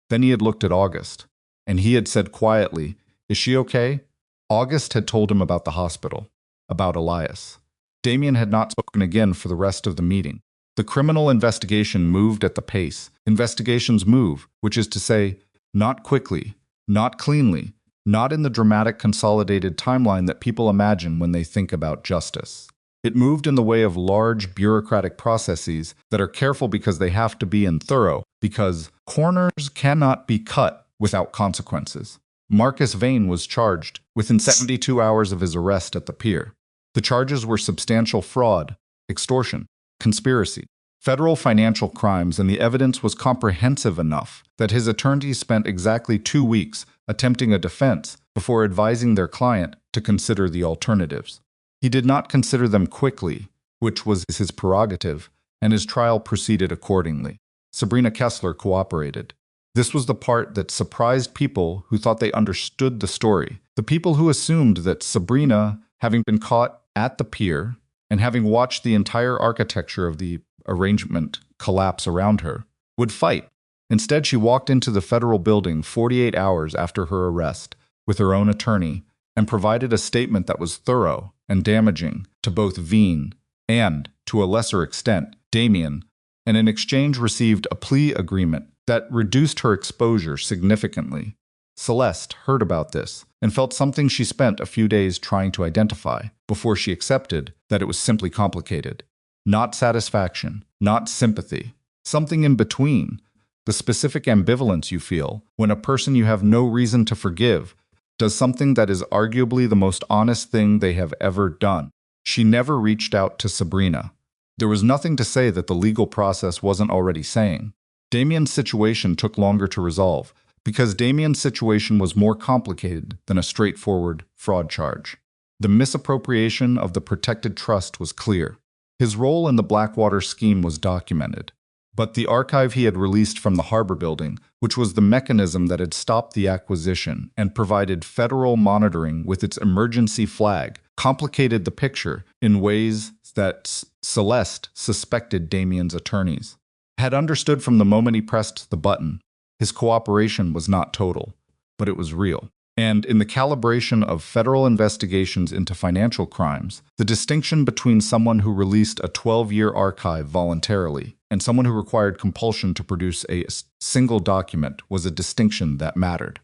Then he had looked at August, and he had said quietly, "Is she okay?" August had told him about the hospital, about Elias. Damian had not spoken again for the rest of the meeting. The criminal investigation moved at the pace investigations move, which is to say, not quickly, not cleanly, not in the dramatic consolidated timeline that people imagine when they think about justice. It moved in the way of large bureaucratic processes that are careful because they have to be and thorough, because corners cannot be cut without consequences. Marcus Vane was charged within 72 hours of his arrest at the pier. The charges were substantial fraud, extortion, conspiracy, federal financial crimes, and the evidence was comprehensive enough that his attorneys spent exactly 2 weeks attempting a defense before advising their client to consider the alternatives. He did not consider them quickly, which was his prerogative, and his trial proceeded accordingly. Sabrina Kessler cooperated. This was the part that surprised people who thought they understood the story. The people who assumed that Sabrina, having been caught at the pier and having watched the entire architecture of the arrangement collapse around her, would fight. Instead, she walked into the federal building 48 hours after her arrest with her own attorney and provided a statement that was thorough and damaging to both Vane and, to a lesser extent, Damian, and in exchange received a plea agreement that reduced her exposure significantly. Celeste heard about this and felt something she spent a few days trying to identify before she accepted that it was simply complicated. Not satisfaction, not sympathy, something in between. The specific ambivalence you feel when a person you have no reason to forgive does something that is arguably the most honest thing they have ever done. She never reached out to Sabrina. There was nothing to say that the legal process wasn't already saying. Damian's situation took longer to resolve because Damian's situation was more complicated than a straightforward fraud charge. The misappropriation of the protected trust was clear. His role in the Blackwater scheme was documented. But the archive he had released from the harbor building, which was the mechanism that had stopped the acquisition and provided federal monitoring with its emergency flag, complicated the picture in ways that Celeste suspected Damian's attorneys had understood from the moment he pressed the button. His cooperation was not total, but it was real. And in the calibration of federal investigations into financial crimes, the distinction between someone who released a 12-year archive voluntarily and someone who required compulsion to produce a single document was a distinction that mattered.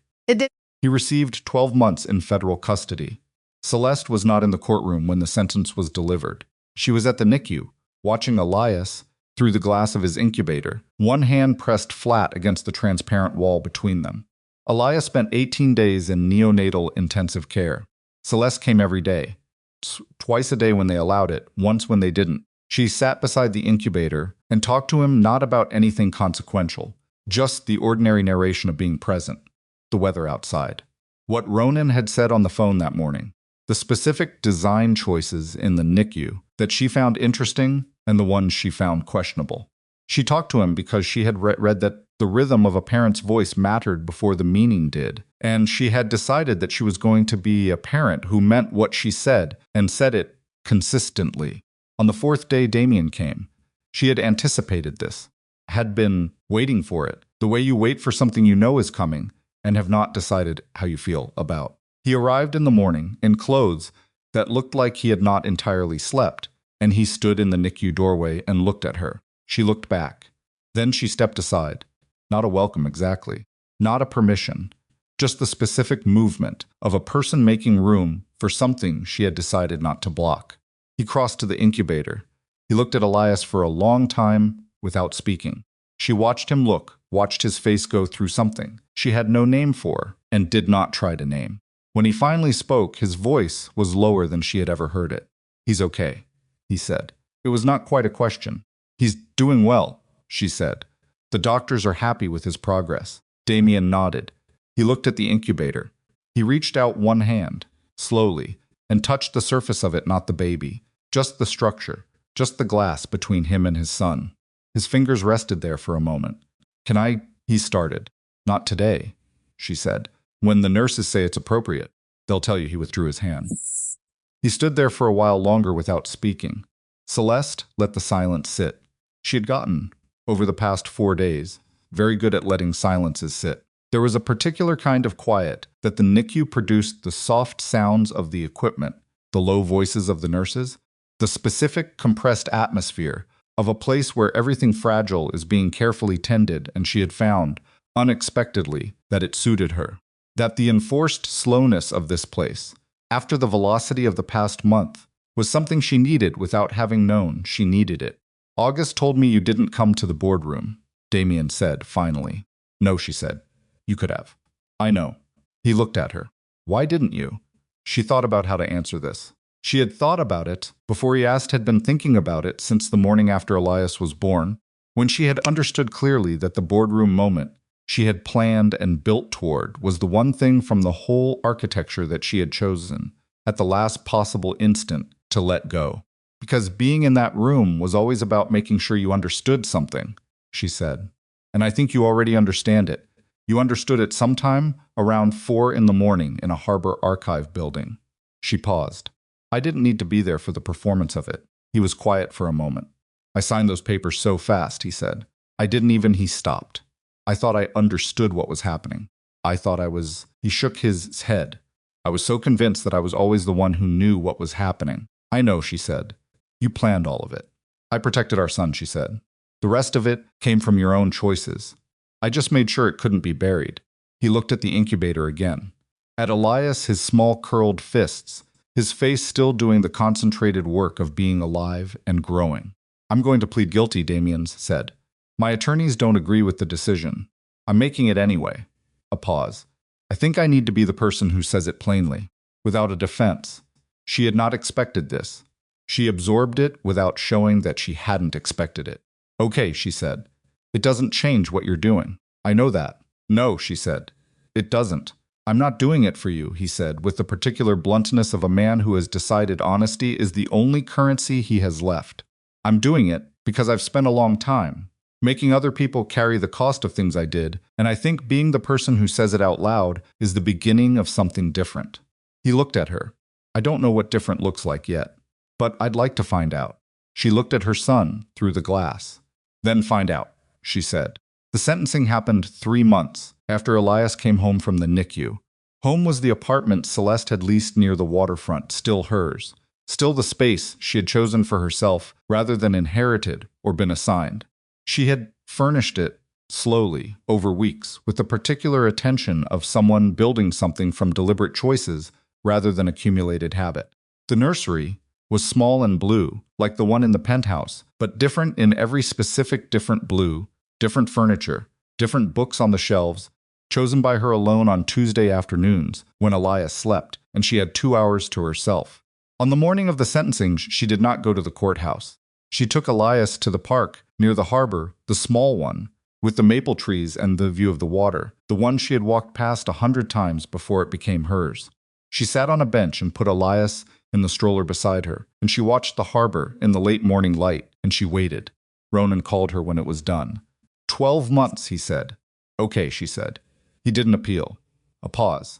He received 12 months in federal custody. Celeste was not in the courtroom when the sentence was delivered. She was at the NICU, watching Elias through the glass of his incubator, one hand pressed flat against the transparent wall between them. Elias spent 18 days in neonatal intensive care. Celeste came every day, twice a day when they allowed it, once when they didn't. She sat beside the incubator and talked to him not about anything consequential, just the ordinary narration of being present, the weather outside, what Ronan had said on the phone that morning, the specific design choices in the NICU that she found interesting and the ones she found questionable. She talked to him because she had read that the rhythm of a parent's voice mattered before the meaning did, and she had decided that she was going to be a parent who meant what she said and said it consistently. On the fourth day Damian came. She had anticipated this, had been waiting for it, the way you wait for something you know is coming and have not decided how you feel about. He arrived in the morning in clothes that looked like he had not entirely slept, and he stood in the NICU doorway and looked at her. She looked back. Then she stepped aside. Not a welcome exactly, not a permission, just the specific movement of a person making room for something she had decided not to block. He crossed to the incubator. He looked at Elias for a long time without speaking. She watched him look, watched his face go through something she had no name for and did not try to name. When he finally spoke, his voice was lower than she had ever heard it. "He's okay," he said. It was not quite a question. "He's doing well," she said. "The doctors are happy with his progress." Damian nodded. He looked at the incubator. He reached out one hand, slowly, and touched the surface of it, not the baby, just the structure, just the glass between him and his son. His fingers rested there for a moment. "Can I?" he started. "Not today," she said. "When the nurses say it's appropriate, they'll tell you." He withdrew his hand. He stood there for a while longer without speaking. Celeste let the silence sit. She had gotten, over the past 4 days, very good at letting silences sit. There was a particular kind of quiet that the NICU produced, the soft sounds of the equipment, the low voices of the nurses, the specific compressed atmosphere of a place where everything fragile is being carefully tended, and she had found, unexpectedly, that it suited her. That the enforced slowness of this place, after the velocity of the past month, was something she needed without having known she needed it. "August told me you didn't come to the boardroom," Damian said, finally. "No," she said. "You could have." "I know." He looked at her. "Why didn't you?" She thought about how to answer this. She had thought about it before he asked, had been thinking about it since the morning after Elias was born, when she had understood clearly that the boardroom moment she had planned and built toward was the one thing from the whole architecture that she had chosen, at the last possible instant, to let go. Because being in that room was always about making sure you understood something, she said. "And I think you already understand it. You understood it sometime around 4 in the morning in a harbor archive building." She paused. "I didn't need to be there for the performance of it." He was quiet for a moment. "I signed those papers so fast," he said. "I didn't even." He stopped. "I thought I understood what was happening. I thought I was." He shook his head. "I was so convinced that I was always the one who knew what was happening." "I know," she said. "You planned all of it." "I protected our son," she said. "The rest of it came from your own choices. I just made sure it couldn't be buried." He looked at the incubator again. At Elias, his small curled fists, his face still doing the concentrated work of being alive and growing. "I'm going to plead guilty," Damian said. "My attorneys don't agree with the decision. I'm making it anyway." A pause. "I think I need to be the person who says it plainly, without a defense." She had not expected this. She absorbed it without showing that she hadn't expected it. "Okay," she said. "It doesn't change what you're doing. I know that." "No," she said. "It doesn't. I'm not doing it for you," he said, with the particular bluntness of a man who has decided honesty is the only currency he has left. "I'm doing it because I've spent a long time making other people carry the cost of things I did, and I think being the person who says it out loud is the beginning of something different." He looked at her. "I don't know what different looks like yet, but I'd like to find out." She looked at her son through the glass. "Then find out," she said. The sentencing happened 3 months after Elias came home from the NICU, Home was the apartment Celeste had leased near the waterfront, still hers. Still the space she had chosen for herself rather than inherited or been assigned. She had furnished it slowly, over weeks, with the particular attention of someone building something from deliberate choices rather than accumulated habit. The nursery was small and blue, like the one in the penthouse, but different in every specific different blue, different furniture, different books on the shelves, chosen by her alone on Tuesday afternoons when Elias slept and she had 2 hours to herself. On the morning of the sentencing, she did not go to the courthouse. She took Elias to the park near the harbor, the small one, with the maple trees and the view of the water, the one she had walked past 100 times before it became hers. She sat on a bench and put Elias in the stroller beside her, and she watched the harbor in the late morning light, and she waited. Ronan called her when it was done. 12 months, he said. Okay, she said. He didn't appeal. A pause.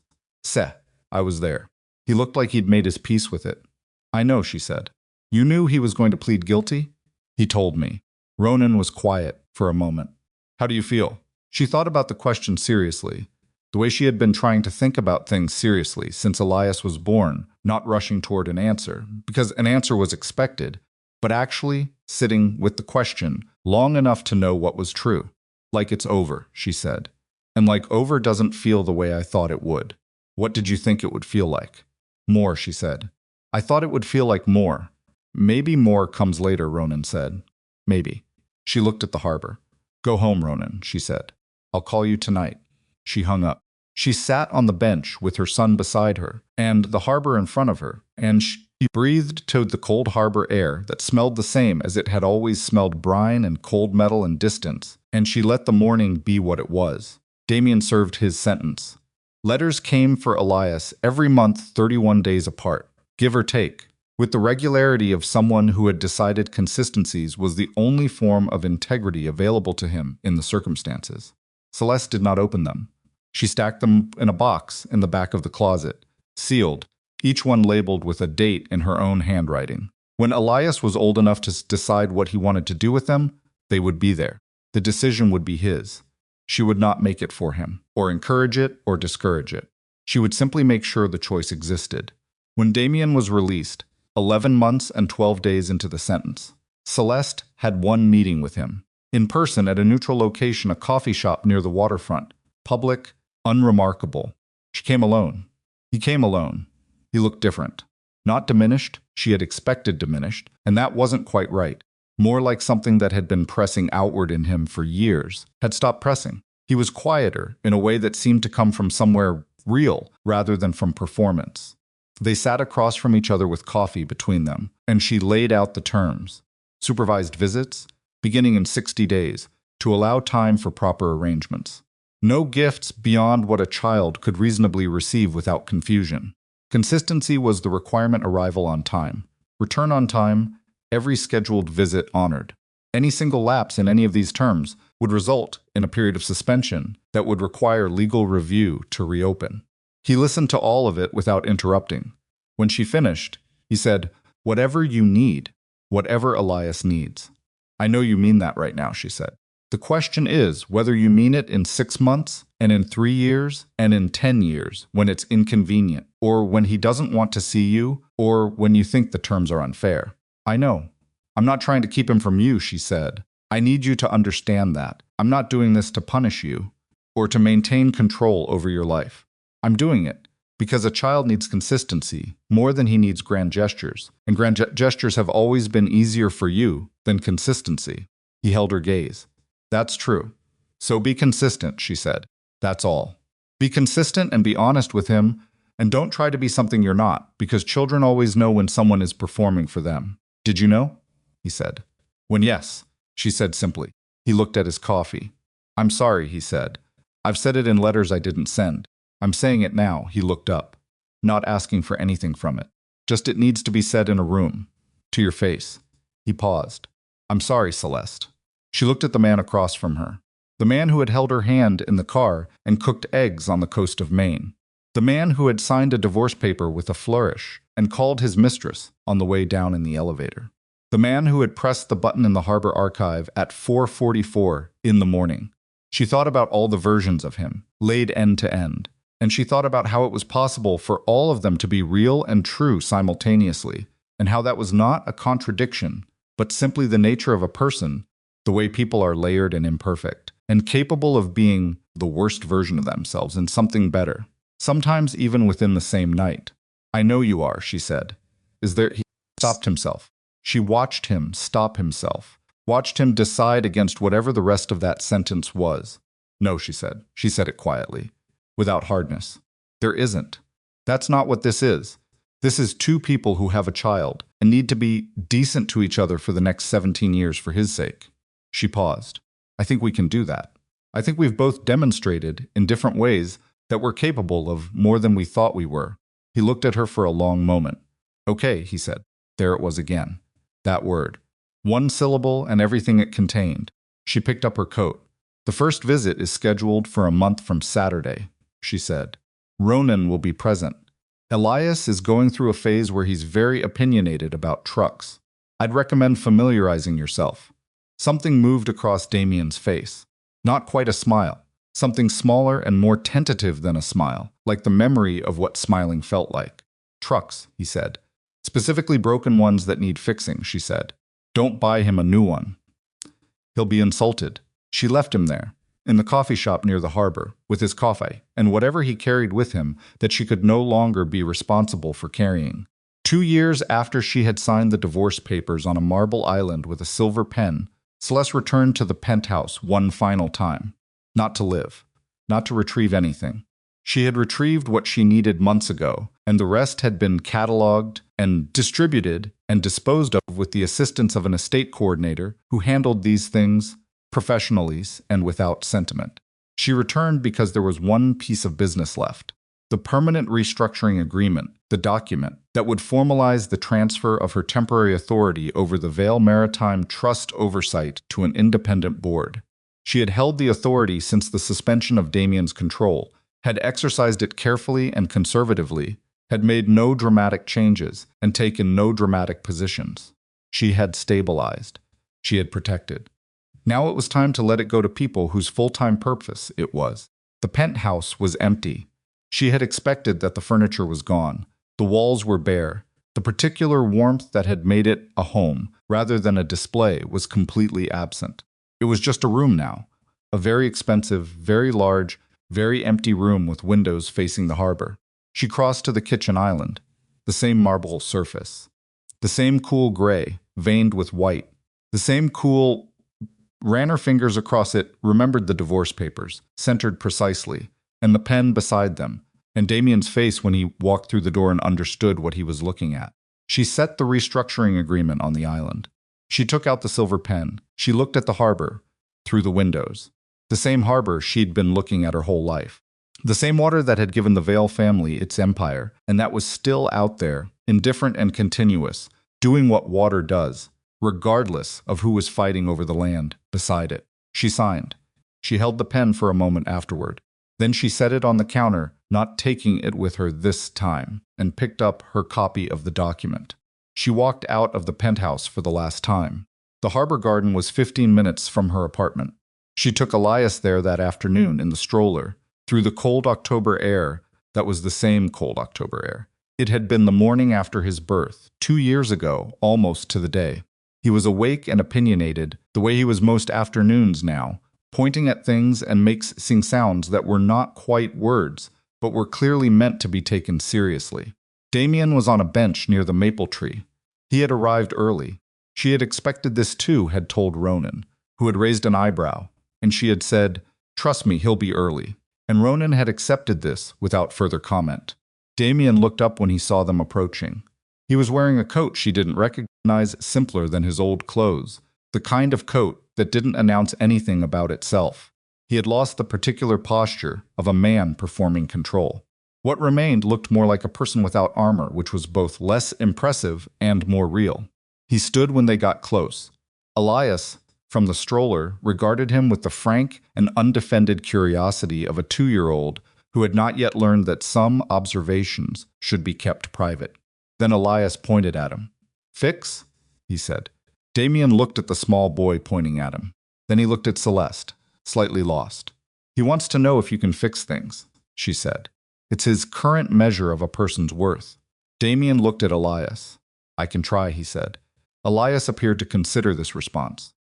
I was there. He looked like he'd made his peace with it. I know, she said. You knew he was going to plead guilty? He told me. Ronan was quiet for a moment. How do you feel? She thought about the question seriously, the way she had been trying to think about things seriously since Elias was born, not rushing toward an answer, because an answer was expected, but actually sitting with the question long enough to know what was true. Like it's over, she said. And like over doesn't feel the way I thought it would. What did you think it would feel like? More, she said. I thought it would feel like more. Maybe more comes later, Ronan said. Maybe. She looked at the harbor. Go home, Ronan, she said. I'll call you tonight. She hung up. She sat on the bench with her son beside her, and the harbor in front of her, and she breathed to the cold harbor air that smelled the same as it had always smelled brine and cold metal and distance, and she let the morning be what it was. Damian served his sentence. Letters came for Elias every month 31 days apart, give or take, with the regularity of someone who had decided consistencies was the only form of integrity available to him in the circumstances. Celeste did not open them. She stacked them in a box in the back of the closet, sealed, each one labeled with a date in her own handwriting. When Elias was old enough to decide what he wanted to do with them, they would be there. The decision would be his. She would not make it for him, or encourage it, or discourage it. She would simply make sure the choice existed. When Damian was released, 11 months and 12 days into the sentence, Celeste had one meeting with him, in person at a neutral location, a coffee shop near the waterfront, public, unremarkable. She came alone. He came alone. He looked different. Not diminished, she had expected diminished, and that wasn't quite right. More like something that had been pressing outward in him for years, had stopped pressing. He was quieter in a way that seemed to come from somewhere real rather than from performance. They sat across from each other with coffee between them, and she laid out the terms. Supervised visits, beginning in 60 days, to allow time for proper arrangements. No gifts beyond what a child could reasonably receive without confusion. Consistency was the requirement, arrival on time. Return on time, every scheduled visit honored. Any single lapse in any of these terms would result in a period of suspension that would require legal review to reopen. He listened to all of it without interrupting. When she finished, he said, "Whatever you need, whatever Elias needs." "I know you mean that right now," she said. "The question is whether you mean it in 6 months, and in 3 years, and in 10 years, when it's inconvenient, or when he doesn't want to see you, or when you think the terms are unfair." "I know. I'm not trying to keep him from you," she said. "I need you to understand that. I'm not doing this to punish you, or to maintain control over your life. I'm doing it because a child needs consistency more than he needs grand gestures, and grand gestures have always been easier for you than consistency." He held her gaze. "That's true. So be consistent," she said. "That's all. Be consistent and be honest with him, and don't try to be something you're not, because children always know when someone is performing for them." "Did you know?" he said. "When yes," she said simply. He looked at his coffee. "I'm sorry," he said. "I've said it in letters I didn't send. I'm saying it now." He looked up, not asking for anything from it. "Just it needs to be said in a room, to your face." He paused. "I'm sorry, Celeste." She looked at the man across from her, the man who had held her hand in the car and cooked eggs on the coast of Maine, the man who had signed a divorce paper with a flourish and called his mistress on the way down in the elevator, the man who had pressed the button in the harbor archive at 4:44 in the morning. She thought about all the versions of him, laid end to end, And she thought about how it was possible for all of them to be real and true simultaneously, and how that was not a contradiction, but simply the nature of a person, the way people are layered and imperfect, and capable of being the worst version of themselves and something better, sometimes even within the same night. I know you are, she said. Is there? He stopped himself. She watched him stop himself, watched him decide against whatever the rest of that sentence was. No, she said. She said it quietly, without hardness. There isn't. That's not what this is. This is two people who have a child and need to be decent to each other for the next 17 years for his sake. She paused. I think we can do that. I think we've both demonstrated, in different ways, that we're capable of more than we thought we were. He looked at her for a long moment. Okay, he said. There it was again. That word. One syllable and everything it contained. She picked up her coat. The first visit is scheduled for a month from Saturday, she said. Ronan will be present. Elias is going through a phase where he's very opinionated about trucks. I'd recommend familiarizing yourself. Something moved across Damian's face. Not quite a smile. Something smaller and more tentative than a smile, like the memory of what smiling felt like. Trucks, he said. Specifically broken ones that need fixing, she said. Don't buy him a new one. He'll be insulted. She left him there, in the coffee shop near the harbor, with his coffee, and whatever he carried with him that she could no longer be responsible for carrying. 2 years after she had signed the divorce papers on a marble island with a silver pen, Celeste returned to the penthouse one final time. Not to live. Not to retrieve anything. She had retrieved what she needed months ago, and the rest had been catalogued and distributed and disposed of with the assistance of an estate coordinator who handled these things professionally and without sentiment. She returned because there was one piece of business left. The permanent restructuring agreement, the document that would formalize the transfer of her temporary authority over the Vale Maritime Trust oversight to an independent board. She had held the authority since the suspension of Damian's control, had exercised it carefully and conservatively, had made no dramatic changes, and taken no dramatic positions. She had stabilized. She had protected. Now it was time to let it go to people whose full-time purpose it was. The penthouse was empty. She had expected that the furniture was gone. The walls were bare. The particular warmth that had made it a home, rather than a display, was completely absent. It was just a room now. A very expensive, very large, very empty room with windows facing the harbor. She crossed to the kitchen island. The same marble surface. The same cool gray, veined with white. The same cool... Ran her fingers across it, remembered the divorce papers, centered precisely, and the pen beside them, and Damian's face when he walked through the door and understood what he was looking at. She set the restructuring agreement on the island. She took out the silver pen. She looked at the harbor, through the windows. The same harbor she'd been looking at her whole life. The same water that had given the Vale family its empire, and that was still out there, indifferent and continuous, doing what water does, regardless of who was fighting over the land beside it. She signed. She held the pen for a moment afterward. Then she set it on the counter, not taking it with her this time, and picked up her copy of the document. She walked out of the penthouse for the last time. The harbor garden was 15 minutes from her apartment. She took Elias there that afternoon in the stroller, through the cold October air that was the same cold October air. It had been the morning after his birth, 2 years ago, almost to the day. He was awake and opinionated, the way he was most afternoons now, pointing at things and making sounds that were not quite words, but were clearly meant to be taken seriously. Damian was on a bench near the maple tree. He had arrived early. She had expected this too, had told Ronan, who had raised an eyebrow, and she had said, "Trust me, he'll be early." And Ronan had accepted this without further comment. Damian looked up when he saw them approaching. He was wearing a coat she didn't recognize, simpler than his old clothes, the kind of coat that didn't announce anything about itself. He had lost the particular posture of a man performing control. What remained looked more like a person without armor, which was both less impressive and more real. He stood when they got close. Elias, from the stroller, regarded him with the frank and undefended curiosity of a 2-year-old who had not yet learned that some observations should be kept private. Then Elias pointed at him. "Fix?" he said. Damian looked at the small boy pointing at him. Then he looked at Celeste, slightly lost. "He wants to know if you can fix things," she said. It's his current measure of a person's worth. Damian looked at Elias. I can try, he said. Elias appeared to consider this response.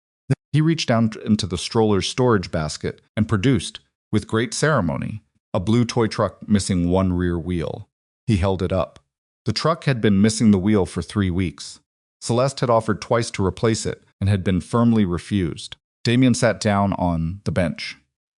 He reached down into the stroller's storage basket and produced, with great ceremony, a blue toy truck missing one rear wheel. He held it up. The truck had been missing the wheel for 3 weeks. Celeste had offered twice to replace it and had been firmly refused. Damian sat down on the bench.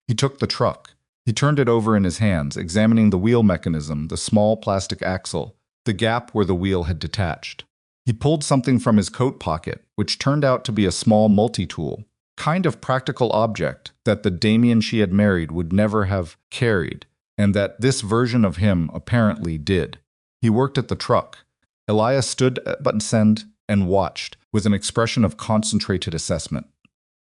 He took the truck. He turned it over in his hands, examining the wheel mechanism, the small plastic axle, the gap where the wheel had detached. He pulled something from his coat pocket, which turned out to be a small multi-tool, kind of practical object that the Damian she had married would never have carried, and that this version of him apparently did. He worked at the truck. Elias stood at button's end and watched, with an expression of concentrated assessment.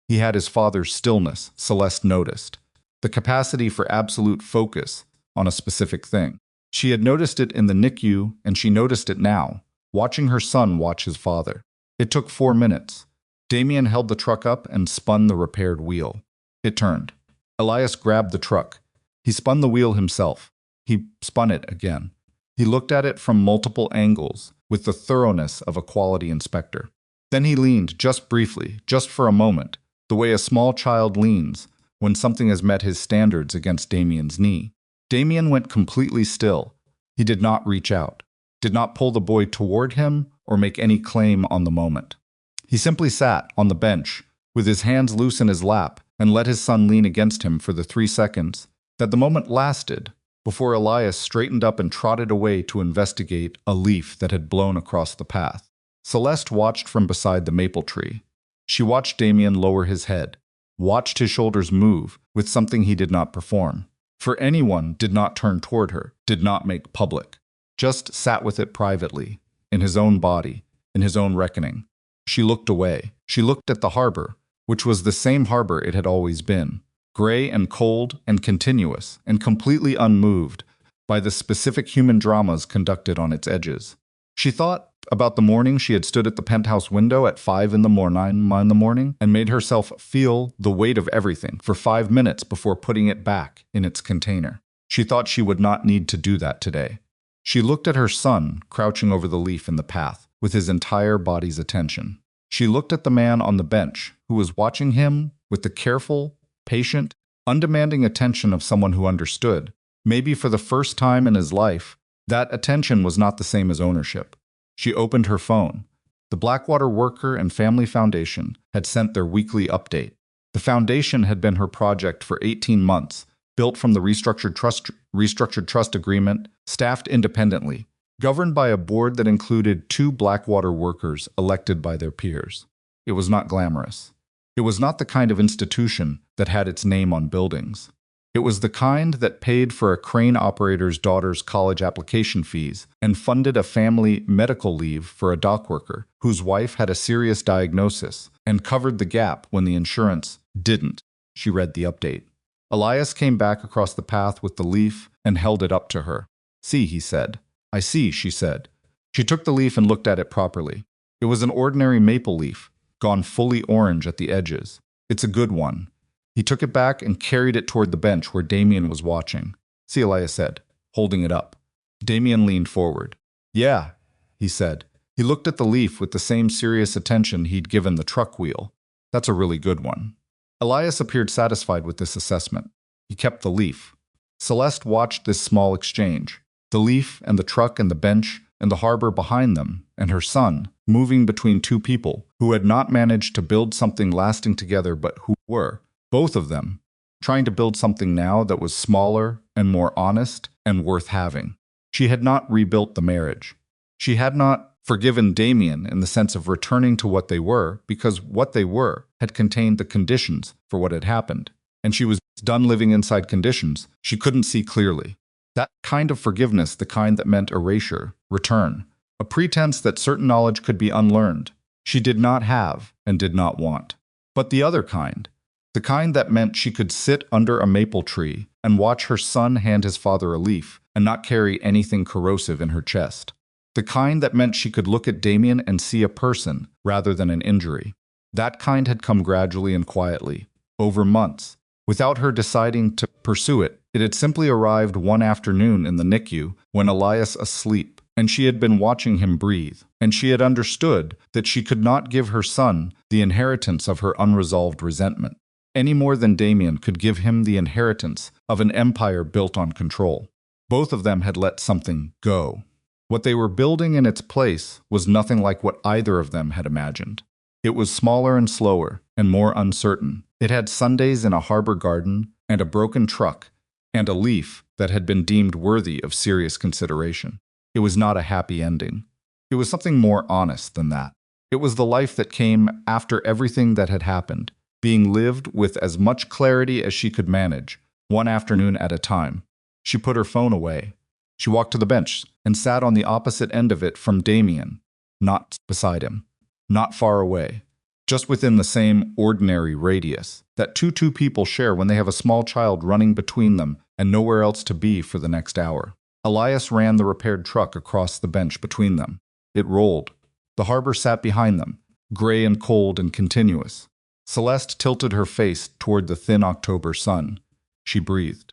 He had his father's stillness, Celeste noticed, the capacity for absolute focus on a specific thing. She had noticed it in the NICU, and she noticed it now, watching her son watch his father. It took 4 minutes. Damian held the truck up and spun the repaired wheel. It turned. Elias grabbed the truck. He spun the wheel himself. He spun it again. He looked at it from multiple angles, with the thoroughness of a quality inspector. Then he leaned, just briefly, just for a moment, the way a small child leans when something has met his standards against Damian's knee. Damian went completely still. He did not reach out, did not pull the boy toward him or make any claim on the moment. He simply sat on the bench, with his hands loose in his lap, and let his son lean against him for the 3 seconds that the moment lasted before Elias straightened up and trotted away to investigate a leaf that had blown across the path. Celeste watched from beside the maple tree. She watched Damian lower his head, watched his shoulders move with something he did not perform. For anyone did not turn toward her, did not make public, just sat with it privately, in his own body, in his own reckoning. She looked away. She looked at the harbor, which was the same harbor it had always been, gray and cold and continuous and completely unmoved by the specific human dramas conducted on its edges. She thought about the morning she had stood at the penthouse window at 5 in the morning and made herself feel the weight of everything for 5 minutes before putting it back in its container. She thought she would not need to do that today. She looked at her son crouching over the leaf in the path with his entire body's attention. She looked at the man on the bench who was watching him with the careful, patient, undemanding attention of someone who understood. Maybe for the first time in his life, that attention was not the same as ownership. She opened her phone. The Blackwater Worker and Family Foundation had sent their weekly update. The foundation had been her project for 18 months, built from the restructured trust agreement, staffed independently, governed by a board that included 2 Blackwater workers elected by their peers. It was not glamorous. It was not the kind of institution that had its name on buildings. It was the kind that paid for a crane operator's daughter's college application fees and funded a family medical leave for a dock worker whose wife had a serious diagnosis and covered the gap when the insurance didn't. She read the update. Elias came back across the path with the leaf and held it up to her. "See," he said. "I see," she said. She took the leaf and looked at it properly. It was an ordinary maple leaf, gone fully orange at the edges. "It's a good one." He took it back and carried it toward the bench where Damian was watching. "See," Elias said, holding it up. Damian leaned forward. "Yeah," he said. He looked at the leaf with the same serious attention he'd given the truck wheel. "That's a really good one." Elias appeared satisfied with this assessment. He kept the leaf. Celeste watched this small exchange, the leaf and the truck and the bench and the harbor behind them, and her son, moving between 2 people who had not managed to build something lasting together but who were, both of them, trying to build something now that was smaller and more honest and worth having. She had not rebuilt the marriage. She had not forgiven Damian in the sense of returning to what they were, because what they were had contained the conditions for what had happened, and she was done living inside conditions she couldn't see clearly. That kind of forgiveness, the kind that meant erasure, return, a pretense that certain knowledge could be unlearned, she did not have and did not want. But the other kind, the kind that meant she could sit under a maple tree and watch her son hand his father a leaf and not carry anything corrosive in her chest. The kind that meant she could look at Damian and see a person rather than an injury. That kind had come gradually and quietly, over months, without her deciding to pursue it It had simply arrived one afternoon in the NICU when Elias asleep, and she had been watching him breathe, and she had understood that she could not give her son the inheritance of her unresolved resentment, any more than Damian could give him the inheritance of an empire built on control. Both of them had let something go. What they were building in its place was nothing like what either of them had imagined. It was smaller and slower and more uncertain. It had Sundays in a harbor garden and a broken truck and a leaf that had been deemed worthy of serious consideration. It was not a happy ending. It was something more honest than that. It was the life that came after everything that had happened, being lived with as much clarity as she could manage, one afternoon at a time. She put her phone away. She walked to the bench and sat on the opposite end of it from Damian, not beside him, not far away, just within the same ordinary radius that two people share when they have a small child running between them and nowhere else to be for the next hour. Elias ran the repaired truck across the bench between them. It rolled. The harbor sat behind them, gray and cold and continuous. Celeste tilted her face toward the thin October sun. She breathed.